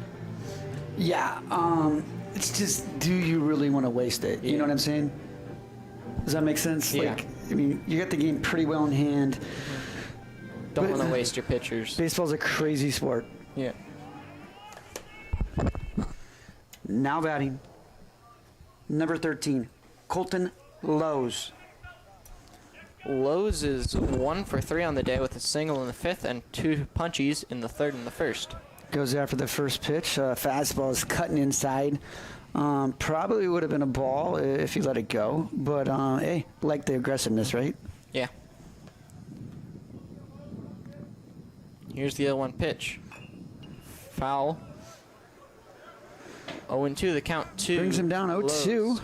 Yeah. It's just, do you really want to waste it? You know what I'm saying? Does that make sense? Yeah. Like, I mean, you got the game pretty well in hand. Don't But want to waste your pitchers. Baseball's a crazy sport. Yeah. Now batting, number 13, Colton Lowe's. Lowe's is 1 for 3 on the day with a single in the 5th and 2 punchies in the 3rd and the 1st. Goes after the first pitch. Fastball is cutting inside. Probably would have been a ball if he let it go. But, hey, like the aggressiveness, right? Yeah. Here's the 0-1 pitch. Foul. 0-2 the count to Brings him down 0-2. Lowe's.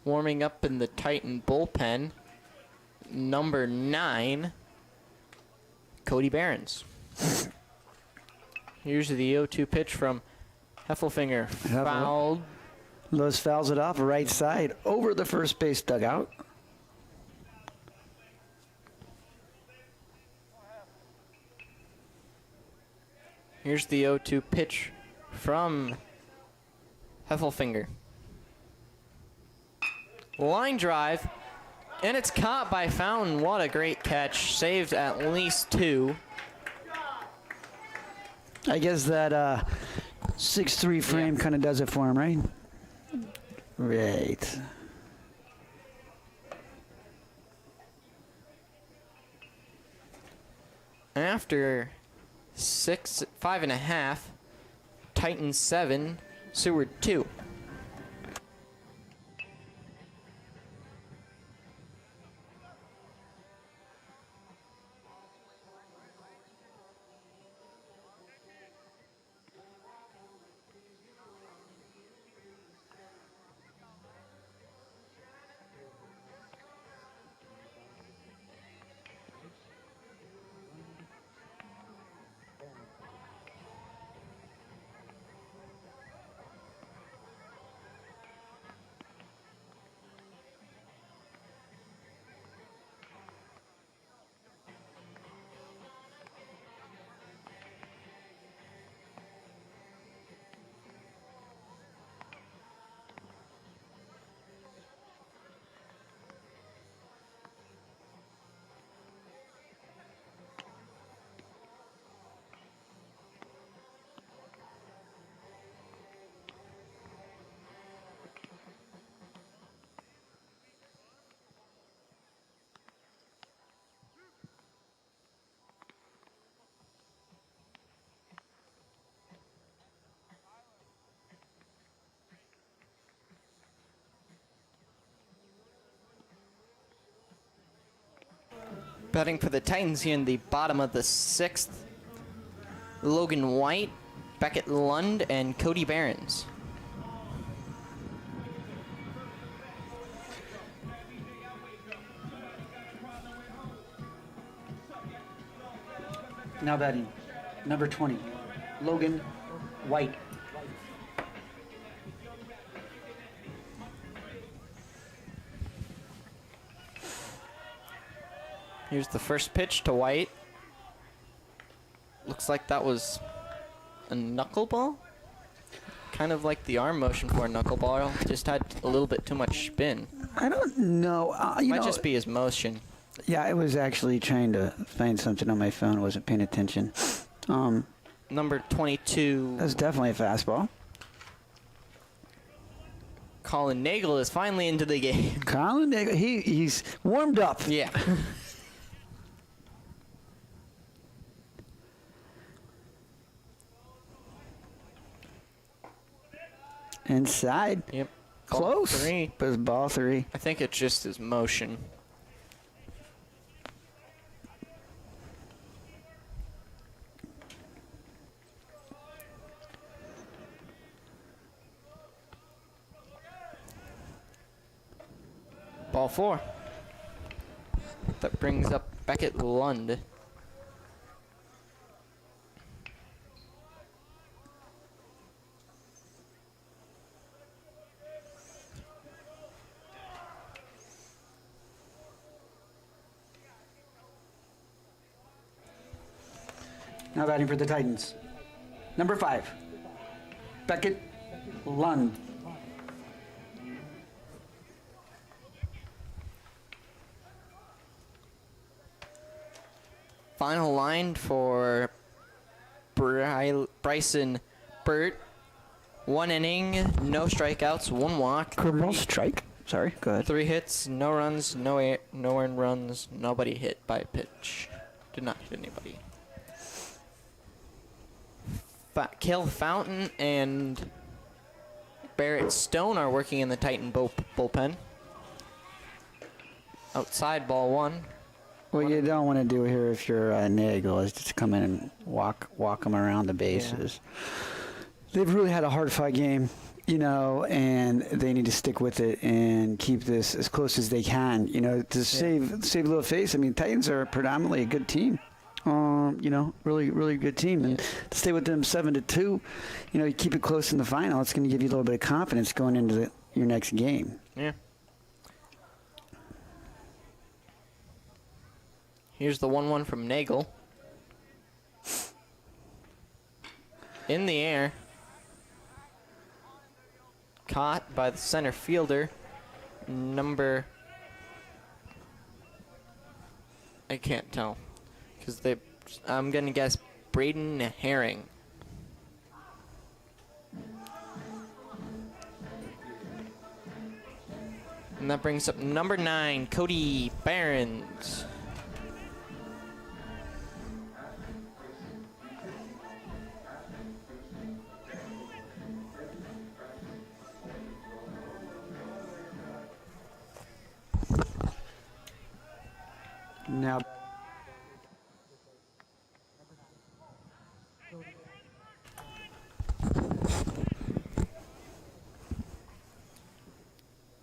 Warming up in the Titan bullpen, number 9, Cody Behrens. Here's the 0-2 pitch from Heffelfinger. Fouled. Lowe's fouls it off right side over the first base dugout. Here's the 0-2 pitch from Heffelfinger. Line drive, and it's caught by Fountain. What a great catch. Saved at least 2. I guess that 6'3" frame kind of does it for him, right? Right. After 5.5, Titans 7, Seward 2. Batting for the Titans here in the bottom of the 6th, Logan White, Beckett Lund, and Cody Behrens. Now batting, number 20, Logan White. Here's the first pitch to White. Looks like that was a knuckleball. Kind of like the arm motion for a knuckleball, just had a little bit too much spin. I don't know. Might just be his motion. Yeah, I was actually trying to find something on my phone. I wasn't paying attention. Number 22. That's definitely a fastball. Colin Nagel is finally into the game. Colin, he's warmed up. Yeah. Inside. Yep. Close. Ball 3. But it's ball 3. I think it's just his motion. Ball 4. That brings up Beckett Lund. Now batting for the Titans. Number 5, Beckett Lund. Final line for Bryson Burt. 1 inning, no strikeouts, 1 walk. Curveball strike. Sorry, go ahead. 3 hits, no runs, no earned runs, nobody hit by pitch. Did not hit anybody. Cale Fountain and Barrett Stone are working in the Titan bullpen. Outside, ball 1. What you don't want to do here if you're Nagel is just come in and walk them around the bases. They've really had a hard-fought game, you know, and they need to stick with it and keep this as close as they can, you know, to save a little face. I mean, Titans are predominantly a good team, you know, really good team, and to stay with them 7-2, you know, you keep it close in the final. It's going to give you a little bit of confidence going into your next game. Yeah. Here's the 1-1 from Nagel. In the air. Caught by the center fielder. I can't tell. I'm going to guess Braden Herring. And that brings up number 9, Cody Behrens. Now,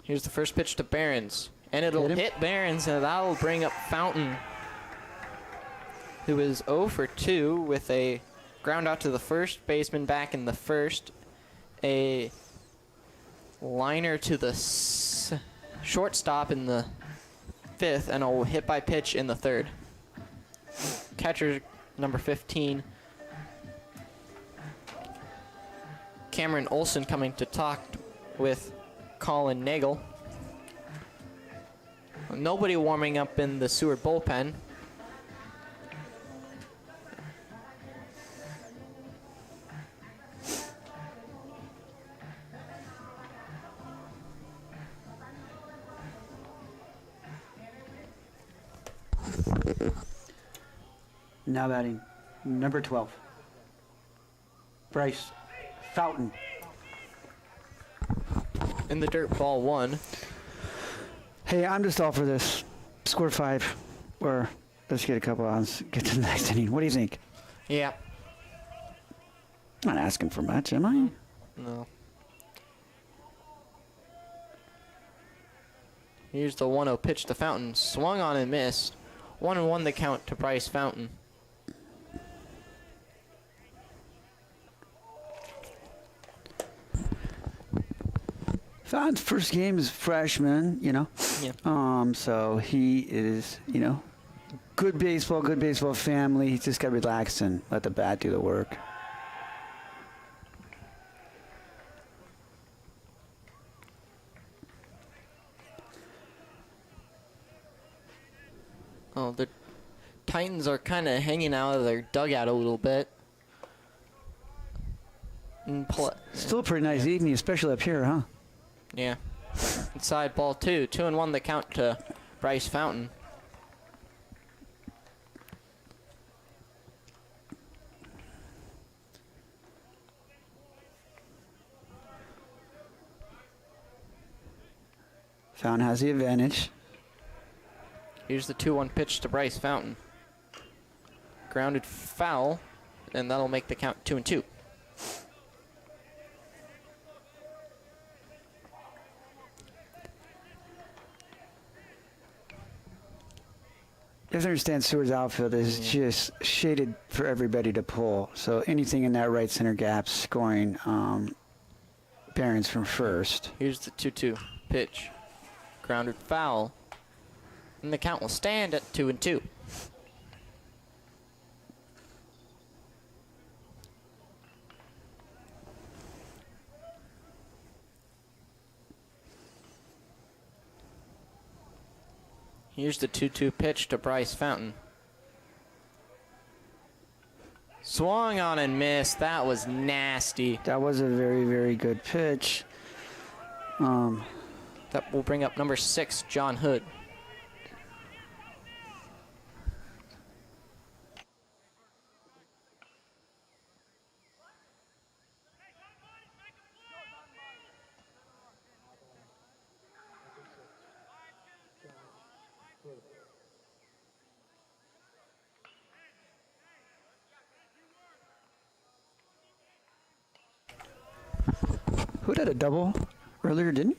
here's the first pitch to Behrens. And it'll hit Behrens, and that'll bring up Fountain, who is 0 for 2 with a ground out to the first baseman back in the first, a liner to the shortstop in the 5th, and a hit by pitch in the 3rd. Catcher number 15, Cameron Olson, coming to talk with Colin Nagel. Nobody warming up in the Seward bullpen. Now batting, number 12, Bryce Fountain. In the dirt, ball 1. Hey, I'm just all for this. Score 5, or let's get a couple outs, get to the next inning. What do you think? Yeah. I'm not asking for much, am I? No. Here's the 1-0 pitch to Fountain. Swung on and missed. 1-1 the count to Bryce Fountain. Fountain's first game is freshman, you know. Yeah. So he is, you know, good baseball family. He's just got to relax and let the bat do the work. Oh, the Titans are kind of hanging out of their dugout a little bit. Still a pretty nice evening, especially up here, huh? Yeah. Inside, ball 2. 2-1 the count to Bryce Fountain. Fountain has the advantage. Here's the 2-1 pitch to Bryce Fountain. Grounded foul, and that'll make the count 2-2. You have to understand Seward's outfield is just shaded for everybody to pull. So anything in that right center gap scoring Behrens from first. Here's the 2-2 pitch. Grounded foul. And the count will stand at 2-2. Here's the 2-2 pitch to Bryce Fountain. Swung on and missed. That was nasty. That was a very, very good pitch. That will bring up number 6, John Hood. Hood had a double earlier, didn't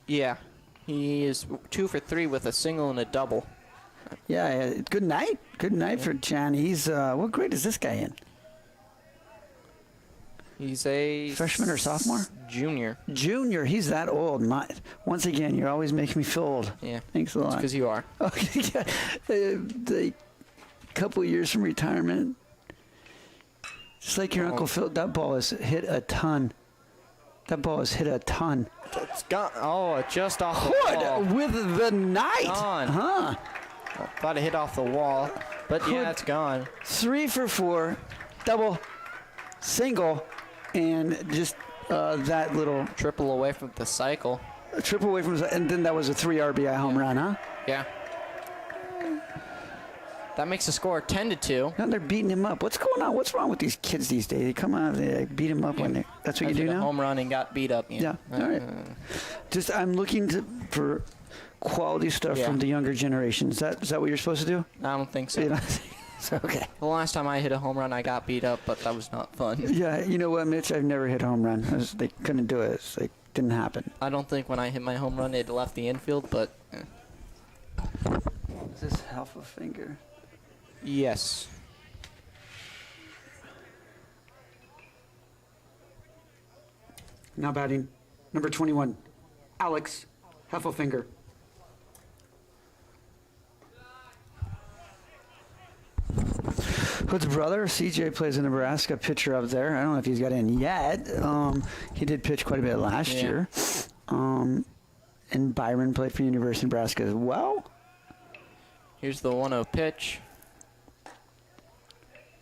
he? Yeah, he is 2 for 3 with a single and a double. Yeah, good night. Good night for Jan. He's, what grade is this guy in? He's a Freshman or sophomore? Junior. Junior. He's that old. Once again, you're always making me feel old. Yeah. Thanks a lot. Because you are. Okay, yeah. A couple years from retirement. Just like your Uncle Phil, that ball has hit a ton. That ball has hit a ton. It's gone. Oh, just off the wall. Hood with the night. Gone. Huh. Thought it hit off the wall. But Hood. yeah, it's gone. 3 for 4. Double. Single. And just that little Triple away from the cycle. triple away from, and then that was a 3 RBI home run, huh? Yeah. That makes the score 10-2. Now they're beating him up. What's going on? What's wrong with these kids these days? They come out, they beat him up when they. That's what you do A now. home run and got beat up. Yeah. All right. Just I'm looking for quality stuff Yeah. from the younger generation. Is that what you're supposed to do? I don't think so. You know? So, okay. The last time I hit a home run, I got beat up, but that was not fun. Yeah. You know what, Mitch? I've never hit a home run. They couldn't do it. It's like didn't happen. I don't think when I hit my home run, it left the infield, but Is this half a finger? yes. Now batting, number 21, Alex Heffelfinger. Hood's brother, CJ, plays in Nebraska. Pitcher up there. I don't know if he's got in yet. He did pitch quite a bit last year. And Byron played for University of Nebraska as well. Here's the 1-0 pitch.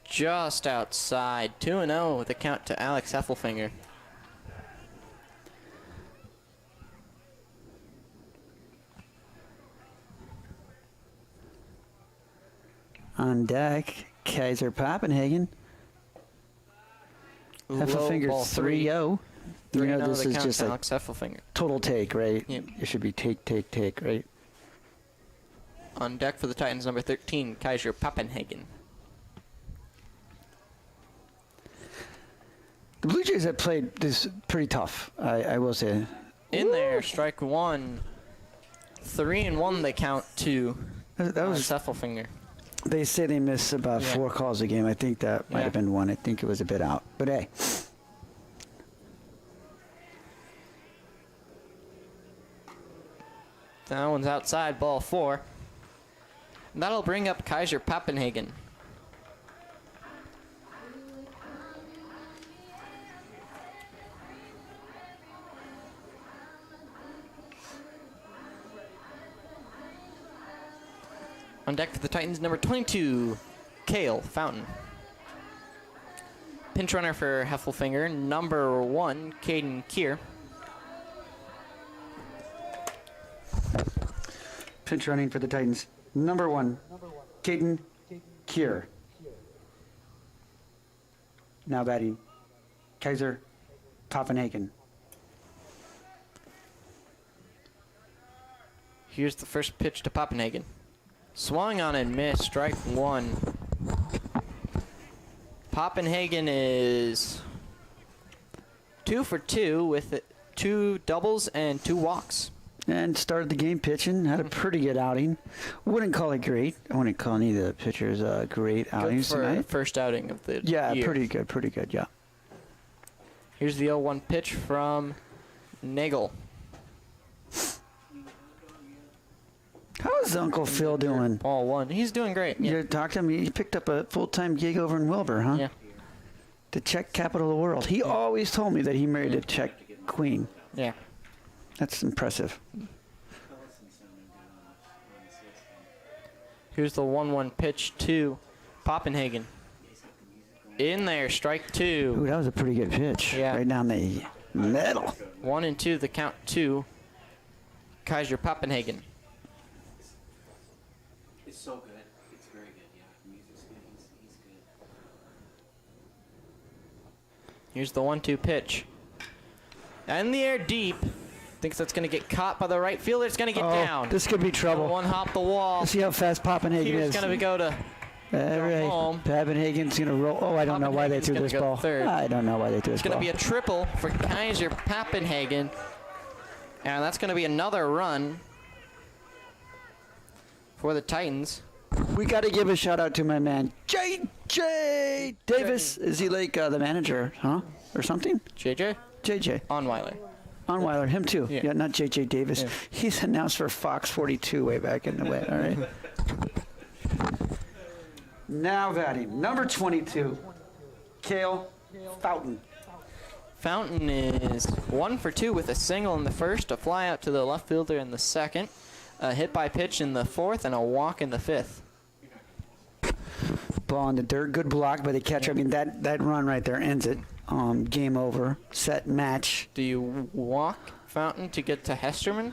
Just outside. 2-0 with a count to Alex Heffelfinger. On deck, Kaiser Papenhagen. Heffelfinger 3-0. You know, this the is count just to a Alex Heffelfinger. total take, right? Yep. It should be take, right? On deck for the Titans, number 13, Kaiser Papenhagen. The Blue Jays have played this pretty tough, I will say. In there, strike one. 3-1 they count to That was. Heffelfinger. They say they miss about 4 calls a game. I think that might Yeah. have been one. I think it was a bit out. But hey. That one's outside, ball 4. And that'll bring up Kaiser Papenhagen. On deck for the Titans, number 22, Cale Fountain. Pinch runner for Heffelfinger, number 1, Caden Keir. Pinch running for the Titans. Number 1, Caden Keir. Now batting, Kaiser Papenhagen. Here's the first pitch to Papenhagen. Swung on and missed, strike 1. Papenhagen is 2 for 2 with 2 doubles and 2 walks. And started the game pitching. Had a pretty good outing. Wouldn't call it great. I wouldn't call any of the pitchers great Good outings for tonight. first outing of the Yeah, year. pretty good, yeah. Here's the 0-1 pitch from Nagel. How is Uncle Phil doing? Ball 1. He's doing great. You talked to him. He picked up a full-time gig over in Wilbur, huh? Yeah. The Czech capital of the world. He always told me that he married a Czech queen. Yeah. That's impressive. Here's the 1-1 pitch to Poppenhagen. In there, strike 2. Ooh, that was a pretty good pitch. Yeah. Right down the middle. 1-2, the count to Kaiser Poppenhagen. It's so good. It's very good. Yeah, the music's good. He's good. Here's the 1-2 pitch. In the air deep. Thinks that's going to get caught by the right fielder. It's going to get down. This could be trouble. One hop the wall. Let's see how fast Poppenhagen Here's is. going to go to All right. home. Poppenhagen's going to roll. Oh, I don't know why they threw Poppenhagen's this gonna go ball. third. I don't know why they threw this It's going ball. to be a triple for Kaiser Poppenhagen. And that's going to be another run for the Titans. We got to give a shout out to my man, JJ Davis. Is he like the manager, huh? Or something? JJ? JJ. Onweiler. Onweiler, him too. Yeah. Yeah, not JJ Davis. Yeah. He's announced for Fox 42 way back in the way. All right. Now batting, number 22, Cale Fountain. Fountain is 1 for 2 with a single in the first, a fly out to the left fielder in the second, a hit by pitch in the fourth, and a walk in the fifth. Ball in the dirt, good block by the catcher. I mean, that run right there ends it. Game over, set, match. Do you walk Fountain to get to Hesterman?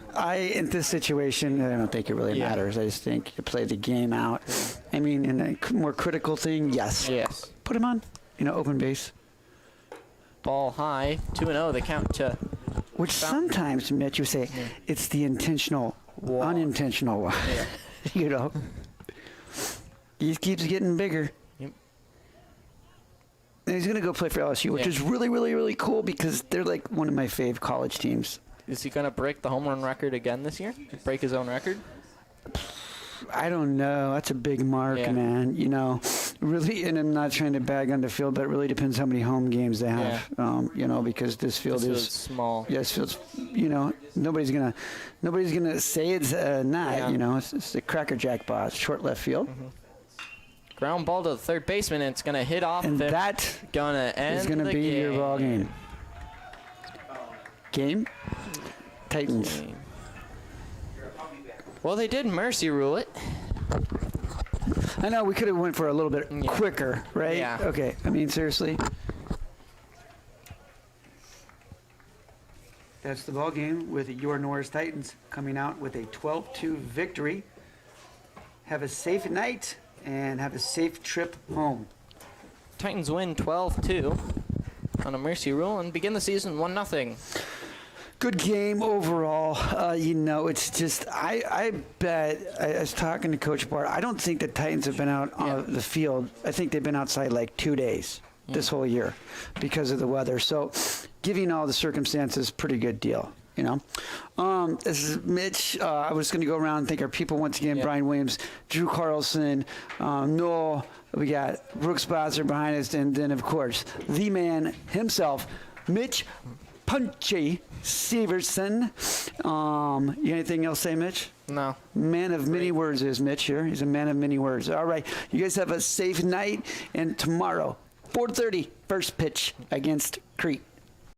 In this situation, I don't think it really Yeah. matters. I just think you play the game out. I mean, in a more critical thing, yes. Yes. Put him on, open base. Ball high, 2-0, the count to Which sometimes, Mitch, you say, it's the intentional, unintentional one. Yeah. He just keeps getting bigger. Yep. And he's going to go play for LSU, which Yeah. is really, really, really cool because they're like one of my fave college teams. Is he going to break the home run record again this year? Break his own record? I don't know. That's a big mark, Yeah. man. Really, and I'm not trying to bag on the field, but it really depends how many home games they have. Because this field This is is small. Yeah, this field's. Nobody's gonna say it's not. Yeah. It's the Cracker Jack boss, short left field, Ground ball to the third baseman, and it's going to hit off and the that gonna end is gonna the be your game. ball game. Game. Titans. Well, they did mercy rule it. I know we could have went for a little bit Yeah. quicker, right? Yeah. Okay. I mean, seriously. That's the ball game with your Norris Titans coming out with a 12-2 victory. Have a safe night and have a safe trip home. Titans win 12-2 on a mercy rule and begin the season 1-0. Good game overall. It's just, I bet, I was talking to Coach Bart, I don't think the Titans have been out on the field. I think they've been outside like 2 days this whole year because of the weather. So, giving all the circumstances, pretty good deal. This is Mitch. I was going to go around and thank our people once again. Yeah. Brian Williams, Drew Carlson, Noel. We got Brooks Bosser behind us, and then of course the man himself, Mitch Punchy Severson. You got anything else to say, Mitch? No. Man of many words is Mitch here. He's a man of many words. All right. You guys have a safe night, and tomorrow, 4:30, first pitch against Crete.